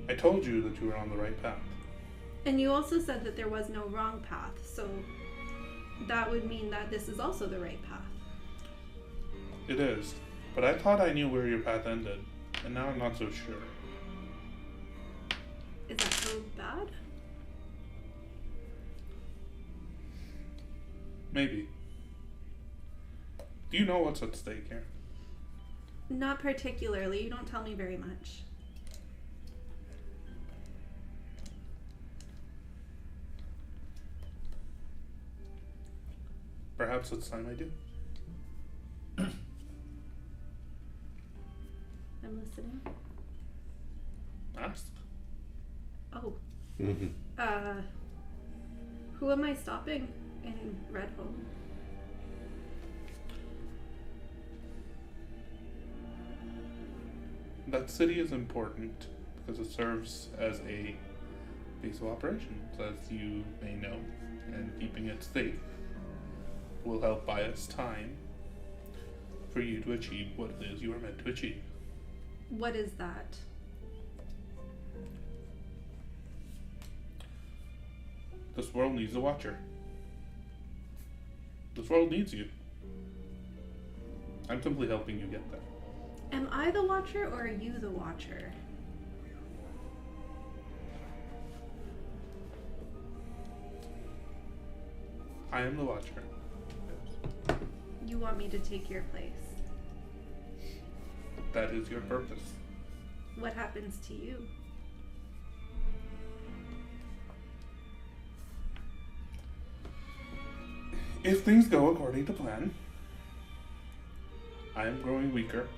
Speaker 1: I told you that you were on the right path.
Speaker 2: And you also said that there was no wrong path, so that would mean that this is also the right path.
Speaker 1: It is, but I thought I knew where your path ended, and now I'm not so sure.
Speaker 2: Is that so bad?
Speaker 1: Maybe. Do you know what's at stake here?
Speaker 2: Not particularly. You don't tell me very much.
Speaker 1: Perhaps it's time I do.
Speaker 2: I'm listening.
Speaker 1: Ask.
Speaker 2: Oh. Who am I stopping in Red Home?
Speaker 1: That city is important because it serves as a base of operations, as you may know, and keeping it safe will help buy us time for you to achieve what it is you are meant to achieve.
Speaker 2: What is that?
Speaker 1: This world needs a watcher. This world needs you. I'm simply helping you get there.
Speaker 2: Am I the Watcher or are you the Watcher?
Speaker 1: I am the watcher. Yes.
Speaker 2: You want me to take your place.
Speaker 1: That is your purpose.
Speaker 2: What happens to you?
Speaker 1: If things go according to plan, I am growing weaker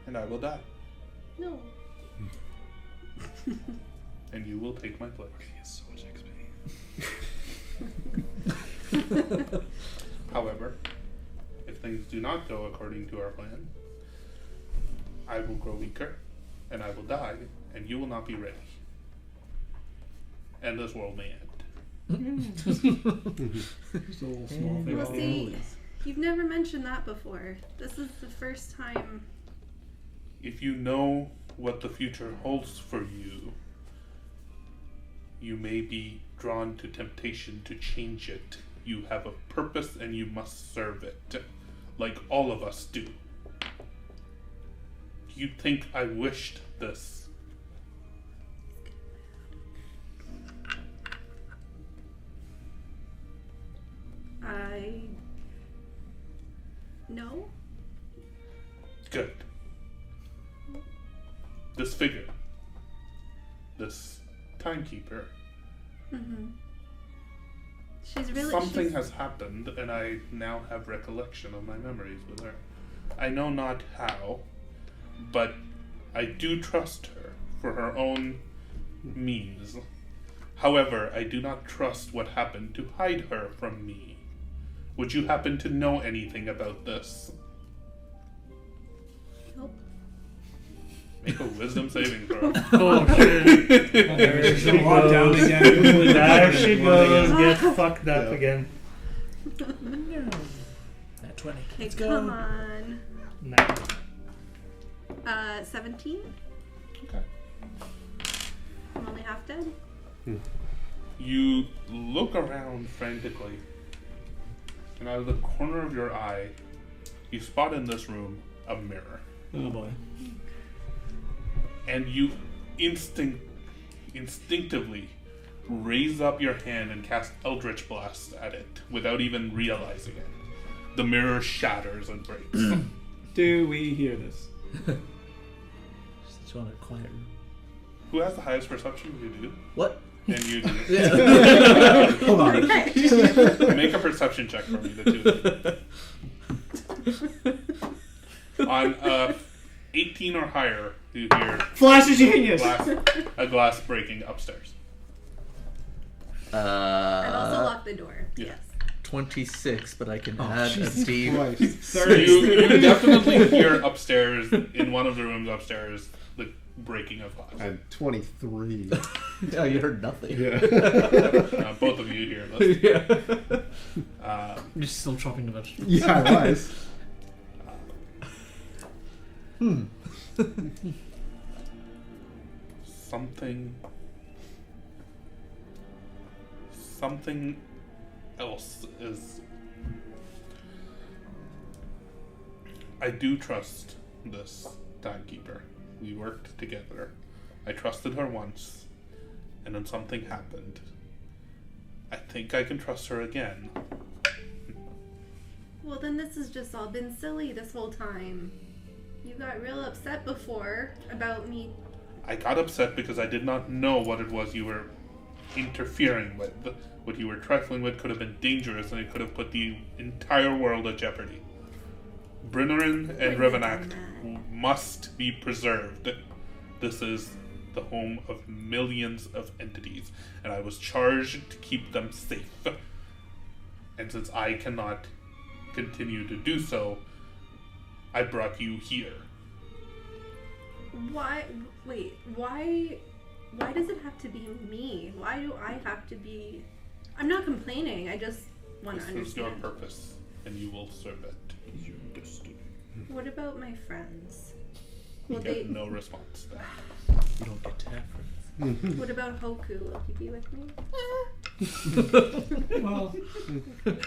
Speaker 1: and I will die.
Speaker 2: No.
Speaker 1: And you will take my place.
Speaker 5: He has so much XP.
Speaker 1: However, if things do not go according to our plan, I will grow weaker and I will die and you will not be ready. And this world may end.
Speaker 3: Just a little small thing.
Speaker 2: We'll see. You've never mentioned that before. This is the first time.
Speaker 1: If you know what the future holds for you, you may be drawn to temptation to change it. You have a purpose and you must serve it, like all of us do. Do you think I wished this?
Speaker 2: No?
Speaker 1: Good. This figure, this timekeeper,
Speaker 2: Mm-hmm. She's really...
Speaker 1: something has happened and I now have recollection of my memories with her. I know not how, but I do trust her for her own means. However, I do not trust what happened to hide her from me. Would you happen to know anything about this?
Speaker 2: Nope.
Speaker 1: Make a wisdom saving throw.
Speaker 6: Oh shit. There she
Speaker 3: Walk down
Speaker 6: goes.
Speaker 3: again.
Speaker 6: There she goes.
Speaker 3: Again.
Speaker 6: Get fucked up again.
Speaker 4: At 20.
Speaker 2: Okay, come on.
Speaker 6: No.
Speaker 2: 17?
Speaker 1: Okay.
Speaker 2: I'm only half dead.
Speaker 1: You look around frantically, and out of the corner of your eye, you spot in this room a mirror.
Speaker 3: Oh boy.
Speaker 1: And you instinctively raise up your hand and cast Eldritch Blast at it without even realizing it. The mirror shatters and breaks.
Speaker 3: Do we hear this?
Speaker 4: Just want a quiet room.
Speaker 1: Who has the highest perception? You do.
Speaker 4: What?
Speaker 1: And you do.
Speaker 3: Hold on.
Speaker 1: Make a perception check for me, the two of you. On 18 or higher, you hear
Speaker 3: Flash of genius!
Speaker 1: a glass breaking upstairs.
Speaker 2: I've also locked the door.
Speaker 1: Yeah.
Speaker 2: Yes.
Speaker 4: 26, but I can add a
Speaker 7: Jesus
Speaker 4: Steve.
Speaker 7: Christ.
Speaker 1: You definitely hear upstairs, in one of the rooms upstairs, the breaking of glass.
Speaker 5: And 23.
Speaker 4: Oh, you heard nothing.
Speaker 5: Yeah.
Speaker 1: Both of you hear this.
Speaker 4: Yeah.
Speaker 8: You're still chopping the vegetables.
Speaker 5: Yeah, I was.
Speaker 1: Something else is... I do trust this timekeeper. We worked together. I trusted her once, and then something happened. I think I can trust her again.
Speaker 2: Well, then this has just all been silly this whole time. You got real upset before about me.
Speaker 1: I got upset because I did not know what it was you were interfering with. What you were trifling with could have been dangerous, and it could have put the entire world at jeopardy. Brynnerin and Rivenacht must be preserved. This is the home of millions of entities, and I was charged to keep them safe. And since I cannot continue to do so, I brought you here.
Speaker 2: Why? Wait. Why does it have to be me? Why do I have to be? I'm not complaining. I just want to
Speaker 1: This is your
Speaker 2: understand.
Speaker 1: purpose, and you will serve it.
Speaker 2: What about my friends?
Speaker 1: You
Speaker 2: Will
Speaker 1: get
Speaker 2: they?
Speaker 1: no response there.
Speaker 4: You don't get to have friends.
Speaker 2: What about Hoku? Will he be with me?
Speaker 3: Well,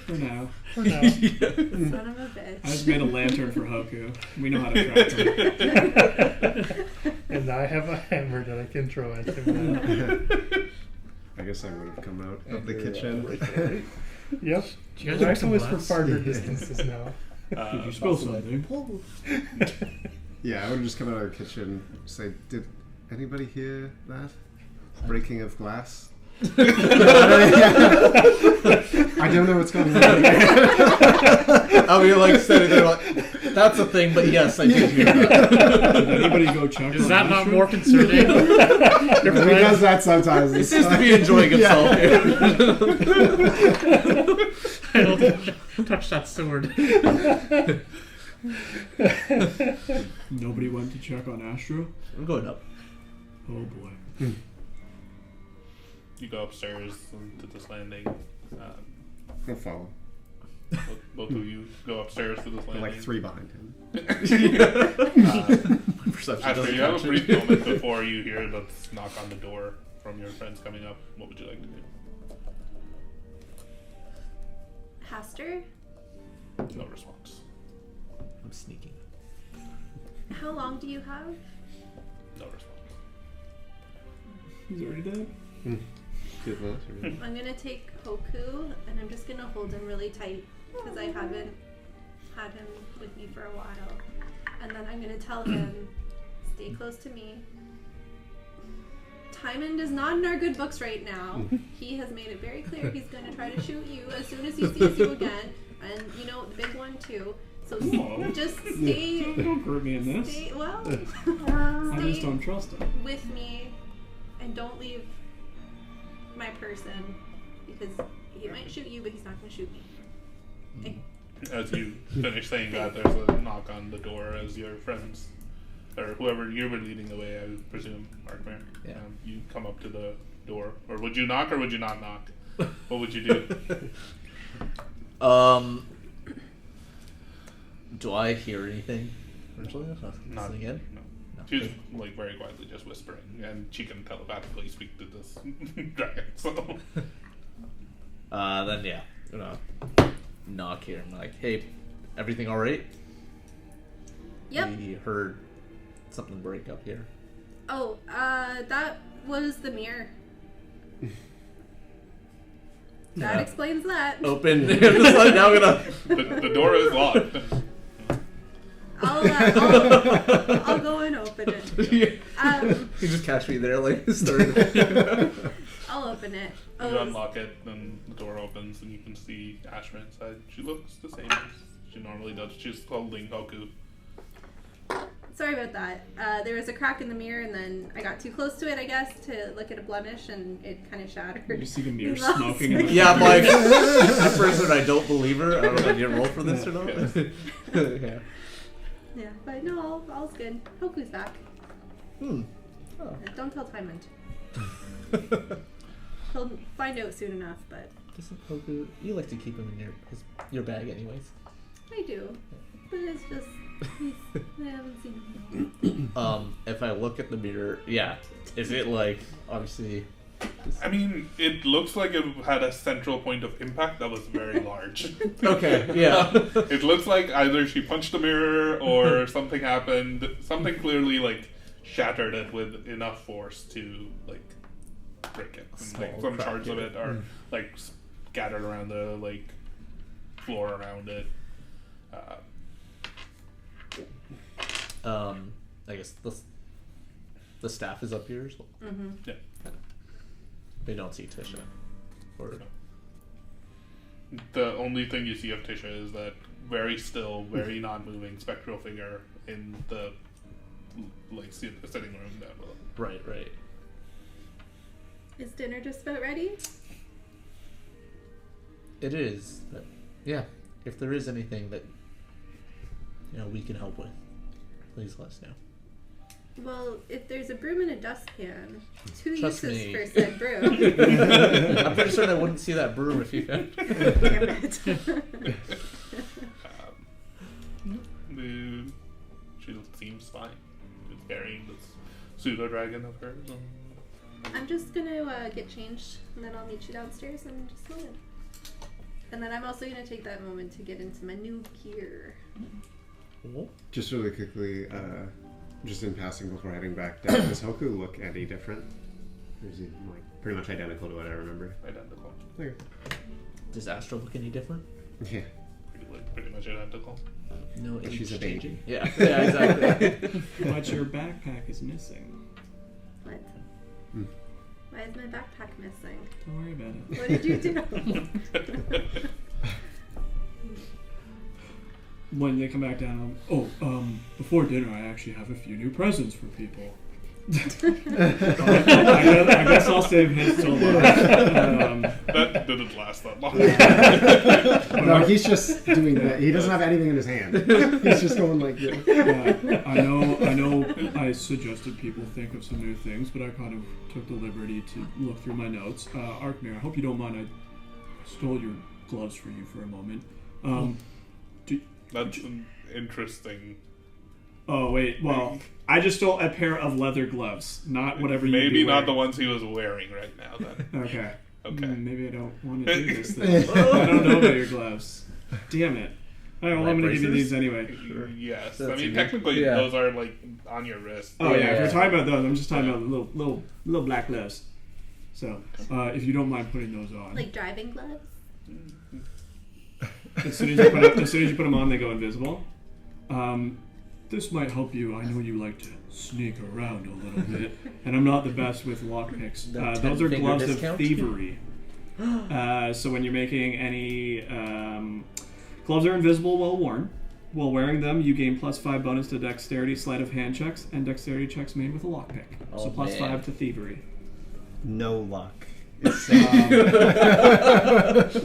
Speaker 3: for now.
Speaker 6: For now.
Speaker 2: Son of a bitch.
Speaker 3: I just made a lantern for Hoku. We know how to track him.
Speaker 6: And I have a hammer that I can throw at him now.
Speaker 5: I guess I would have come out of the kitchen.
Speaker 6: Yep.
Speaker 8: Do you guys have some
Speaker 6: Rifle is for
Speaker 8: glass?
Speaker 6: farther distances now.
Speaker 3: Did you spill something?
Speaker 5: Yeah, I would have just come out of the kitchen, say, did anybody hear that? Breaking of glass? I don't know what's going on.
Speaker 4: I'll be like sitting there like, that's a thing, but yes, I did hear that.
Speaker 3: Did anybody go check
Speaker 8: Is
Speaker 3: on
Speaker 8: that not
Speaker 3: Ashra?
Speaker 8: more concerning?
Speaker 5: He does that sometimes.
Speaker 4: He seems to be enjoying himself here.
Speaker 8: I don't touch that sword.
Speaker 3: Nobody went to check on Astra?
Speaker 4: I'm going up.
Speaker 3: Oh boy.
Speaker 1: You go upstairs to this landing.
Speaker 5: I'll follow.
Speaker 1: Both of you go upstairs to this
Speaker 5: They're
Speaker 1: landing.
Speaker 5: like 3 behind him.
Speaker 4: Perception
Speaker 1: After
Speaker 4: doesn't
Speaker 1: you have a
Speaker 4: match it.
Speaker 1: brief moment before you hear the knock on the door from your friends coming up, what would you like to do?
Speaker 2: Haster,
Speaker 1: No response.
Speaker 4: I'm sneaking.
Speaker 2: how long do you have?
Speaker 1: No response.
Speaker 3: He's already dead.
Speaker 5: Good luck, or-
Speaker 2: I'm gonna take Hoku and I'm just gonna hold him really tight because I haven't had him with me for a while. And then I'm gonna tell him, stay close to me. Timon is not in our good books right now. He has made it very clear he's gonna try to shoot you as soon as he sees you again. And you know, the big one too. So
Speaker 3: Whoa.
Speaker 2: just stay,
Speaker 3: Don't group me in this.
Speaker 2: stay, well,
Speaker 3: I just don't trust him.
Speaker 2: with me and don't leave my person because he might shoot you, but he's not gonna shoot me.
Speaker 1: As you finish saying that, there's a knock on the door as your friends, or whoever you were leading the way, I would presume, Arkmare.
Speaker 4: Yeah.
Speaker 1: You come up to the door. Or would you knock or would you not knock? What would you do?
Speaker 4: Do I hear anything? Originally?
Speaker 1: Not
Speaker 4: Again?
Speaker 1: No.
Speaker 4: No.
Speaker 1: She's like very quietly just whispering, and she can telepathically speak to this dragon. So
Speaker 4: Then yeah, I'm gonna knock here. I'm like, hey, everything all right?
Speaker 2: Yep.
Speaker 4: We heard something break up here.
Speaker 2: Oh, that was the mirror. That
Speaker 4: Yeah.
Speaker 2: explains that.
Speaker 4: Open. I'm just like, now I'm gonna.
Speaker 1: the door is locked.
Speaker 2: I'll go and open it.
Speaker 4: You
Speaker 2: Um,
Speaker 4: just catch me there, like,
Speaker 2: I'll open it.
Speaker 1: You
Speaker 2: Oh,
Speaker 1: unlock it, then the door opens, and you can see Ashra inside. She looks the same as she normally does. She's holding Hoku.
Speaker 2: sorry about that. There was a crack in the mirror, and then I got too close to it, I guess, to look at a blemish, and it kind of shattered.
Speaker 3: You see the mirror
Speaker 2: We lost
Speaker 3: smoking.
Speaker 2: it.
Speaker 3: In the
Speaker 4: Yeah, I'm like, at first when I don't believe her, I don't know if you roll for this or not. Yeah.
Speaker 2: Yeah, but no, all's good. Hoku's back.
Speaker 4: Oh.
Speaker 2: Don't tell Timon. He'll find out soon enough, but
Speaker 4: Doesn't Hoku, you like to keep him in your bag anyways.
Speaker 2: I do. But it's just, I haven't seen him.
Speaker 4: If I look at the mirror, yeah, is it like, obviously,
Speaker 1: I mean, it looks like it had a central point of impact that was very large.
Speaker 4: okay, yeah.
Speaker 1: It looks like either she punched the mirror or something happened. Something clearly like shattered it with enough force to like break it. And, like
Speaker 4: Small
Speaker 1: some
Speaker 4: crack
Speaker 1: shards of
Speaker 4: in
Speaker 1: it are like scattered around the like floor around it.
Speaker 4: I guess the staff is up here as well.
Speaker 2: Mm-hmm.
Speaker 1: Yeah.
Speaker 4: They don't see Tisha. Or
Speaker 1: The only thing you see of Tisha is that very still, very non-moving spectral figure in the like sitting room down below.
Speaker 4: right.
Speaker 2: Is dinner just about ready?
Speaker 4: It is. But yeah, if there is anything that we can help with, please let us know.
Speaker 2: Well, if there's a broom and a dustpan, two
Speaker 4: Trust
Speaker 2: uses
Speaker 4: me.
Speaker 2: for said broom.
Speaker 4: I'm pretty sure I wouldn't see that broom if you had.
Speaker 2: Damn it.
Speaker 1: She seems fine. She's carrying this pseudo dragon of hers.
Speaker 2: I'm just gonna get changed, and then I'll meet you downstairs in just a moment. And then I'm also gonna take that moment to get into my new gear.
Speaker 5: Just really quickly, just in passing before heading back down, does Hoku look any different? Or is he like pretty much identical to what I remember?
Speaker 1: Identical.
Speaker 5: Okay.
Speaker 4: Does Astro look any different?
Speaker 5: Yeah.
Speaker 1: Pretty much identical.
Speaker 4: No,
Speaker 5: But she's a
Speaker 4: age
Speaker 5: baby.
Speaker 4: changing. Yeah, exactly.
Speaker 3: But your backpack is missing.
Speaker 2: What?
Speaker 5: Hmm.
Speaker 2: Why is my backpack missing?
Speaker 3: Don't worry about it.
Speaker 2: What did you do?
Speaker 3: When they come back down, before dinner, I actually have a few new presents for people. I guess I'll save his till last.
Speaker 1: That didn't last that long.
Speaker 5: No, he's just doing that. He doesn't have anything in his hand. He's just going like this.
Speaker 3: I know. I suggested people think of some new things, but I kind of took the liberty to look through my notes. Arkmare, I hope you don't mind. I stole your gloves for you for a moment.
Speaker 1: That's interesting.
Speaker 3: Oh wait, well, I just stole a pair of leather gloves, not whatever you
Speaker 1: Maybe
Speaker 3: be
Speaker 1: not the
Speaker 3: wearing.
Speaker 1: ones he was wearing right now, then.
Speaker 3: Okay.
Speaker 1: Okay.
Speaker 3: Maybe I don't want to do this then. I don't know about your gloves. Damn it. Alright, well, I'm going to give you these anyway.
Speaker 1: Yes.
Speaker 4: That's
Speaker 1: I mean,
Speaker 4: good.
Speaker 1: technically,
Speaker 4: Yeah.
Speaker 1: those are, like, on your wrist.
Speaker 3: Oh yeah, if
Speaker 4: Yeah.
Speaker 3: you're talking about those, I'm just talking about little black gloves. So, if you don't mind putting those on.
Speaker 2: Like driving gloves?
Speaker 3: As soon as you put them on, they go invisible. This might help you. I know you like to sneak around a little bit, and I'm not the best with lockpicks.
Speaker 4: The
Speaker 3: Those are
Speaker 4: 10-finger
Speaker 3: gloves
Speaker 4: discount?
Speaker 3: of thievery. So when you're making any gloves are invisible while worn. While wearing them, you gain +5 bonus to dexterity, sleight of hand checks, and dexterity checks made with a lockpick. So
Speaker 4: Oh,
Speaker 3: +5
Speaker 4: man.
Speaker 3: to thievery.
Speaker 7: No luck.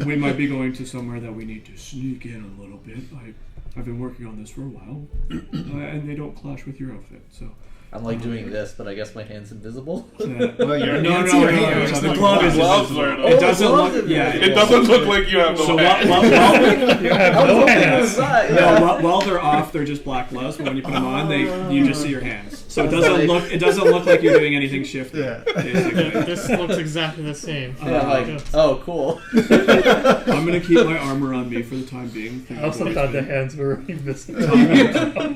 Speaker 3: We might be going to somewhere that we need to sneak in a little bit. I've been working on this for a while, and they don't clash with your outfit. So
Speaker 4: I'm like doing this, but I guess my hand's invisible.
Speaker 7: Well, your
Speaker 3: no,
Speaker 7: hands
Speaker 3: no,
Speaker 7: are
Speaker 3: no,
Speaker 7: here.
Speaker 3: no,
Speaker 7: The
Speaker 3: the
Speaker 7: glove is
Speaker 1: gloves
Speaker 7: invisible.
Speaker 1: are-
Speaker 3: it doesn't
Speaker 4: gloves
Speaker 3: look.
Speaker 4: are
Speaker 3: Yeah,
Speaker 4: invisible.
Speaker 1: It doesn't look like you have no
Speaker 3: So
Speaker 1: hands.
Speaker 6: You have
Speaker 4: I was
Speaker 6: no
Speaker 4: hoping it
Speaker 6: hands.
Speaker 4: was that,
Speaker 3: No,
Speaker 4: yeah.
Speaker 3: while they're off, they're just black gloves. But when you put them on, you just see your hands. So it
Speaker 4: Sounds
Speaker 3: doesn't
Speaker 4: like-
Speaker 3: It doesn't look like you're doing anything shifty.
Speaker 7: Yeah.
Speaker 3: Basically.
Speaker 8: This looks exactly the same.
Speaker 4: Yeah, I'm like, oh, cool.
Speaker 3: I'm gonna keep my armor on me for the time being.
Speaker 6: I also thought the hands were invisible.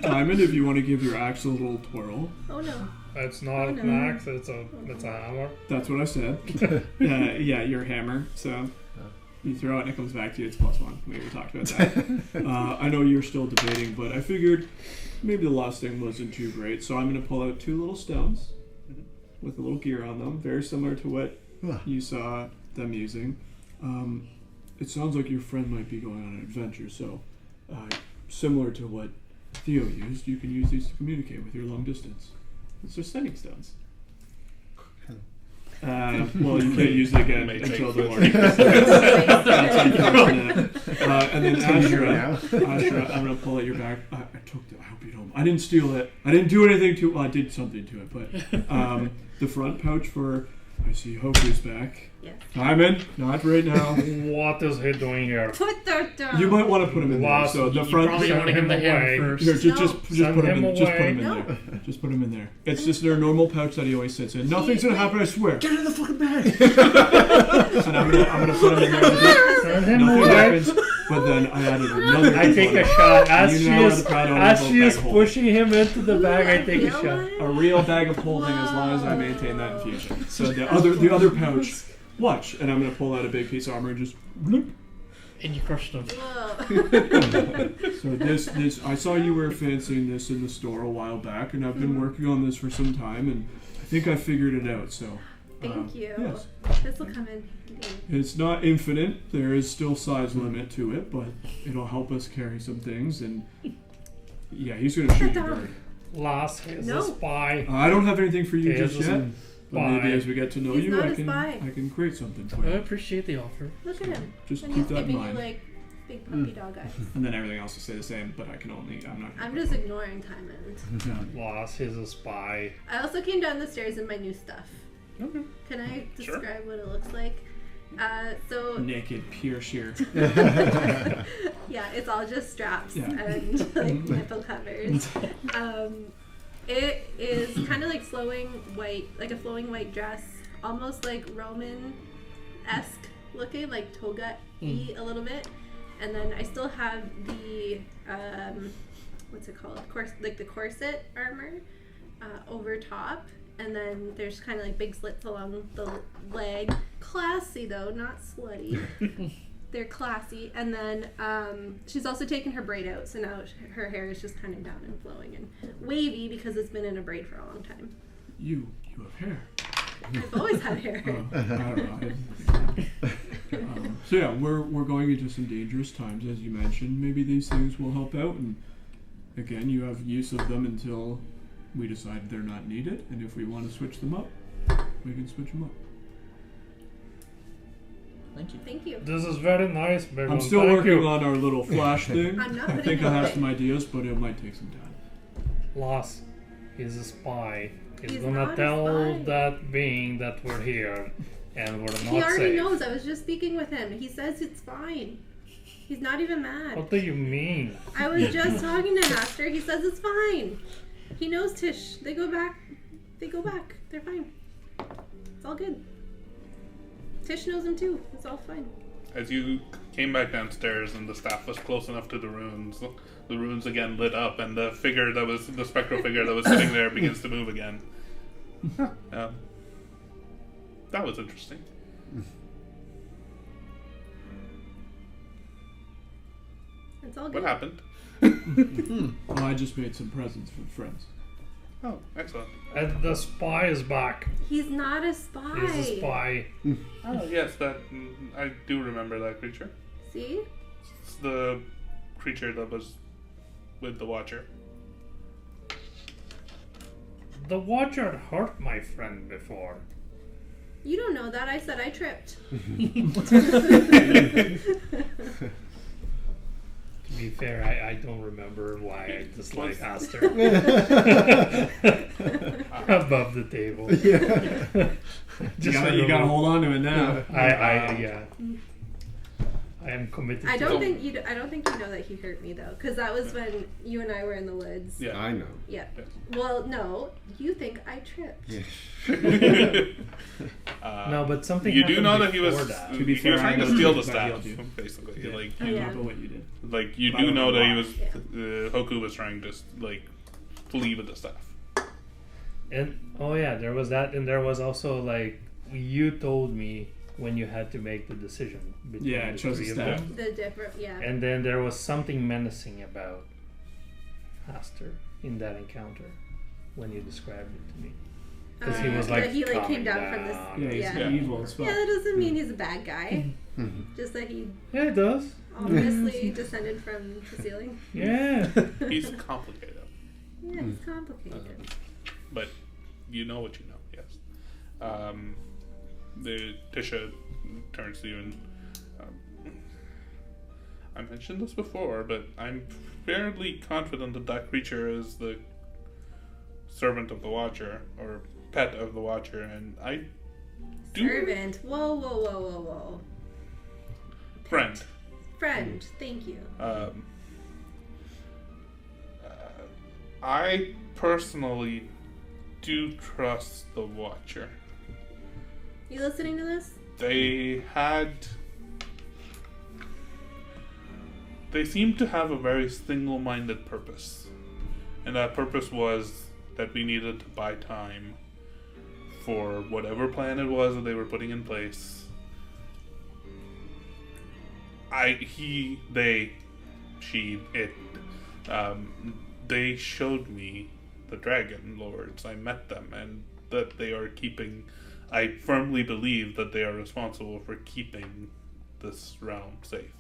Speaker 3: Timon, if you want to give your axe a little twirl.
Speaker 2: Oh no.
Speaker 6: It's not an axe, it's a hammer.
Speaker 3: That's what I said. Yeah, your hammer. So you throw it and it comes back to you. It's +1. We already talked about that. I know you're still debating, but I figured maybe the last thing wasn't too great. So I'm going to pull out 2 little stones with a little gear on them, very similar to what you saw them using. It sounds like your friend might be going on an adventure, so similar to what Theo used, you can use these to communicate with your long distance. It's just sending stones. Well, you can't use it again
Speaker 1: May
Speaker 3: until
Speaker 1: take
Speaker 3: the morning.
Speaker 2: That's
Speaker 3: Unfortunate. And then
Speaker 7: now.
Speaker 3: Ashra, I'm gonna pull at your back. I took it. I hope you don't. I didn't steal it. I didn't do anything to it. Well, I did something to it, but the front pouch for. I see Hoku's back.
Speaker 2: Yes.
Speaker 3: Timon, not right now.
Speaker 6: What is he doing here?
Speaker 2: Put that down.
Speaker 3: You might want to put him in there.
Speaker 6: Last-
Speaker 3: So the
Speaker 8: You
Speaker 3: front.
Speaker 8: probably want to give him the
Speaker 6: away.
Speaker 8: hand first.
Speaker 3: Here, just
Speaker 6: Send
Speaker 3: put him
Speaker 6: him
Speaker 3: in. Just put him in
Speaker 2: away.
Speaker 3: there. Just put him in there. It's just their normal pouch that he always sits in. Nothing's gonna happen, I swear.
Speaker 7: Get in the fucking bag.
Speaker 3: And I'm gonna put him in there.
Speaker 6: Send him
Speaker 3: Nothing
Speaker 6: away.
Speaker 3: happens. But then I added another.
Speaker 6: I take a
Speaker 3: component.
Speaker 6: shot. As
Speaker 3: You
Speaker 6: she
Speaker 3: know
Speaker 6: is,
Speaker 3: the proud owner
Speaker 6: as
Speaker 3: of
Speaker 6: she
Speaker 3: a
Speaker 6: is
Speaker 3: bag holder.
Speaker 6: pushing him into the bag, I take a
Speaker 2: feel
Speaker 6: shot.
Speaker 2: it.
Speaker 3: A real bag of holding, as long as I maintain that infusion. So the other pouch. Watch, and I'm gonna pull out a big piece of armor and just. bloop.
Speaker 8: And you crushed them.
Speaker 2: Whoa.
Speaker 3: So this I saw you were fancying this in the store a while back, and I've been working on this for some time, and I think I figured it out. So.
Speaker 2: Thank you.
Speaker 3: Yes.
Speaker 2: This will come in handy.
Speaker 3: It's not infinite. There is still size limit to it, but it'll help us carry some things. And yeah, he's gonna shoot your bird.
Speaker 6: Last, he is
Speaker 2: No.
Speaker 6: a spy.
Speaker 3: I don't have anything for you
Speaker 6: He
Speaker 3: just
Speaker 6: is a
Speaker 3: yet. But maybe
Speaker 6: spy.
Speaker 3: as we get to know
Speaker 2: He's
Speaker 3: you,
Speaker 2: not
Speaker 3: I
Speaker 2: a
Speaker 3: can
Speaker 2: spy.
Speaker 3: create something for
Speaker 8: I
Speaker 3: you.
Speaker 8: appreciate the offer.
Speaker 2: Look at him.
Speaker 3: Just
Speaker 2: And
Speaker 3: keep
Speaker 2: he's
Speaker 3: that in
Speaker 2: giving you
Speaker 3: mind.
Speaker 2: like big puppy dog eyes.
Speaker 3: And then everything else will stay the same, but I can only. I'm not.
Speaker 2: I'm just ignoring Timon.
Speaker 6: Last, he's a spy.
Speaker 2: I also came down the stairs in my new stuff.
Speaker 8: Okay.
Speaker 2: Can I
Speaker 1: Sure.
Speaker 2: describe what it looks like? So
Speaker 3: Naked, pure sheer.
Speaker 2: yeah, it's all just straps
Speaker 3: Yeah.
Speaker 2: and like nipple covers. It is kind of like flowing white, like a flowing white dress, almost like Roman-esque looking, like toga-y a little bit. And then I still have the what's it called? Like the corset armor over top. And then there's kind of like big slits along the leg. Classy though, not slutty. They're classy. And then she's also taken her braid out, so now her hair is just kind of down and flowing and wavy because it's been in a braid for a long time.
Speaker 3: You have hair.
Speaker 2: I've always had hair.
Speaker 3: I don't know. So yeah, we're going into some dangerous times, as you mentioned. Maybe these things will help out, and again, you have use of them until we decide they're not needed. And if we want to switch them up, we can switch them up.
Speaker 4: Thank you.
Speaker 2: Thank you.
Speaker 6: This is very nice, big
Speaker 3: I'm
Speaker 6: one.
Speaker 3: still
Speaker 6: Thank
Speaker 3: working
Speaker 6: you.
Speaker 3: on our little flash thing.
Speaker 2: I'm not
Speaker 3: I
Speaker 2: putting
Speaker 3: think
Speaker 2: it
Speaker 3: I have
Speaker 2: away.
Speaker 3: some ideas, but it might take some time.
Speaker 6: Last, he's a spy. He's
Speaker 2: He's
Speaker 6: gonna
Speaker 2: not a
Speaker 6: tell
Speaker 2: spy.
Speaker 6: that being that we're here and we're not
Speaker 2: He already
Speaker 6: safe.
Speaker 2: knows. I was just speaking with him. He says it's fine. He's not even mad.
Speaker 6: What do you mean?
Speaker 2: I was just talking to Master. He says it's fine. He knows Tish. They go back. They're fine. It's all good. Tish knows him too. It's all fine.
Speaker 1: As you came back downstairs and the staff was close enough to the runes again lit up, and the spectral figure that was sitting there begins to move again. That was interesting.
Speaker 2: It's all good.
Speaker 1: What happened?
Speaker 3: Well, I just made some presents for friends.
Speaker 1: Oh, excellent.
Speaker 6: And the spy is back.
Speaker 2: He's not a spy.
Speaker 6: He's a spy.
Speaker 1: Oh, yes, I do remember that creature.
Speaker 2: See?
Speaker 1: It's the creature that was with the Watcher.
Speaker 6: The Watcher hurt my friend before.
Speaker 2: You don't know that. I said I tripped.
Speaker 6: To be fair, I don't remember why I dislike Aster. Above the table.
Speaker 3: Yeah. You gotta hold on to it now.
Speaker 6: I am committed.
Speaker 2: I
Speaker 6: to
Speaker 2: don't think you know that he hurt me though, because that was when you and I were in the woods.
Speaker 1: Yeah.
Speaker 5: I know.
Speaker 2: Yeah.
Speaker 1: Yes.
Speaker 2: Well, no, you think I tripped.
Speaker 5: Yeah.
Speaker 6: No, but something.
Speaker 1: You do know that he was
Speaker 6: before that.
Speaker 3: To be
Speaker 1: he was
Speaker 3: fair,
Speaker 1: trying
Speaker 3: I
Speaker 1: to
Speaker 3: know
Speaker 1: steal the
Speaker 3: that
Speaker 1: staff,
Speaker 3: healed you.
Speaker 1: basically.
Speaker 3: Yeah.
Speaker 1: Like,
Speaker 2: Oh,
Speaker 3: I
Speaker 2: yeah.
Speaker 3: don't know what you did.
Speaker 1: like you
Speaker 3: I
Speaker 1: do
Speaker 3: don't
Speaker 1: know
Speaker 3: know
Speaker 1: that he
Speaker 3: why.
Speaker 1: was Hoku was trying to like flee with the staff.
Speaker 6: And there was that, and there was also like you told me when you had to make the decision between
Speaker 3: Yeah, I
Speaker 6: the
Speaker 3: chose
Speaker 6: three
Speaker 3: a
Speaker 6: of
Speaker 3: staff.
Speaker 6: them.
Speaker 2: The different, yeah.
Speaker 6: And then there was something menacing about Aster in that encounter when you described it to me. Because he was like,
Speaker 2: that he like came
Speaker 6: calming
Speaker 2: down from this.
Speaker 3: Yeah, he's
Speaker 2: Yeah.
Speaker 3: evil as fuck.
Speaker 2: Yeah, that doesn't mean he's a bad guy. Just that he
Speaker 6: Yeah, it does.
Speaker 2: ominously descended from the ceiling.
Speaker 6: Yeah.
Speaker 1: He's complicated,
Speaker 2: Yeah, he's complicated.
Speaker 1: but you know what you know. Yes. The Tisha turns to you and I mentioned this before, but I'm fairly confident that that creature is the servant of the Watcher or pet of the Watcher, and I do
Speaker 2: Servant. Whoa.
Speaker 1: friend.
Speaker 2: Friend. Thank you.
Speaker 1: I personally do trust the Watcher.
Speaker 2: You listening to this?
Speaker 1: They seemed to have a very single-minded purpose. And that purpose was that we needed to buy time for whatever plan it was that they were putting in place. They showed me the Dragon Lords. I met them, and that they are keeping... I firmly believe that they are responsible for keeping this realm safe.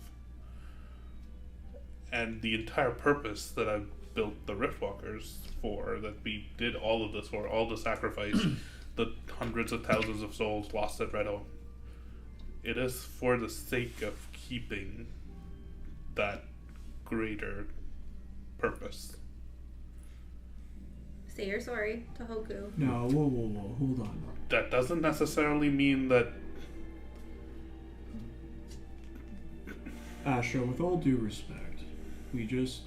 Speaker 1: And the entire purpose that I built the Riftwalkers for, that we did all of this for, all the sacrifice, the hundreds of thousands of souls lost at Red Home, it is for the sake of keeping that greater purpose.
Speaker 2: Say you're sorry to Hoku.
Speaker 3: No, whoa, hold on.
Speaker 1: That doesn't necessarily mean that...
Speaker 3: Asher, with all due respect, we just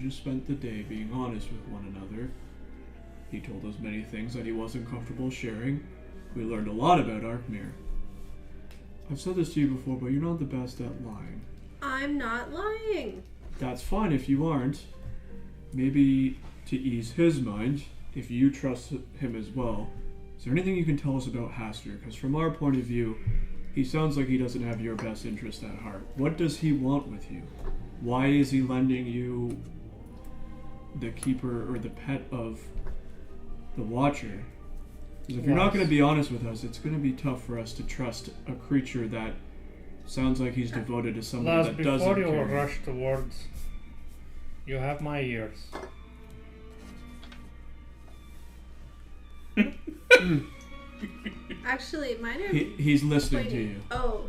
Speaker 3: spent the day being honest with one another. He told us many things that he wasn't comfortable sharing. We learned a lot about Arkmir. I've said this to you before, but you're not the best at lying.
Speaker 2: I'm not lying.
Speaker 3: That's fine if you aren't. Maybe to ease his mind, if you trust him as well, is there anything you can tell us about Haster? Because from our point of view, he sounds like he doesn't have your best interest at heart. What does he want with you? Why is he lending you the keeper or the pet of the Watcher? Because if you're not going to be honest with us, it's going to be tough for us to trust a creature that sounds like he's devoted to somebody
Speaker 6: Lars,
Speaker 3: that
Speaker 6: before
Speaker 3: doesn't
Speaker 6: you
Speaker 3: care.
Speaker 6: rush towards, you have my ears.
Speaker 2: Actually, mine are
Speaker 3: He's listening to
Speaker 2: pointing.
Speaker 3: you.
Speaker 2: Oh.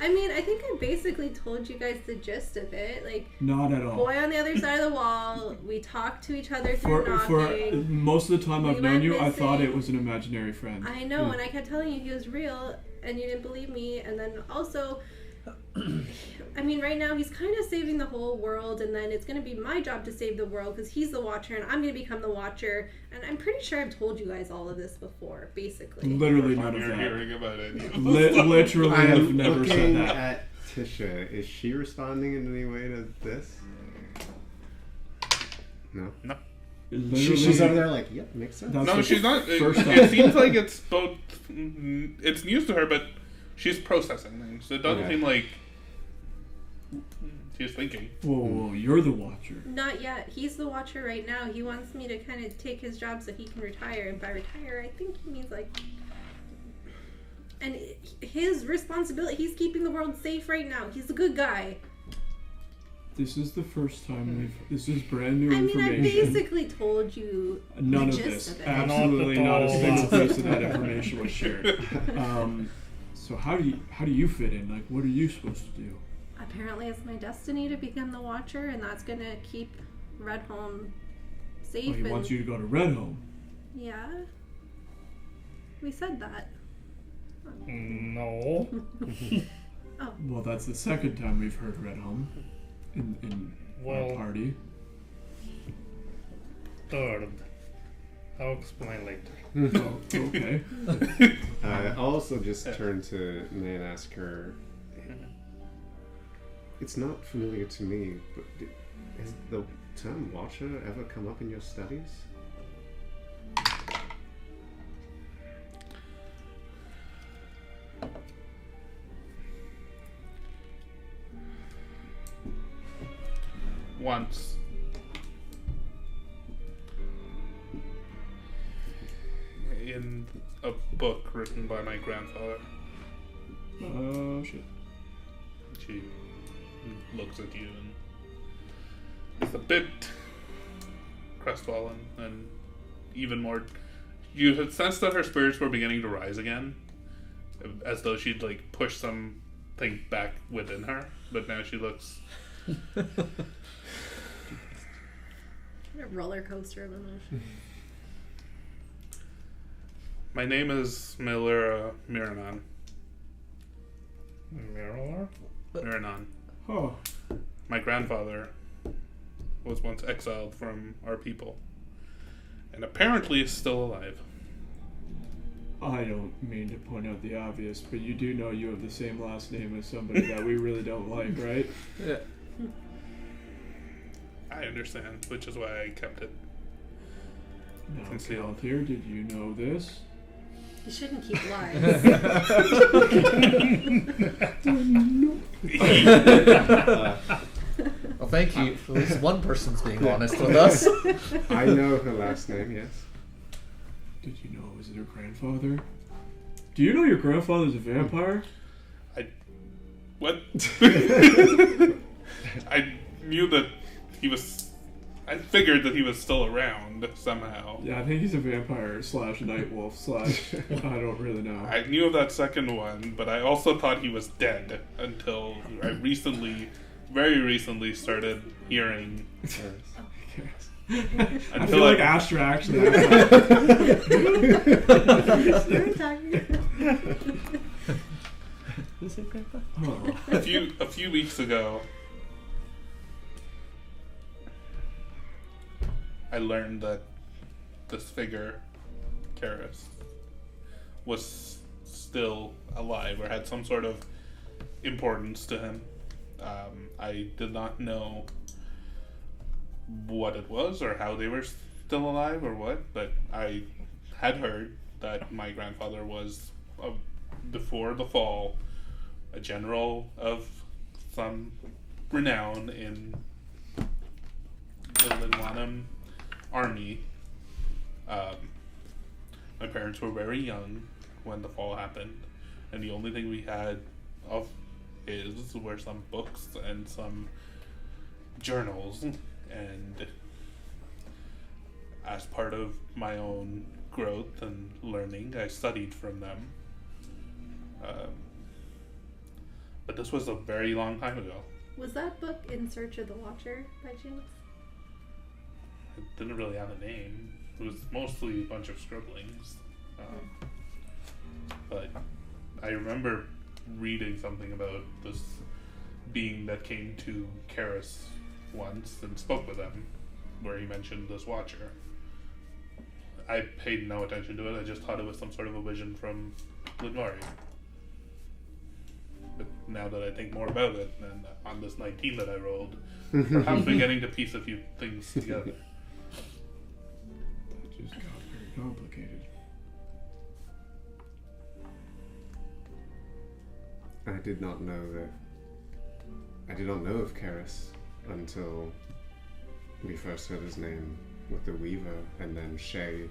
Speaker 2: I mean, I think I basically told you guys the gist of it. Like,
Speaker 3: Not at all.
Speaker 2: boy on the other side of the wall, we talk to each other through
Speaker 3: For
Speaker 2: knocking.
Speaker 3: most of the time
Speaker 2: We
Speaker 3: I've known
Speaker 2: went
Speaker 3: you, I thought
Speaker 2: missing.
Speaker 3: it was an imaginary friend.
Speaker 2: I know, and I kept telling you he was real, and you didn't believe me. And then also, I mean, right now he's kind of saving the whole world, and then it's going to be my job to save the world because he's the Watcher, and I'm going to become the Watcher. And I'm pretty sure I've told you guys all of this before, basically.
Speaker 3: Literally
Speaker 1: First
Speaker 3: none
Speaker 1: time
Speaker 3: of
Speaker 1: you're
Speaker 3: that.
Speaker 1: hearing about it.
Speaker 3: Literally have
Speaker 5: I'm
Speaker 3: never said
Speaker 5: looking
Speaker 3: that.
Speaker 5: at Tisha. Is she responding in any way to this? No.
Speaker 3: Literally,
Speaker 5: She's over there like, yep, makes sense.
Speaker 3: That's
Speaker 1: No,
Speaker 3: like
Speaker 1: she's
Speaker 3: the
Speaker 1: not.
Speaker 3: first
Speaker 1: It
Speaker 3: time.
Speaker 1: seems like it's both. It's news to her, but she's processing things. It doesn't
Speaker 5: Okay.
Speaker 1: seem like she's thinking.
Speaker 3: Whoa, you're the Watcher.
Speaker 2: Not yet. He's the Watcher right now. He wants me to kind of take his job so he can retire. And by retire, I think he means like. And his responsibility, he's keeping the world safe right now. He's a good guy.
Speaker 3: This is the first time this is brand new
Speaker 2: I mean, I
Speaker 3: information.
Speaker 2: basically told you
Speaker 3: None
Speaker 2: the
Speaker 3: of
Speaker 2: gist
Speaker 3: this.
Speaker 2: of it.
Speaker 3: Absolutely not a
Speaker 6: Not
Speaker 3: single
Speaker 6: at all.
Speaker 3: piece of that information was shared. So how do you fit in? Like, what are you supposed to do?
Speaker 2: Apparently, it's my destiny to become the Watcher, and that's gonna keep Redholm safe.
Speaker 3: Well, he
Speaker 2: and
Speaker 3: wants you to go to Redholm.
Speaker 2: yeah, we said that.
Speaker 6: No.
Speaker 3: Well, that's the second time we've heard Redholm in
Speaker 6: Well-
Speaker 3: our party.
Speaker 6: Third. I'll explain later.
Speaker 3: Oh, okay.
Speaker 5: I'll also just turn to May and ask her. It's not familiar to me, but has the term Watcher ever come up in your studies?
Speaker 1: Once. In a book written by my grandfather.
Speaker 3: Oh shit.
Speaker 1: She looks at you and is a bit crestfallen and even more. You had sensed that her spirits were beginning to rise again, as though she'd like pushed something back within her. But now she looks.
Speaker 2: What a roller coaster of emotions.
Speaker 1: My name is Melira Miranon.
Speaker 6: Mirror?
Speaker 1: Miranon.
Speaker 3: Oh,
Speaker 1: My grandfather was once exiled from our people, and apparently is still alive.
Speaker 3: I don't mean to point out the obvious, but you do know you have the same last name as somebody that we really don't like, right?
Speaker 4: Yeah.
Speaker 1: I understand, which is why I kept it.
Speaker 3: Now,
Speaker 1: Concealed.
Speaker 3: Calthir, did you know this?
Speaker 2: You shouldn't keep lies.
Speaker 4: Well, thank you. At least one person's being honest with us.
Speaker 5: I know her last name, yes.
Speaker 3: Did you know it was her grandfather? Do you know your grandfather's a vampire?
Speaker 1: What? I knew that he was. I figured that he was still around somehow.
Speaker 3: Yeah, I think he's a vampire slash nightwolf slash I don't really know.
Speaker 1: I knew of that second one, but I also thought he was dead until I recently, very recently, started hearing.
Speaker 3: I
Speaker 1: Until
Speaker 3: feel like
Speaker 1: I-
Speaker 3: Astra actually.
Speaker 4: Who's it, Grandpa?
Speaker 3: Oh.
Speaker 1: a few weeks ago, I learned that this figure, Karis, was still alive or had some sort of importance to him. I did not know what it was or how they were still alive or what, but I had heard that my grandfather was, before the fall, a general of some renown in the Linwanham army. My parents were very young when the fall happened, and the only thing we had of his were some books and some journals, and as part of my own growth and learning, I studied from them. But this was a very long time ago.
Speaker 2: Was that book In Search of the Watcher by chance?
Speaker 1: It didn't really have a name. It was mostly a bunch of scribblings. But I remember reading something about this being that came to Karis once and spoke with him, where he mentioned this watcher. I paid no attention to it. I just thought it was some sort of a vision from Lidmari. But now that I think more about it, and on this 19 that I rolled, perhaps beginning to piece a few things together.
Speaker 3: That just got very complicated.
Speaker 5: I did not know of Karis until we first heard his name with the Weaver, and then Shay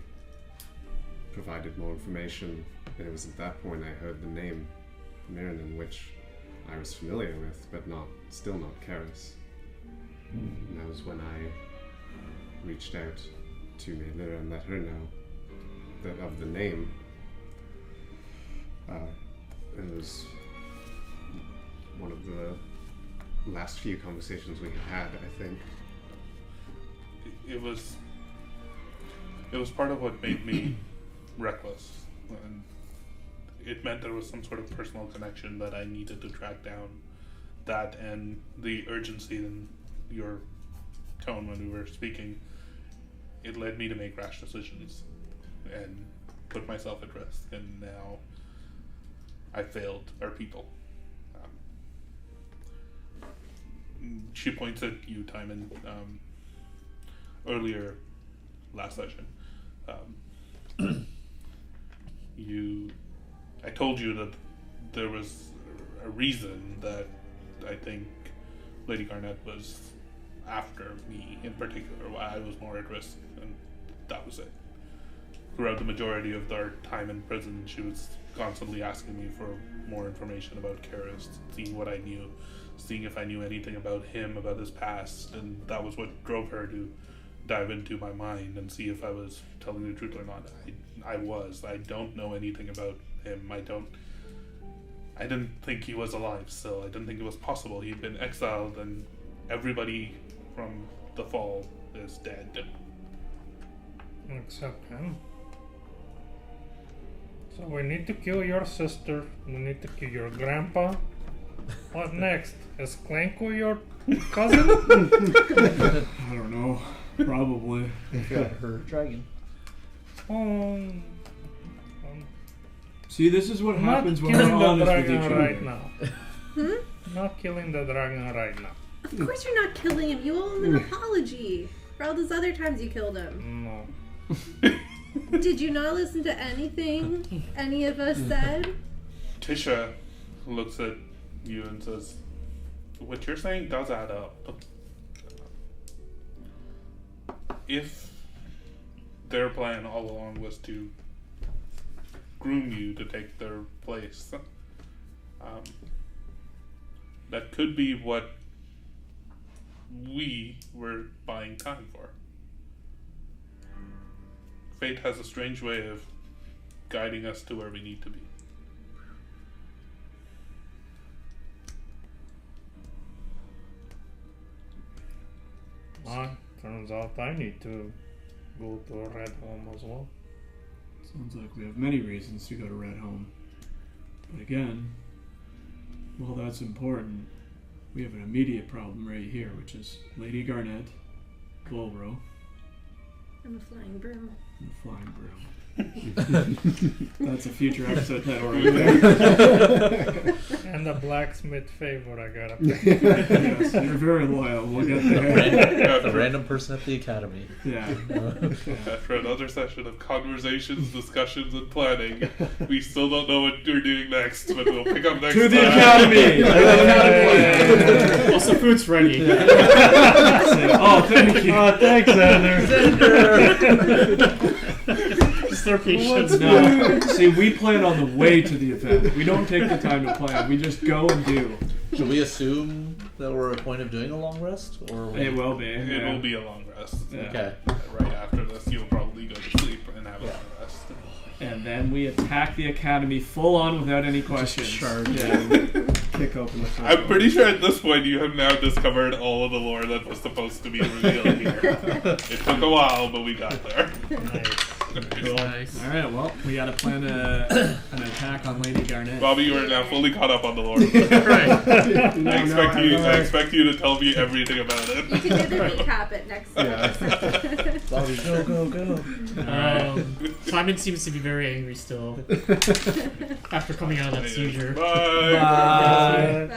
Speaker 5: provided more information, and it was at that point I heard the name Mirren, which I was familiar with, but still not Karis. And that was when I reached out to Melira and let her know of the name. It was one of the last few conversations we had, I think.
Speaker 1: It was part of what made me reckless, and it meant there was some sort of personal connection that I needed to track down. That and the urgency in your tone when we were speaking, it led me to make rash decisions and put myself at risk, and now I failed our people. She points at you, Timon, earlier last session. I told you that there was a reason that I think Lady Garnet was after me in particular, why I was more at risk, and that was it. Throughout the majority of our time in prison, she was constantly asking me for more information about Karis, seeing what I knew, seeing if I knew anything about him, about his past, and that was what drove her to dive into my mind and see if I was telling the truth or not. I was. I don't know anything about him. I didn't think he was alive still. I didn't think it was possible. He'd been exiled, and everybody from the fall is dead.
Speaker 6: Except him. So we need to kill your sister. We need to kill your grandpa. What next? Is Klenko your cousin?
Speaker 3: I don't know. Probably.
Speaker 4: Got her dragon.
Speaker 3: See, this is what
Speaker 6: Not
Speaker 3: happens when we're
Speaker 6: killing the
Speaker 3: honest with each
Speaker 6: dragon
Speaker 3: other.
Speaker 6: right now. Not killing the dragon right now.
Speaker 2: Of course you're not killing him. You owe him an apology for all those other times you killed him.
Speaker 6: No.
Speaker 2: Did you not listen to anything any of us said?
Speaker 1: Tisha looks at you and says, what you're saying does add up. If their plan all along was to groom you to take their place, that could be what we were buying time for. Fate has a strange way of guiding us to where we need to be.
Speaker 6: Turns out I need to go to a red home as well.
Speaker 3: Sounds like we have many reasons to go to Red Home. But again, while that's important, we have an immediate problem right here, which is Lady Garnet, Volro,
Speaker 2: And the flying broom.
Speaker 3: and the Flying Broom. That's a future episode title right there.
Speaker 6: And the blacksmith favor I gotta pay.
Speaker 3: Yes, you're very loyal. We'll get there.
Speaker 4: The random person at the academy.
Speaker 3: Yeah.
Speaker 1: After another session of conversations, discussions, and planning, we still don't know what we're doing next, but we'll pick up next
Speaker 3: To the
Speaker 1: time.
Speaker 3: academy!
Speaker 7: Also, food's ready.
Speaker 3: Oh, thank you.
Speaker 7: Oh, thanks, Xander. Just throw patience.
Speaker 3: No. See, we plan on the way to the event. We don't take the time to plan. We just go and do.
Speaker 4: Should we assume that we're at a point of doing a long rest? Or
Speaker 3: It will be.
Speaker 1: It
Speaker 3: yeah.
Speaker 1: will be a long rest.
Speaker 3: Yeah.
Speaker 4: Okay.
Speaker 1: Right after this, you'll probably go to sleep and have a long rest.
Speaker 3: And then we attack the academy full on without any questions.
Speaker 7: charge.
Speaker 3: Yeah. Kick open the front
Speaker 1: I'm
Speaker 3: door.
Speaker 1: pretty sure at this point you have now discovered all of the lore that was supposed to be revealed here. It took a while, but we got there.
Speaker 6: Nice.
Speaker 8: Nice.
Speaker 3: All right. Well, we got to plan an attack on Lady Garnet.
Speaker 1: Bobby, you are now fully caught up on the lore.
Speaker 8: Right.
Speaker 1: I expect you to tell me everything about it.
Speaker 2: You can do the recap it next time.
Speaker 4: Bobby, go.
Speaker 8: Simon seems to be very angry still after coming out of that seizure.
Speaker 1: Bye.
Speaker 3: Bye.